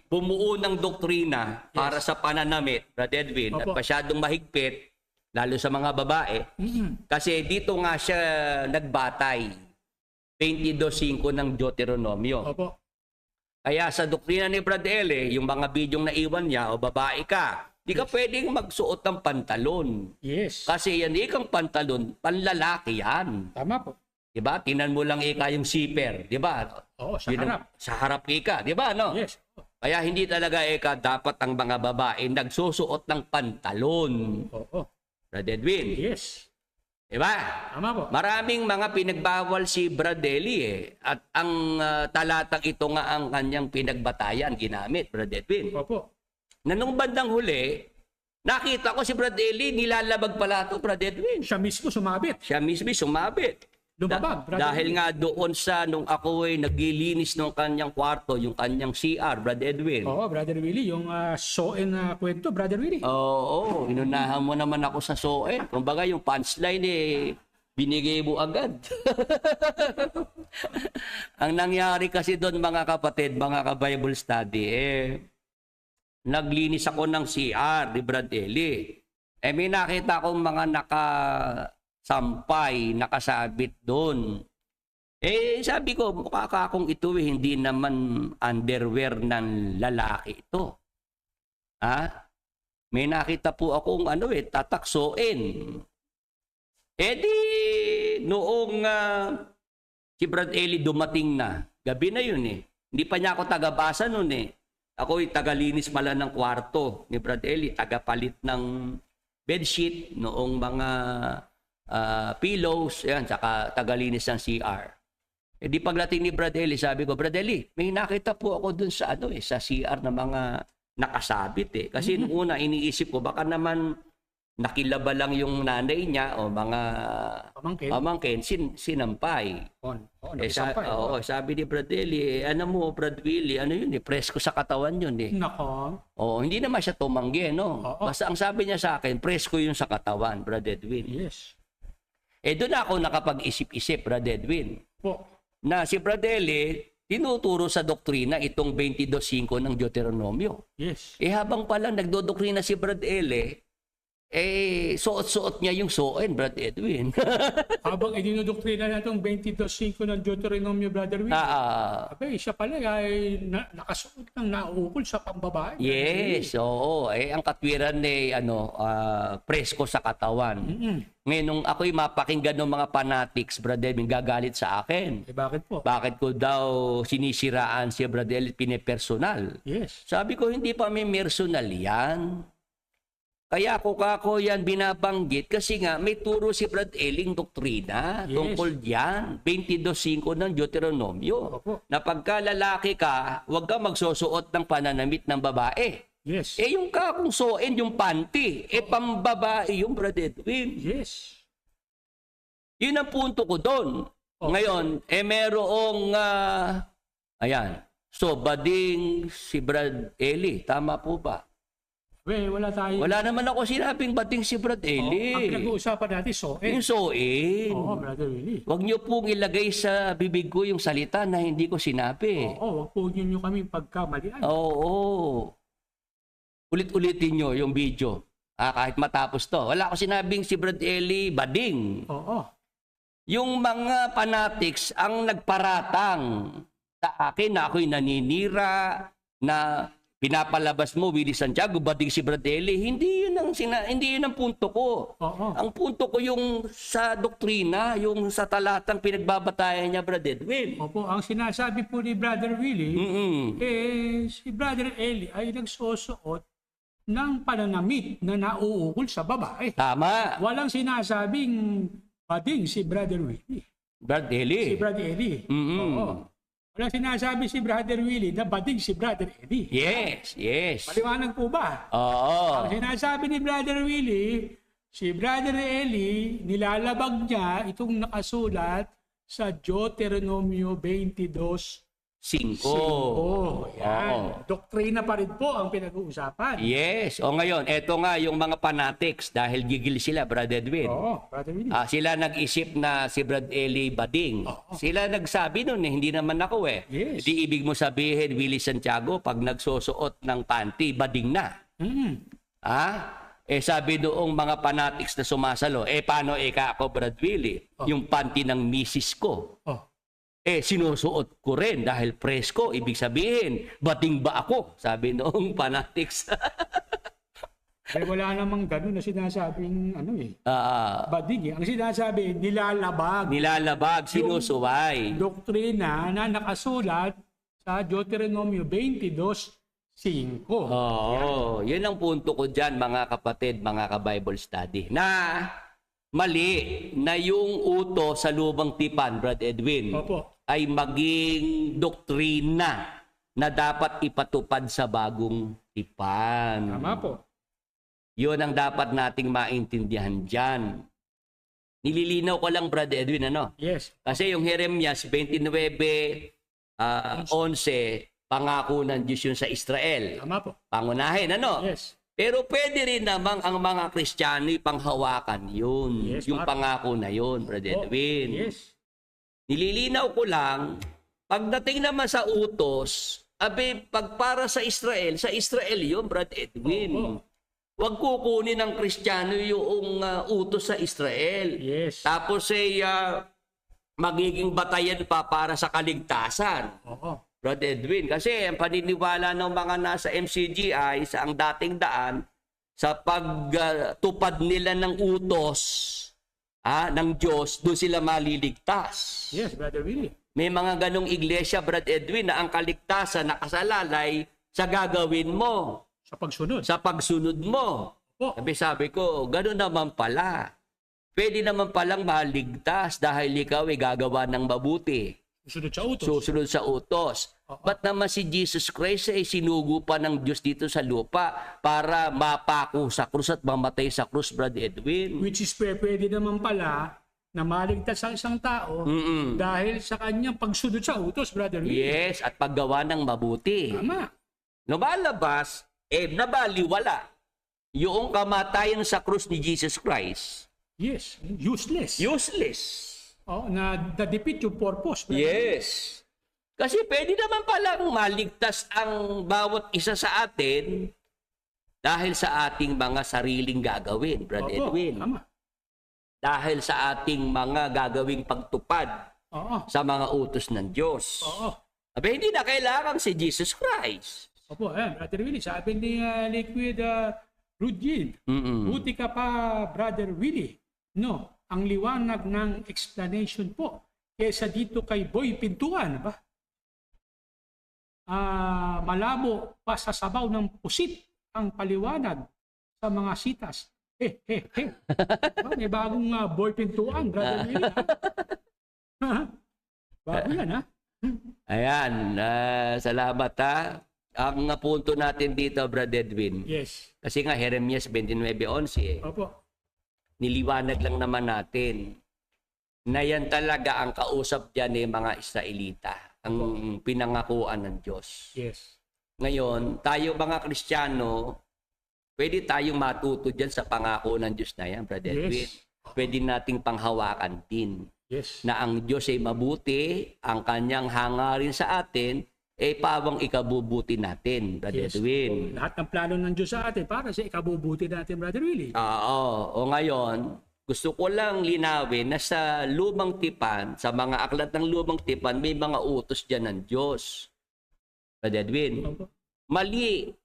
S5: bumuo ng doktrina para sa pananamit, Brad Edwin, at
S6: Opo.
S5: masyadong mahigpit, lalo sa mga babae. Kasi dito nga siya nagbatay 22:5 ng Deuteronomio.
S6: Opo.
S5: Kaya sa doktrina ni Brad Ele, yung mga bidyong naiwan niya o babae ka, di ka pwedeng magsuot ng pantalon.
S6: Yes.
S5: Kasi yan ikang pantalon, panlalaki yan.
S6: Tama po.
S5: Diba? Tinan mo lang ika yung zipper. Diba?
S6: Oo, sa
S5: Yun ang-
S6: harap.
S5: Sa harap ika. Diba? No?
S6: Yes.
S5: Kaya hindi talaga ika dapat ang mga babae nagsusuot ng pantalon.
S6: Oo.
S5: Brad Edwin.
S6: Yes.
S5: Diba?
S6: Tama po.
S5: Maraming mga pinagbawal si Bradley At ang talatang ito nga ang kanyang pinagbatayan, ginamit, Brad Edwin.
S6: Opo.
S5: Na nung bandang huli, nakita ko si Bradley nilalabag pala ito, Brad Edwin.
S6: Siya mismo sumabit.
S5: Siya mismo sumabit.
S6: Lumabag, Brad
S5: Dahil
S6: Edwin.
S5: nga doon sa nung ako ay naglilinis ng kanyang kwarto, yung kanyang CR, Brad Edwin.
S6: Oo, Brother Willie, yung soen na kwento, Brother Willie.
S5: Oo, inunahan mo naman ako sa soen. Kumbaga yung punchline binigay mo agad. Ang nangyari kasi doon mga kapatid, mga ka-Bible study, naglinis ako ng CR ni Brad Eli. May nakita akong mga nakasampay, nakasabit doon. Sabi ko, mukha ka akong ito hindi naman underwear ng lalaki ito. May nakita po akong tataksoin. Di noong si Brad Eli dumating na, gabi na yun Hindi pa niya ako tagabasa noon Ako'y tagalinis pala ng kwarto ni Brad Eli, tagapalit ng bedsheet, noong mga pillows, yan, saka tagalinis ng CR. Di pagdating ni Brad Eli, sabi ko, Brad Eli, may nakita po ako dun sa sa CR na mga nakasabit Kasi nung una iniisip ko baka naman nakilaba lang yung nanay niya o mga pamangkin sinampay. Sabi ni Brad Eli, Brad Willie, yun presko sa katawan yun
S6: Nako.
S5: hindi naman siya tumanggi, no? Basta ang sabi niya sa akin, presko yun sa katawan, Brad Edwin.
S6: Yes.
S5: Doon ako nakapag-isip-isip, Brad Edwin,
S6: Po.
S5: na si Brad Eli tinuturo sa doktrina itong 22:5 ng Deuteronomio.
S6: Yes.
S5: Habang pala nagdodoktrina si Brad Eli, suot-suot niya yung soen, Brad Edwin.
S6: Habang idinodoktrina na itong 22:5 ng Deuteronomio, Brother Willie, siya pala ay nakasuot ng nauukol sa pambabae.
S5: Yes, oo. Ang katwiran presko sa katawan. Ngayon, nung ako'y mapakinggan ng mga fanatics, Brad Edwin, gagalit sa akin.
S6: Bakit po?
S5: Bakit ko daw sinisiraan si Brad Edwin pinepersonal?
S6: Yes.
S5: Sabi ko, hindi pa may personal yan. Kaya ako yan binabanggit kasi nga may turo si Brad Eling doktrina tungkol diyan, 22:5 ng Deuteronomio. Na pagka lalaki ka, huwag ka magsusuot ng pananamit ng babae.
S6: Yes.
S5: Yung kakong soen, yung panty, pambabae yung Brad Edwin.
S6: Yes.
S5: Yun ang punto ko doon. Ngayon, merong, so bading si Brad Eli, tama po ba?
S6: Wala tayo.
S5: Wala naman ako sinabing bating si Brad Eli.
S6: Ang pinag-uusapan natin, soen.
S5: Yung soin.
S6: Brother Willie.
S5: Huwag niyo pong ilagay sa bibig ko yung salita na hindi ko sinabi.
S6: Huwag po niyo kami pagkamalian.
S5: Oo. Ulit-ulitin niyo yung video. Kahit matapos to. Wala ako sinabing si Brad Eli bading. Yung mga fanatics ang nagparatang sa akin na ako'y naninira, na pinapalabas mo, Willie Santiago, bading si Brad Eli. Hindi yun ang punto ko. Ang punto ko yung sa doktrina, yung sa talatang pinagbabatayan niya, Brad Edwin.
S6: Ang sinasabi po ni Brother Willie, si Brother Eli ay nagsusuot ng pananamit na nauukol sa babae.
S5: Tama.
S6: Walang sinasabing bading si Brother Willie.
S5: Brad Eli.
S6: Si Brother Eli. Walang sinasabi si Brother Willie na bading si Brother Eli.
S5: Yes.
S6: Maliwanag po ba?
S5: Oo.
S6: Ang sinasabi ni Brother Willie, si Brother Eli, nilalabag niya itong nakasulat sa Deuteronomio 22:5. Yan. Doktrina pa rin po ang pinag-uusapan.
S5: Yes. Ngayon, eto nga yung mga fanatics, dahil gigil sila, Brad Edwin.
S6: Brother Willie.
S5: Sila nag-isip na si Brad Eli bading. Sila nagsabi nun hindi naman ako
S6: Yes.
S5: Di ibig mo sabihin, Willie Santiago, pag nagsusuot ng panty, bading na. Sabi doong mga fanatics na sumasalo, paano ako, Brad Willie? Yung panty ng misis ko. sinusuot ko rin dahil presko. Ibig sabihin, bating ba ako? Sabi noong fanatics.
S6: Wala namang ganun na sinasabing bading. Ang sinasabi, nilalabag.
S5: Nilalabag, sinusuway.
S6: Doktrina na nakasulat sa Deuteronomio 22:5.
S5: Oo, yun ang punto ko dyan, mga kapatid, mga ka-Bible study. Na mali na yung utos sa lumang tipan, Brad Edwin, ay maging doktrina na dapat ipatupad sa bagong tipan.
S6: Tama po.
S5: Yun ang dapat nating maintindihan dyan. Nililinaw ko lang, Brad Edwin, ano?
S6: Yes.
S5: Kasi yung Jeremias 29:11, pangako ng Diyos yun sa Israel.
S6: Tama po.
S5: Pangunahin, ano?
S6: Yes.
S5: Pero pwede rin namang ang mga Kristiyano ipanghawakan yun.
S6: Yes,
S5: yung pangako na yun, Brad Edwin.
S6: Yes.
S5: Nililinaw ko lang, pagdating naman sa utos, pag para sa Israel yun, Brad Edwin. Huwag kukunin ng Kristiyano yung utos sa Israel.
S6: Yes.
S5: Tapos magiging batayan pa para sa kaligtasan. Brad Edwin, kasi ang paniniwala ng mga nasa MCGI sa ang dating daan sa pagtupad nila ng utos ng Diyos, doon sila maliligtas.
S6: Yes, Brother Willie.
S5: May mga ganong iglesia, Brad Edwin, na ang kaligtasan nakasalalay sa gagawin mo.
S6: Sa pagsunod.
S5: Sa pagsunod mo. Sabi ko, gano'n naman pala. Pwede naman palang maligtas dahil ikaw ay gagawa ng mabuti.
S6: Susunod sa utos.
S5: Susunod sa utos. Ba't naman si Jesus Christ ay sinugo pa ng Diyos dito sa lupa para mapako sa krus at mamatay sa krus, Brad Edwin?
S6: Which is pwede naman pala na maligtas ang isang tao dahil sa kanyang pagsunod sa utos, Brother Willie.
S5: Yes, at paggawa ng mabuti.
S6: Tama.
S5: Lumalabas, nabaliwala yung kamatayan sa krus ni Jesus Christ.
S6: Yes, useless.
S5: Useless.
S6: Na-defeat yung purpose. Brother.
S5: Yes. Kasi pwede naman palang maligtas ang bawat isa sa atin dahil sa ating mga sariling gagawin, Brad Edwin.
S6: Tama.
S5: Dahil sa ating mga gagawing pagtupad sa mga utos ng Diyos. Hindi na kailangan si Jesus Christ.
S6: Brother Willie, sabi ni Liquid Rudin, buti ka pa, Brother Willie. No, ang liwanag ng explanation po kesa dito kay Boy Pintuan, ba? Malabo pa sa sabaw ng pusit ang paliwanag sa mga sitas. May bagong Boy Pintuan, Brother Willie. Bago yan, ha?
S5: Ayan, salamat ha. Ang punto natin dito, Brad Edwin.
S6: Yes.
S5: Kasi nga, Jeremias 29:11 niliwanag lang naman natin na yan talaga ang kausap dyan ng mga Israelita, ang pinangakuan ng Diyos.
S6: Yes.
S5: Ngayon, tayo mga Kristiyano, pwede tayong matuto dyan sa pangako ng Diyos na yan, Brad Edwin. Pwede nating panghawakan din.
S6: Yes.
S5: Na ang Diyos ay mabuti, ang kanyang hangarin sa atin, pawang ikabubuti natin, Brother Edwin.
S6: Lahat ng plano ng Diyos sa atin para sa ikabubuti natin, Brother Willie.
S5: O ngayon, gusto ko lang linawin na sa lumang tipan, sa mga aklat ng lumang tipan, may mga utos dyan ng Diyos. Brother Edwin, mali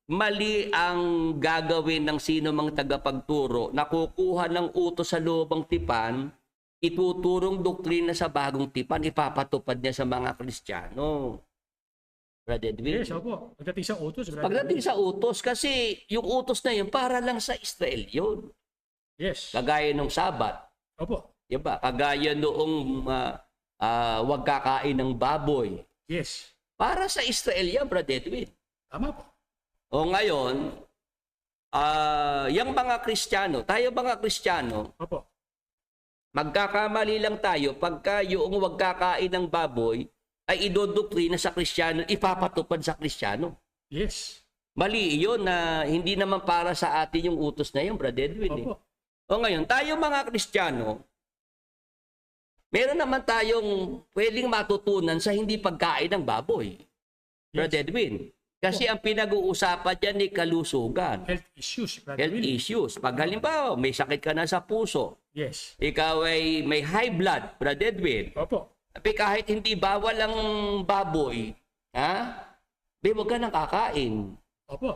S5: ang gagawin ng sino mang tagapagturo na kukuha ng utos sa lumang tipan, ituturong doktrina sa bagong tipan, ipapatupad niya sa mga Kristiyano. Brother Edwin.
S6: Yes, pagdating sa utos.
S5: Pagdating sa utos, kasi yung utos na yun, para lang sa Israel yun.
S6: Yes.
S5: Kagaya nung Sabat. Diba? Kagaya noong wag kakain ng baboy.
S6: Yes.
S5: Para sa Israel yan, Brother Edwin.
S6: Tama po.
S5: O ngayon, yung mga Kristiyano, tayo mga Kristiyano, magkakamali lang tayo pagka yung wag kakain ng baboy ay idodoktrina sa Kristiyano, ipapatupad sa Kristiyano.
S6: Yes.
S5: Mali yun na hindi naman para sa atin yung utos na yun, Brother Edwin. O ngayon, tayo mga Kristiyano, meron naman tayong pwedeng matutunan sa hindi pagkain ng baboy. Brother Edwin. Kasi ang pinag-uusapan dyan ay kalusugan.
S6: Health issues, Brother
S5: Health
S6: Willie.
S5: issues. Pag halimbawa, may sakit ka na sa puso.
S6: Yes.
S5: Ikaw ay may high blood, Brother Edwin. Tapi kahit hindi bawal ang baboy, ha? Huwag ka nang kakain.
S6: Opo.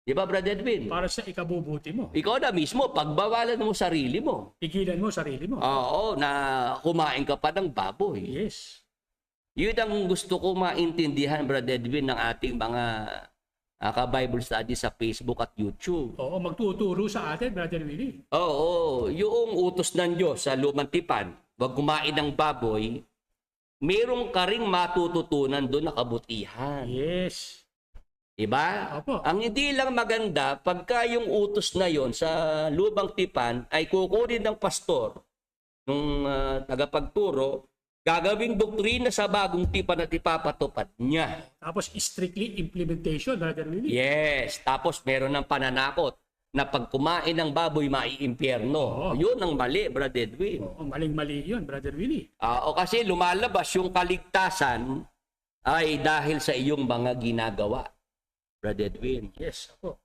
S5: Di ba, Brad Edwin?
S6: Para sa ikabubuti mo.
S5: Ikaw na mismo, pagbawalan mo sarili mo.
S6: Pigilan mo sarili mo.
S5: Oo, na kumain ka pa ng baboy.
S6: Yes.
S5: Yun ang gusto ko maintindihan, Brad Edwin, ng ating mga ka-Bible study sa Facebook at YouTube.
S6: Oo, magtuturo sa atin, Brother Willie.
S5: Oo, yung utos ng Diyos sa lumang tipan, huwag kumain ng baboy, meron ka ring matututunan doon na kabutihan.
S6: Yes.
S5: Diba?
S6: Opo.
S5: Ang hindi lang maganda, pagka yung utos na yon sa lumang tipan ay kukunin ng pastor, nung tagapagturo, gagawing doktrina sa bagong tipan at ipapatupad niya.
S6: Tapos strictly implementation, Brother Willie.
S5: Yes. Tapos meron ng pananakot na pag kumain ng baboy, maiimpyerno.
S6: Oo.
S5: Yun ang mali, Brad Edwin.
S6: Oo, maling-mali yun, Brother Willie.
S5: O kasi lumalabas yung kaligtasan ay dahil sa iyong mga ginagawa, Brad Edwin.
S6: Yes, opo.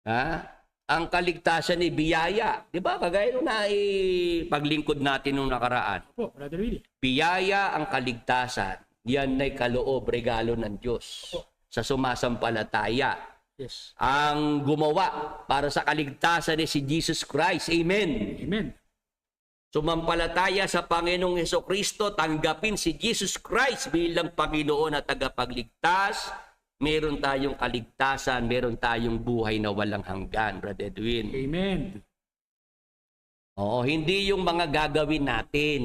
S5: Ha? Ang kaligtasan ay biyaya. Di ba? Kagaya nung paglingkod natin nung nakaraan.
S6: Opo, Brother Willie.
S5: Biyaya ang kaligtasan. Yan ay kaloob, regalo ng Diyos sa sumasampalataya.
S6: Yes.
S5: Ang gumawa para sa kaligtasan ay si Jesus Christ. Amen.
S6: Amen.
S5: Sumampalataya sa Panginoong Hesukristo, tanggapin si Jesus Christ bilang Panginoon at tagapagligtas. Meron tayong kaligtasan, meron tayong buhay na walang hanggan, Brad Edwin.
S6: Amen.
S5: Oo, hindi yung mga gagawin natin,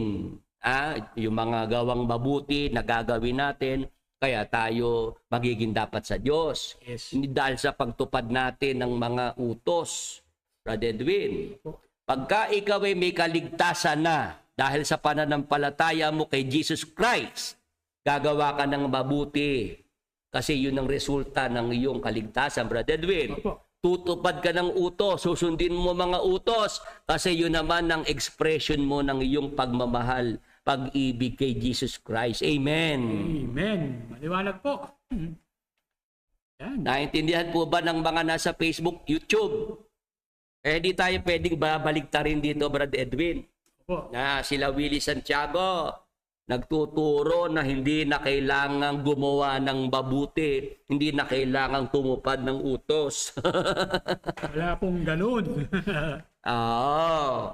S5: yung mga gawang mabuti na gagawin natin, kaya tayo magiging dapat sa Diyos.
S6: Yes.
S5: Hindi dahil sa pagtupad natin ng mga utos, Brad Edwin. Pagka ikaw ay may kaligtasan na dahil sa pananampalataya mo kay Jesus Christ, gagawa ka ng mabuti. Kasi yun ang resulta ng iyong kaligtasan, Brad Edwin.
S6: Opo.
S5: Tutupad ka ng utos, susundin mo mga utos, kasi yun naman ang expression mo ng iyong pagmamahal, pag-ibig kay Jesus Christ. Amen.
S6: Amen. Maliwanag po. Yan.
S5: Naintindihan po ba ng mga nasa Facebook, YouTube? Di tayo pwedeng babaligtarin dito, Brad Edwin.
S6: Opo.
S5: Na sila Willie Santiago, nagtuturo na hindi na kailangang gumawa ng mabuti, hindi na kailangang tumupad ng utos.
S6: Wala pong ganun.
S5: Oo.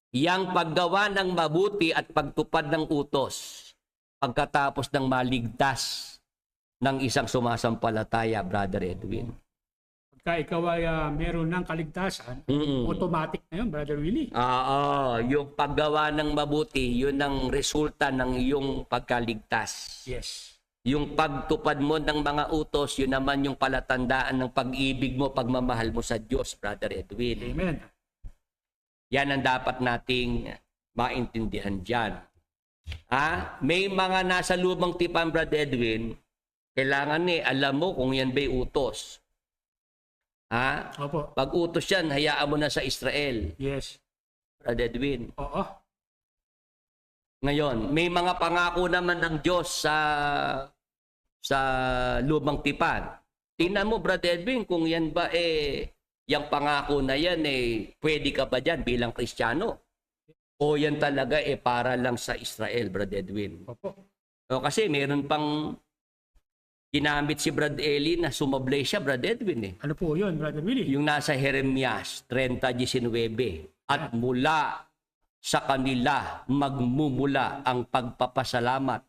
S5: Yang paggawa ng mabuti at pagtupad ng utos pagkatapos ng maligtas ng isang sumasampalataya, Brother Edwin.
S6: Pagka ikaw ay meron ng kaligtasan, automatic na yun, Brother Willie.
S5: Oo, yung paggawa ng mabuti, yun ang resulta ng iyong pagkaligtas.
S6: Yes.
S5: Yung pagtupad mo ng mga utos, yun naman yung palatandaan ng pag-ibig mo, pagmamahal mo sa Diyos, Brother Edwin.
S6: Amen.
S5: Yan ang dapat nating maintindihan dyan. May mga nasa lumang tipan, Brother Edwin, kailangan alam mo kung yan ba'y utos.
S6: Opo.
S5: Pag utos yan, hayaan mo na sa Israel,
S6: Yes.
S5: Brother Edwin.
S6: Oo.
S5: Ngayon, may mga pangako naman ng Diyos sa lumang tipan. Tingnan mo, Brother Edwin, kung yan ba yung pangako na yan pwede ka ba dyan bilang Kristiyano? O yan talaga para lang sa Israel, Brother Edwin?
S6: Opo.
S5: O kasi meron pang ginamit si Brad Eli na sumablay siya, Brad Edwin.
S6: Ano po yun, Brother Willie?
S5: Yung nasa Jeremias 30:19. At mula sa kanila magmumula ang pagpapasalamat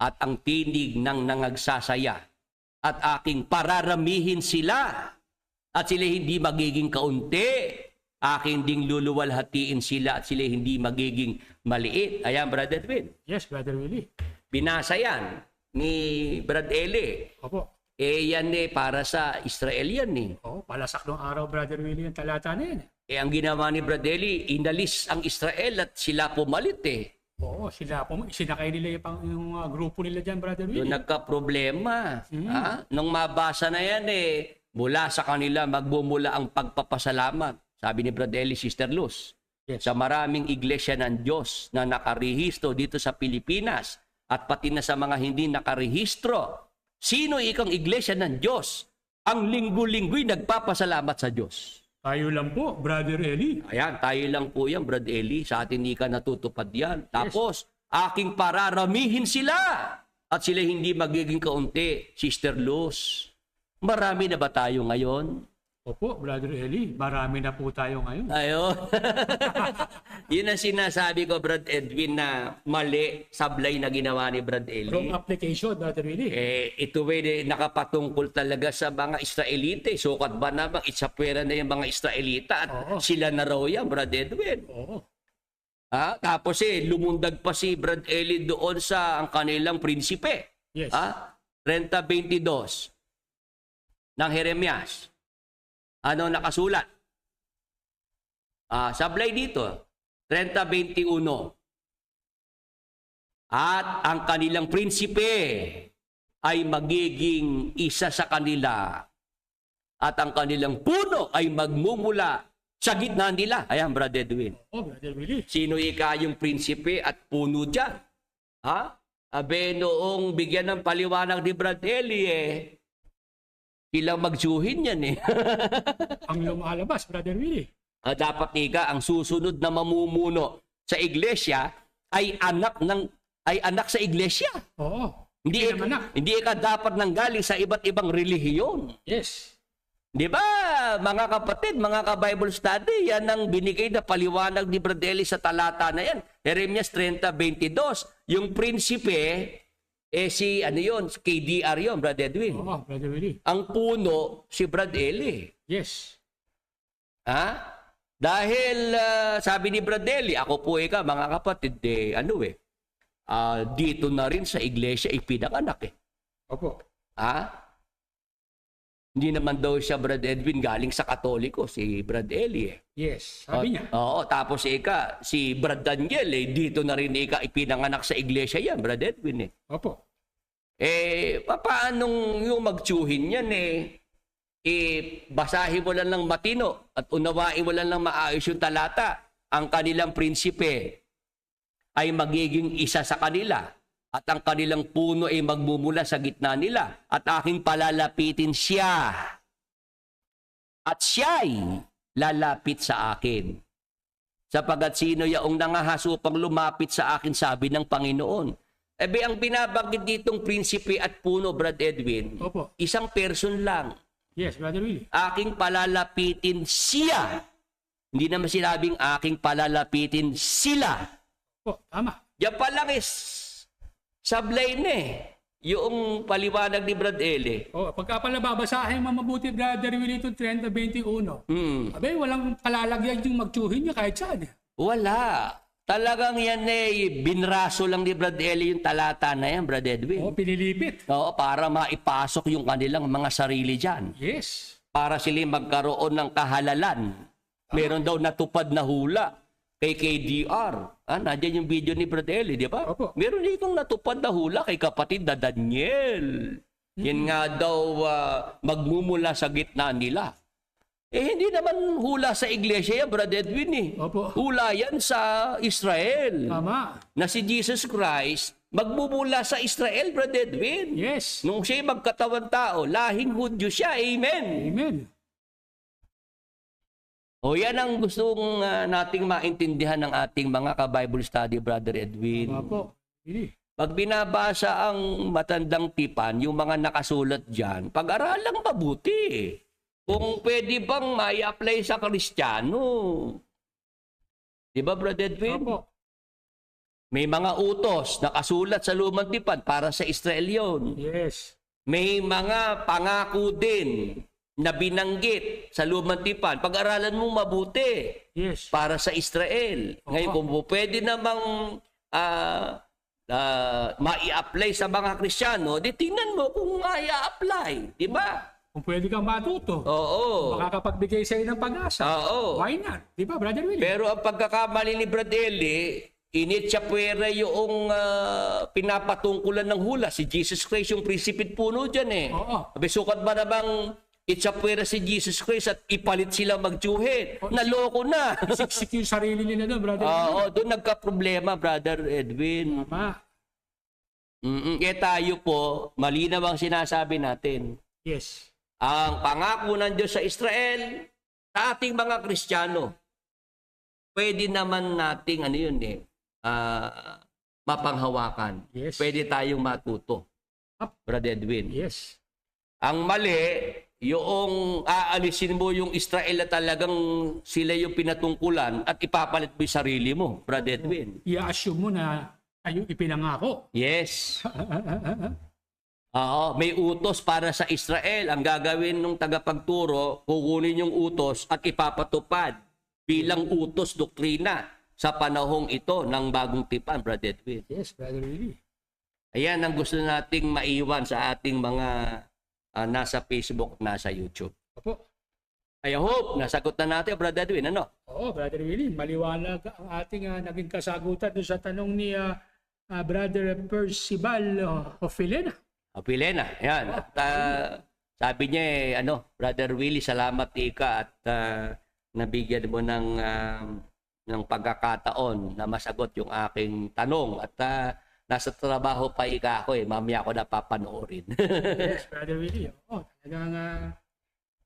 S5: at ang tinig ng nangagsasaya. At aking pararamihin sila. At sila hindi magiging kaunti. Aking ding luluwalhatiin sila at sila hindi magiging maliit. Ayan, Brad Edwin.
S6: Yes, Brother Willie.
S5: Binasa yan ni Brad Eli.
S6: Opo.
S5: Yan para sa Israel yan
S6: Oo, palasak ng araw, Brother Willie, ang talata na yan.
S5: ang ginawa ni Brad Eli, inalis ang Israel at sila pumalit
S6: Oo, sinakay nila yung grupo nila dyan, Brother
S5: Doon
S6: Willie.
S5: nagka-problema. Nung mabasa na yan mula sa kanila magbumula ang pagpapasalamat. Sabi ni Brad Eli, Sister Luz,
S6: Yes.
S5: sa maraming iglesia ng Diyos na nakarehistro dito sa Pilipinas at pati na sa mga hindi nakarehistro, sino ikang iglesia ng Diyos ang linggo-linggo'y nagpapasalamat sa Diyos?
S6: Tayo lang po, Brother Eli.
S5: Ayan, tayo lang po yan, Brad Eli. Sa atin hindi ka natutupad yan. Tapos, aking pararamihin sila at sila hindi magiging kaunti. Sister Luz, marami na ba tayo ngayon?
S6: Opo, Brother Eli, marami na po tayo ngayon.
S5: Ayun. Yun ang sinasabi ko, Brad Edwin, na mali, sablay na ginawa ni Brad Eli.
S6: Wrong application, Brother Eli.
S5: Ito nakapatungkol talaga sa mga Israelite. Sukat ba namang itsapwera na yung mga Israelita at
S6: Oo.
S5: sila na raw yan, Brad Edwin?
S6: Oo.
S5: Tapos lumundag pa si Brad Eli doon sa ang kanilang prinsipe.
S6: Yes.
S5: 30:22 ng Jeremias. Ano nakasulat? Sablay dito, 30:21. At ang kanilang prinsipe ay magiging isa sa kanila. At ang kanilang puno ay magmumula sa gitna nila. Ayan, Brother Edwin.
S6: Oh, Brother Willie.
S5: Sino yung prinsipe at puno dyan? Abe, noong bigyan ng paliwanag ni Brad Eli, ilang magsuhin yan
S6: Ang lumalabas, Brother Willie.
S5: Dapat ang susunod na mamumuno sa iglesia ay anak sa iglesia.
S6: Oo.
S5: Hindi
S6: naman anak.
S5: hindi ka dapat nanggaling sa iba't ibang relihiyon.
S6: Yes.
S5: 'Di ba, mga kapatid, mga ka-Bible study, yan ang binigay na paliwanag ni Brad Eli sa talata na yan. Jeremias 30:22. Yung prinsipe, si KDR yun, Brad Edwin.
S6: Oo, Brother Willie.
S5: Ang puno, si Brad Eli.
S6: Yes.
S5: Dahil sabi ni Brad Eli, ako po mga kapatid, dito na rin sa iglesia ipinanganak
S6: Opo.
S5: Hindi naman daw siya, Brad Edwin, galing sa Katoliko, si Brad Eli
S6: Yes, sabi niya.
S5: Oo, tapos si Brad Daniel, dito na rin ipinanganak sa iglesia yan, Brad Edwin
S6: Opo.
S5: Paanong yung magtsuhin yan basahin mo lang ng matino at unawain mo lang ng maayos yung talata. Ang kanilang prinsipe ay magiging isa sa kanila at ang kanilang puno ay magmumula sa gitna nila at aking palalapitin siya at siya'y lalapit sa akin. Sapagat sino yaong nangahasupang lumapit sa akin, sabi ng Panginoon. Ang binabanggit ditong prinsipe at puno, Brad Edwin,
S6: Opo.
S5: isang person lang.
S6: Yes, Brother Willie.
S5: Aking palalapitin siya. Hindi naman sinabing aking palalapitin sila.
S6: Opo, tama.
S5: Yan pa lang sablay yung paliwanag ni Brad Eli.
S6: Pagka pala babasahin mo mabuti, Brother Willie, itong 30:21. Walang kalalagyan yung magtsuhin niya kahit saan.
S5: Wala. Talagang yan binraso lang ni Brad Eli yung talata na yan, Brad Edwin.
S6: Pinilipit.
S5: Para maipasok yung kanilang mga sarili dyan.
S6: Yes.
S5: Para sila magkaroon ng kahalalan. Meron daw natupad na hula kay KDR. Nandiyan yung video ni Brad Eli, di ba?
S6: Opo.
S5: Meron itong natupad na hula kay kapatid na Daniel. Yan nga daw magmumula sa gitna nila. Hindi naman hula sa iglesia yan, Brad Edwin
S6: Opo.
S5: Hula yan sa Israel.
S6: Tama.
S5: Na si Jesus Christ magmumula sa Israel, Brad Edwin.
S6: Yes.
S5: Nung siya'y magkatawan tao, lahing Hudyo siya. Amen.
S6: Amen.
S5: Yan ang gustong nating maintindihan ng ating mga ka-Bible study, Brother Edwin.
S6: Tama po. Willie.
S5: Pag binabasa ang matandang tipan, yung mga nakasulat dyan, pag-aralang mabuti. Kung pwede bang mai-apply sa Kristiyano. Di ba, Brother Edwin?
S6: Opo.
S5: May mga utos nakasulat sa lumang tipan para sa Israel yun.
S6: Yes.
S5: May mga pangako din na binanggit sa lumang tipan. Pag-aralan mo mabuti
S6: Yes.
S5: para sa Israel. Ngayon, kung pwede namang mai-apply sa mga Kristiyano, di tingnan mo kung mai-apply. Di ba?
S6: Kung pwede kang matuto.
S5: Oo.
S6: Makakapagbigay sa'yo ng pag-asa.
S5: Oo.
S6: Why not? Di ba, Brother Willie?
S5: Pero ang pagkakamali ni Brad Eli, initsapwera yung pinapatungkulan ng hula. Si Jesus Christ yung prinsipit puno dyan
S6: Oo.
S5: Sukat ba namang itsapwera si Jesus Christ at ipalit sila magtsuhin? Naloko na.
S6: Siksik yung sarili nila doon, Brother Willie.
S5: Oo, doon nagka-problema, Brother Edwin.
S6: Tama.
S5: Tayo po, malinaw ang sinasabi natin.
S6: Yes.
S5: Ang pangako ng Diyos sa Israel, sa ating mga Kristiyano, pwede naman nating mapanghawakan.
S6: Yes.
S5: Pwede tayong matuto. Brother Edwin.
S6: Yes.
S5: Ang mali, yung aalisin mo yung Israel na talagang sila yung pinatungkulan at ipapalit mo yung sarili mo, Brother Edwin.
S6: I-assume mo na tayo ipinangako.
S5: Yes. Oo, may utos para sa Israel. Ang gagawin ng tagapagturo, kukunin yung utos at ipapatupad bilang utos doktrina sa panahong ito ng bagong tipan, Brother Edwin.
S6: Yes, Brother Willie.
S5: Ayan ang gusto nating maiwan sa ating mga nasa Facebook at nasa YouTube.
S6: Opo.
S5: I hope nasagot na natin, Brother Edwin. Ano?
S6: Oo, Brother Willie, maliwanag ang ating naging kasagutan doon sa tanong ni Brother Percival Ofilena.
S5: Pilena. Ayan. At sabi niya, Brother Willie, salamat ika at nabigyan mo ng pagkakataon na masagot yung aking tanong. At nasa trabaho pa ika ako mamaya ako napapanoorin.
S6: Yes, Brother Willie. Oo, talagang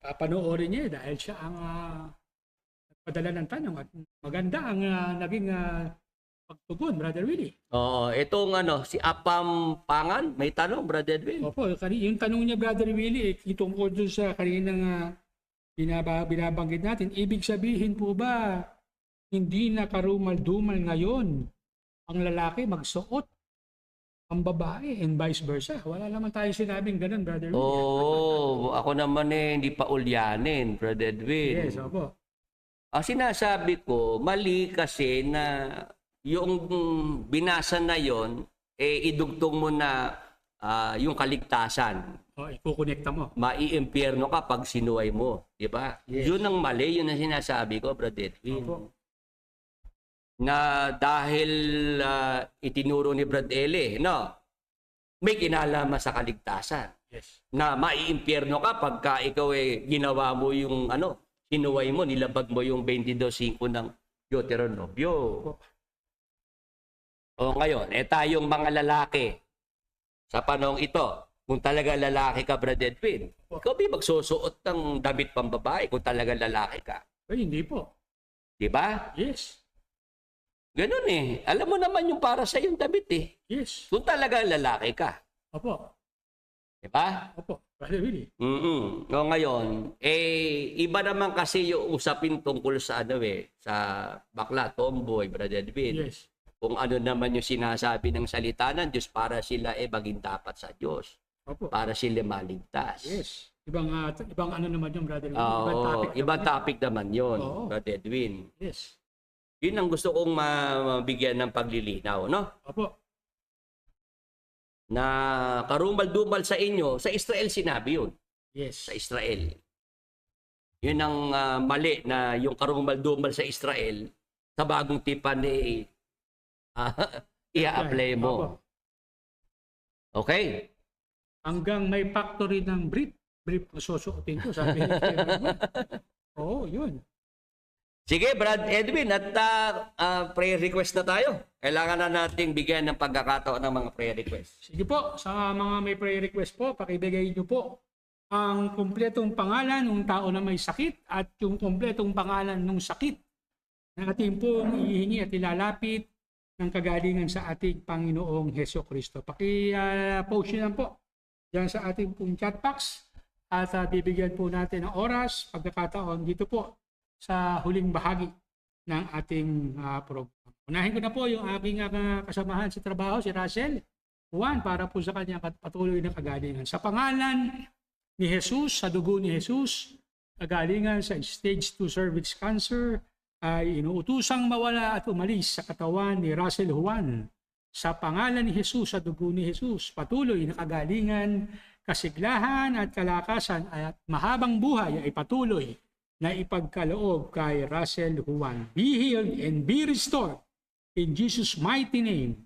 S6: papanoorin niya dahil siya ang nagpadala ng tanong at maganda ang naging pagtugon, Brother Willie.
S5: Oo, itong si Apam Pangan, may tanong, Brother Edwin.
S6: Opo, yung tanong niya, Brother Willie, tungkol doon sa kaninang binabanggit natin, ibig sabihin po ba, hindi na karumal-dumal ngayon ang lalaki magsuot ang babae and vice versa? Wala naman tayong sinabing ganun, Brother Willie.
S5: Oo, ako naman hindi pa ulyanin, Brother Edwin.
S6: Yes, opo.
S5: Ang sinasabi ko, mali kasi na yung binasa na yon idugtong mo na yung kaligtasan.
S6: Ikukonekta mo.
S5: Maiimpyerno ka pag sinuway mo, di ba?
S6: Yes.
S5: Yun ang mali, yun ang sinasabi ko, Brother Edwin.
S6: Opo.
S5: Na dahil itinuro ni Brad Ele, may kinalaman sa kaligtasan.
S6: Yes.
S5: Na maiimpyerno ka pagka ikaw ginawa mo yung sinuway mo, nilabag mo yung 22:5 ng Deuteronomio. O ngayon, tayong mga lalaki sa panahong ito, kung talaga lalaki ka, Brad Edwin, ikaw ba magsusuot ng damit pambabae kung talaga lalaki ka?
S6: Ay, hindi po.
S5: Di ba?
S6: Yes.
S5: Ganun Alam mo naman yung para sa yung damit
S6: Yes.
S5: Kung talaga lalaki ka.
S6: Opo.
S5: Di ba?
S6: Opo. Brother Willie.
S5: O ngayon, iba naman kasi yung usapin tungkol sa sa bakla, tomboy, Brother Edwin.
S6: Yes.
S5: Kung ano naman yung sinasabi ng salita ng Diyos para sila maging dapat sa Diyos.
S6: Opo.
S5: Para sila maligtas.
S6: Yes. Ibang naman yung Brother Willie.
S5: Ibang topic naman yun,
S6: Oo.
S5: Brother Edwin.
S6: Yes.
S5: Yun ang gusto kong mabigyan ng paglilinaw,
S6: Opo.
S5: Na karumal-dumal sa inyo, sa Israel sinabi yun.
S6: Yes.
S5: Sa Israel. Yun ang mali na yung karumal-dumal sa Israel, sa bagong tipan i-apply mo.
S6: Opo.
S5: Okay?
S6: Hanggang may factory ng brief na susuotin ko, sabi ni Oo, yun.
S5: Sige, Brad Edwin, at prayer request na tayo. Kailangan na nating bigyan ng pagkakataon ng mga prayer request.
S6: Sige po, sa mga may prayer request po, pakibigay niyo po ang kumpletong pangalan ng tao na may sakit at yung kumpletong pangalan ng sakit na ating pong ihihingi at ilalapit ng kagalingan sa ating Panginoong Hesukristo. Paki-post nyo lang po dyan sa ating pong chat box at bibigyan po natin ng oras, pagkakataon dito po sa huling bahagi ng ating program. Unahin ko na po yung aking kasamahan sa trabaho, si Russell Juan, para po sa kanyang patuloy na kagalingan. Sa pangalan ni Jesus, sa dugo ni Jesus, kagalingan sa stage 2 cervix cancer ay inuutusang mawala at umalis sa katawan ni Russell Juan. Sa pangalan ni Jesus, sa dugo ni Jesus, patuloy na kagalingan, kasiglahan at kalakasan at mahabang buhay ay patuloy na ipagkaloob kay Russell Juan. Be healed and be restored in Jesus' mighty name.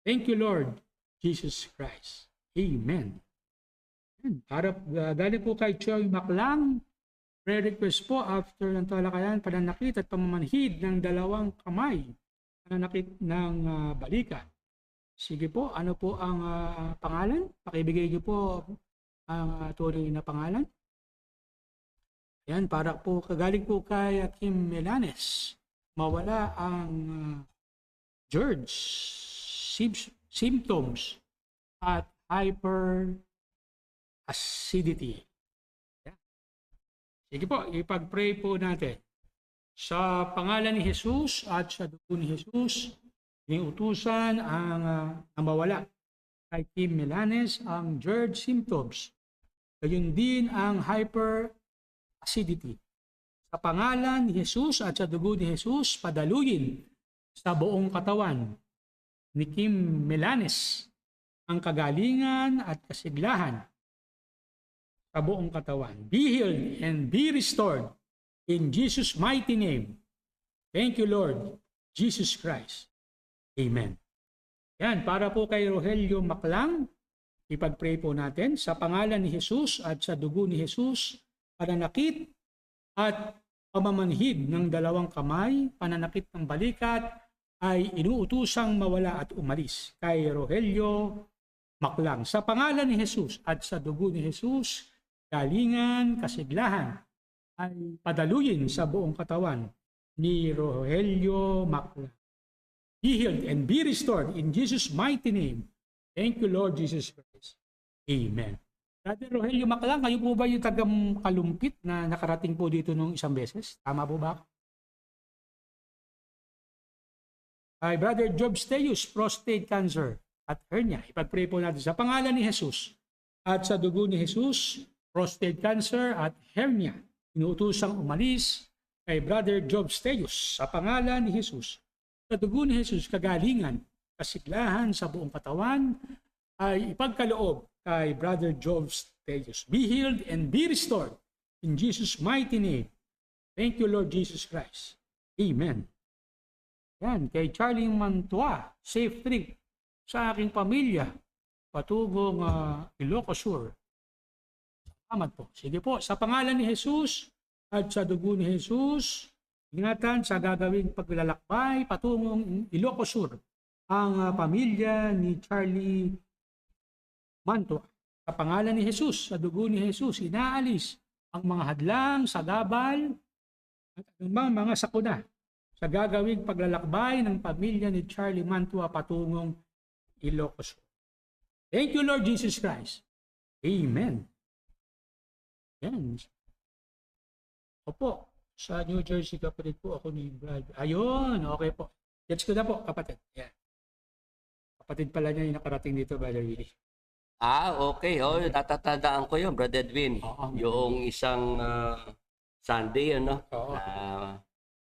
S6: Thank you, Lord Jesus Christ. Amen. Para galing po kay Choy Maclang, prayer request po after ng talakayan, pananakit at pamamanhid ng dalawang kamay, pananakit ng balikat. Sige po, ano po ang pangalan? Pakibigay niyo po ang tuloy na pangalan. Yan, para po kagaling po kay Kim Melanes. Mawala ang George symptoms at hyperacidity. Yan. Sige po, ipag-pray po natin. Sa pangalan ni Jesus at sa dugo ni Jesus, iniutusan ang mawala kay Kim Milanes ang GERD symptoms. Gayon din ang hyperacidity. Sa pangalan ni Jesus at sa dugo ni Jesus, padaluyin sa buong katawan ni Kim Milanes ang kagalingan at kasiglahan sa buong katawan. Be healed and be restored in Jesus' mighty name. Thank you, Lord Jesus Christ. Amen. Yan, para po kay Rogelio Maclang, ipag-pray po natin sa pangalan ni Jesus at sa dugo ni Jesus, pananakit at pamamanhid ng dalawang kamay, pananakit ng balikat, ay inuutusang mawala at umalis kay Rogelio Maclang. Sa pangalan ni Jesus at sa dugo ni Jesus, galingan, kasiglahan ay padaluyin sa buong katawan ni Rogelio Maclang. Be healed and be restored in Jesus' mighty name. Thank you, Lord Jesus Christ. Amen. Brother Rogelio Maclang, kayo po ba yung tagang Kalumpit na nakarating po dito nung isang beses? Tama po ba? Ay, Brother Job Steus, prostate cancer at hernia. Ipag-pray po natin sa pangalan ni Jesus at sa dugo ni Jesus, prostate cancer at hernia. Inuutosang umalis kay Brother Job Steus sa pangalan ni Jesus. Sa dugo ni Jesus, kagalingan, kasiglahan sa buong katawan ay ipagkaloob kay Brother Job Steus. Be healed and be restored in Jesus' mighty name. Thank you, Lord Jesus Christ. Amen. Yan, kay Charlie Mantua, safe trip sa aking pamilya, patungong Ilocos Sur. Salamat po. Sige po, sa pangalan ni Jesus at sa dugo ni Jesus, ingatan sa gagawing paglalakbay patungong Ilocos Sur ang pamilya ni Charlie Mantua. Sa pangalan ni Jesus, sa dugo ni Jesus, inaalis ang mga hadlang, sagabal at anumang mga sakuna sa gagawing paglalakbay ng pamilya ni Charlie Mantua patungong Ilocos Sur. Thank you, Lord Jesus Christ. Amen. Yan. Opo, sa New Jersey, kapatid po ako ni Brad. Ayun, okay po. Gets ko na po, kapatid. Yeah. Kapatid pala niya yung nakarating dito, Brother Willie.
S5: Okay. Natatandaan ko yun, Brother Edwin. Yung isang Sunday, ano?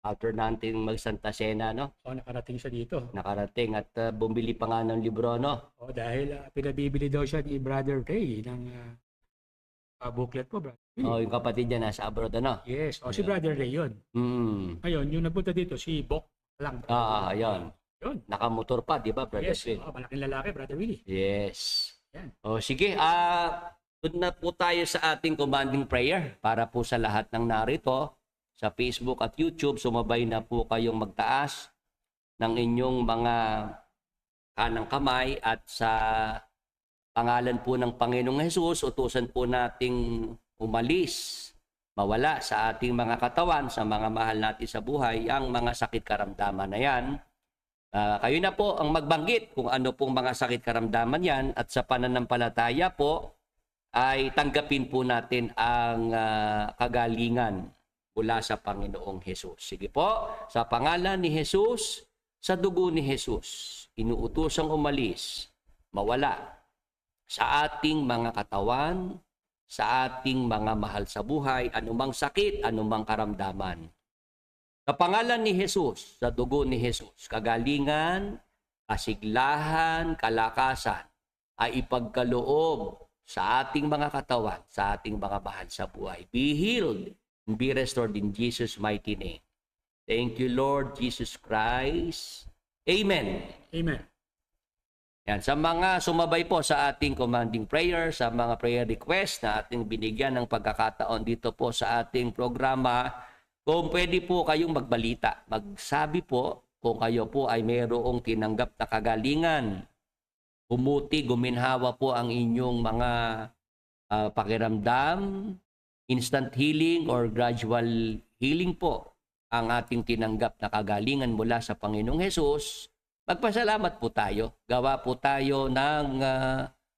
S5: After natin mag-Santa Cena, no?
S6: Nakarating siya dito.
S5: Nakarating at bumili pa nga ng libro, no?
S6: Dahil pinabibili daw siya ni Brother Ray ng booklet po, Brother Willie.
S5: Yung kapatid niya nasa abroad, ano?
S6: Yes, si Brother Ray yun. Ngayon, yung nagpunta dito, si Bok lang.
S5: Ayun.
S6: Yun.
S5: Nakamotor pa, di ba, Brother
S6: Yes,
S5: Edwin?
S6: malaking lalaki, Brother Willie.
S5: Yes.
S6: Yan.
S5: Sige, doon na po tayo sa ating commanding prayer para po sa lahat ng narito sa Facebook at YouTube. Sumabay na po kayong magtaas ng inyong mga kanang kamay at sa pangalan po ng Panginoong Hesus, utusan po nating umalis, mawala sa ating mga katawan, sa mga mahal natin sa buhay, ang mga sakit karamdaman na yan. Kayo na po ang magbanggit kung ano pong mga sakit karamdaman yan, at sa pananampalataya po ay tanggapin po natin ang kagalingan mula sa Panginoong Hesus. Sige po, sa pangalan ni Hesus, sa dugo ni Hesus, inuutosang umalis, mawala sa ating mga katawan, sa ating mga mahal sa buhay, anumang sakit, anumang karamdaman. Sa pangalan ni Jesus, sa dugo ni Jesus, kagalingan, kasiglahan, kalakasan ay ipagkaloob sa ating mga katawan, sa ating mga mahal sa buhay. Be healed and be restored in Jesus' mighty name. Thank you, Lord Jesus Christ. Amen.
S6: Amen.
S5: Yan, sa mga sumabay po sa ating commanding prayer, sa mga prayer request na ating binigyan ng pagkakataon dito po sa ating programa, kung pwede po kayong magbalita, magsabi po kung kayo po ay mayroong tinanggap na kagalingan, humuti, guminhawa po ang inyong mga pakiramdam, instant healing or gradual healing po ang ating tinanggap na kagalingan mula sa Panginoong Hesus, magpasalamat po tayo. Gawa po tayo ng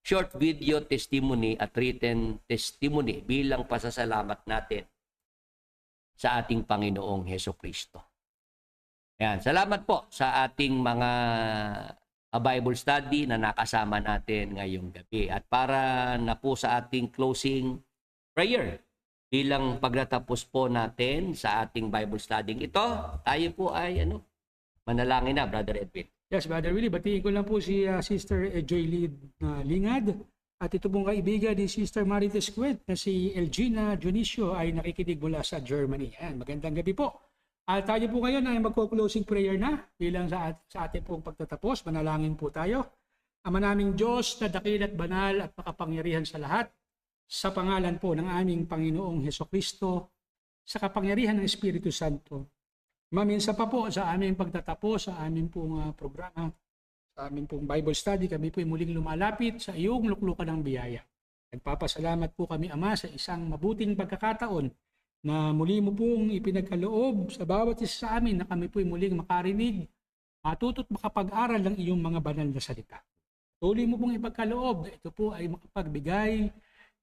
S5: short video testimony at written testimony bilang pasasalamat natin sa ating Panginoong Hesukristo. Yan, salamat po sa ating mga Bible study na nakasama natin ngayong gabi. At para na po sa ating closing prayer, bilang pagtatapos po natin sa ating Bible study ito, tayo po ay manalangin na, Brother Edwin.
S6: Yes, Brother Willie, batiin ko lang po si Sister Joylid Lingad at ito pong kaibigan ni Sister Marites Quet na si Elgina Dionisio ay nakikinig mula sa Germany. Yan, magandang gabi po. At tayo po ngayon ay magko-closing prayer na bilang sa ating pong pagtatapos. Manalangin po tayo. Ama naming Diyos na dakil at banal at makapangyarihan sa lahat, sa pangalan po ng aming Panginoong Hesukristo, sa kapangyarihan ng Espiritu Santo, maminsan pa po sa aming pagtatapos sa aming pong programa, sa aming pong Bible study, kami po muling lumalapit sa iyong luklukan ng biyaya. Nagpapasalamat po kami, Ama, sa isang mabuting pagkakataon na muli mo pong ipinagkaloob sa bawat isa sa amin na kami po'y muling makarinig, matuto't makapag-aral ng iyong mga banal na salita. Tuloy mo pong ipagkaloob na ito po ay makapagbigay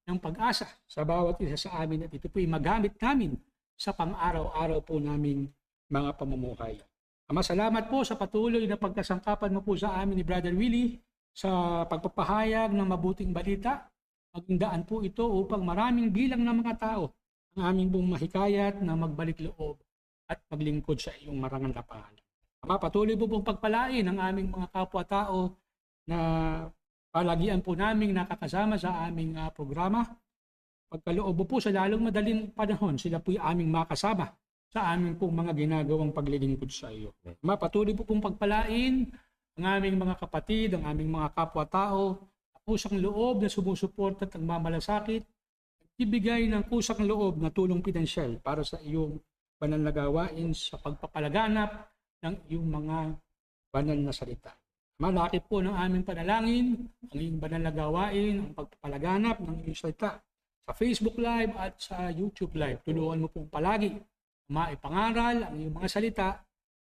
S6: ng pag-asa sa bawat isa sa amin at ito po'y magamit namin sa pang-araw-araw po naming mga pamumuhay. Ama, salamat po sa patuloy na pagkasangkapan mo po sa amin ni Brother Willie sa pagpapahayag ng mabuting balita. Maging daan po ito upang maraming bilang ng mga tao ang aming pong mahikayat na magbalik loob at maglingkod sa iyong marangal na pangalan. Ama, patuloy po pong pagpalain ang aming mga kapwa-tao na palagian po naming nakakasama sa aming programa. Pagkaloob po sa lalong madaling panahon, sila po'y aming makasama sa aming pong mga ginagawang paglilingkod sa iyo. Ama, patuloy po pong pagpalain ang aming mga kapatid, ang aming mga kapwa-tao, kusang loob na sumusuporta at nagmamalasakit, ibigay ng kusang loob na tulong pinansyal para sa iyong banal na gawain sa pagpapalaganap ng iyong mga banal na salita. Malaki po ng aming panalangin, ang iyong banal na gawain, ang pagpapalaganap ng iyong salita sa Facebook Live at sa YouTube Live. Tulungan mo pong palagi maipangaral ang iyong mga salita,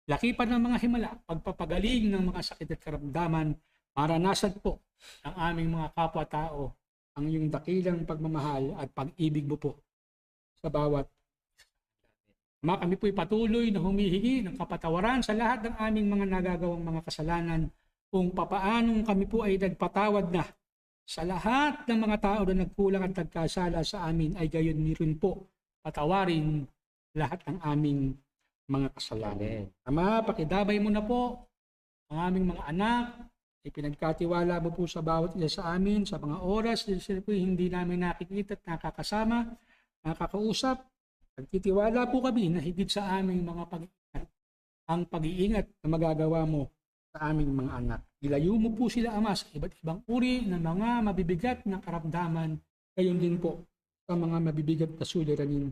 S6: lakipan ng mga himala, pagpapagaling ng mga sakit at karamdaman, maranasan po ng aming mga kapwa-tao ang iyong dakilang pagmamahal at pag-ibig mo po sa bawat. Ama, kami po'y patuloy na humihingi ng kapatawaran sa lahat ng aming mga nagagawang mga kasalanan kung papaanong kami po ay nagpatawad na sa lahat ng mga tao na nagkulang at nagkasala sa amin ay gayon ni rin po patawarin lahat ng aming mga kasalanan. Ama, pakidamay mo na po ang aming mga anak, ipinagkatiwala mo po sa bawat isa sa amin sa mga oras na sila po hindi namin nakikita at nakakasama, nakakausap. Nagtitiwala po kami na higit sa aming mga pag-iingat, ang pag-iingat na magagawa mo sa aming mga anak. Ilayo mo po sila, Ama, sa iba't ibang uri ng mga mabibigat na karamdaman, gayon din po sa mga mabibigat na suliranin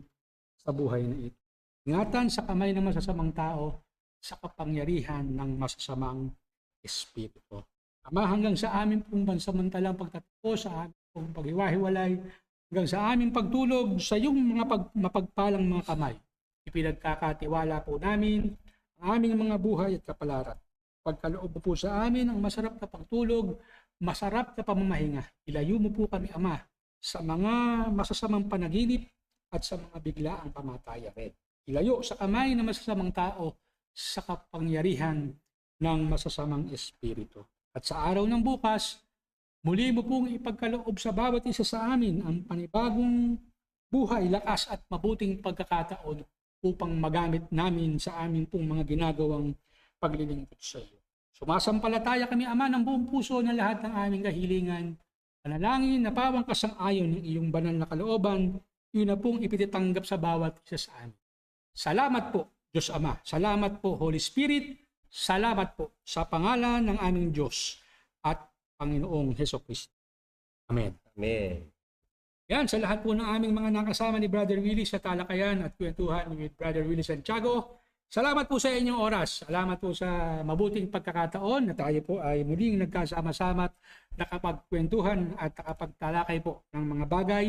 S6: sa buhay na ito. Ingatan sa kamay ng masasamang tao sa kapangyarihan ng masasamang espiritu. Ama, hanggang sa aming pong pansamantalang pagtatapos, sa aming pong paghiwa-hiwalay, hanggang sa aming pagtulog sa iyong mga mapagpalang mga kamay, ipinagkakatiwala po namin ang aming mga buhay at kapalaran. Pagkaloob mo po sa amin ang masarap na pagtulog, masarap na pamamahinga. Ilayo mo po kami, Ama, sa mga masasamang panaginip at sa mga biglaang pamatayan. Ilayo sa kamay ng masasamang tao sa kapangyarihan ng masasamang espiritu. At sa araw ng bukas, muli mo pong ipagkaloob sa bawat isa sa amin ang panibagong buhay, lakas at mabuting pagkakataon upang magamit namin sa amin pong mga ginagawang paglilingkod sa iyo. Sumasampalataya kami, Ama, ng buong puso na lahat ng aming kahilingan. Panalangin na pawang kasang-ayon ng iyong banal na kalooban, yun na pong ipititanggap sa bawat isa sa amin. Salamat po, Diyos Ama. Salamat po, Holy Spirit. Salamat po sa pangalan ng aming Diyos at Panginoong Hesukristo. Amen.
S5: Amen.
S6: Yan, sa lahat po ng aming mga nakasama ni Brother Willie sa talakayan at kwentuhan with Brother Willie Santiago, salamat po sa inyong oras. Salamat po sa mabuting pagkakataon na tayo po ay muling nagkasama-sama at nakapagkwentuhan at nakapagtalakay po ng mga bagay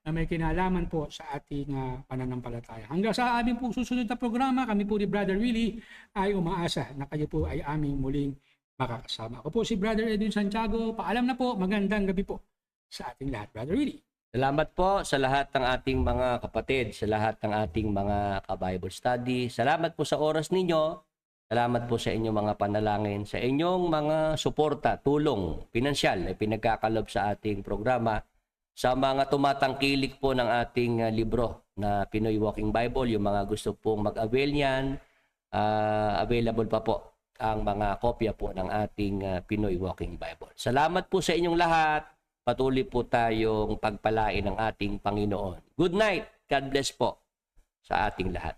S6: na may kinalaman po sa ating pananampalataya. Hanggang sa aming po susunod na programa, kami po ni Brother Willie ay umaasa na kayo po ay aming muling makakasama. Ako po si Brother Edwin Santiago. Paalam na po. Magandang gabi po sa ating lahat, Brother Willie.
S5: Salamat po sa lahat ng ating mga kapatid, sa lahat ng ating mga ka-Bible study. Salamat po sa oras ninyo. Salamat po sa inyong mga panalangin, sa inyong mga suporta, tulong, pinansyal na pinagkakalob sa ating programa, sa mga tumatangkilik po ng ating libro na Pinoy Walking Bible, yung mga gusto pong mag-avail niyan, available pa po ang mga kopya po ng ating Pinoy Walking Bible. Salamat po sa inyong lahat. Patuloy po tayong pagpalain ng ating Panginoon. Good night. God bless po sa ating lahat.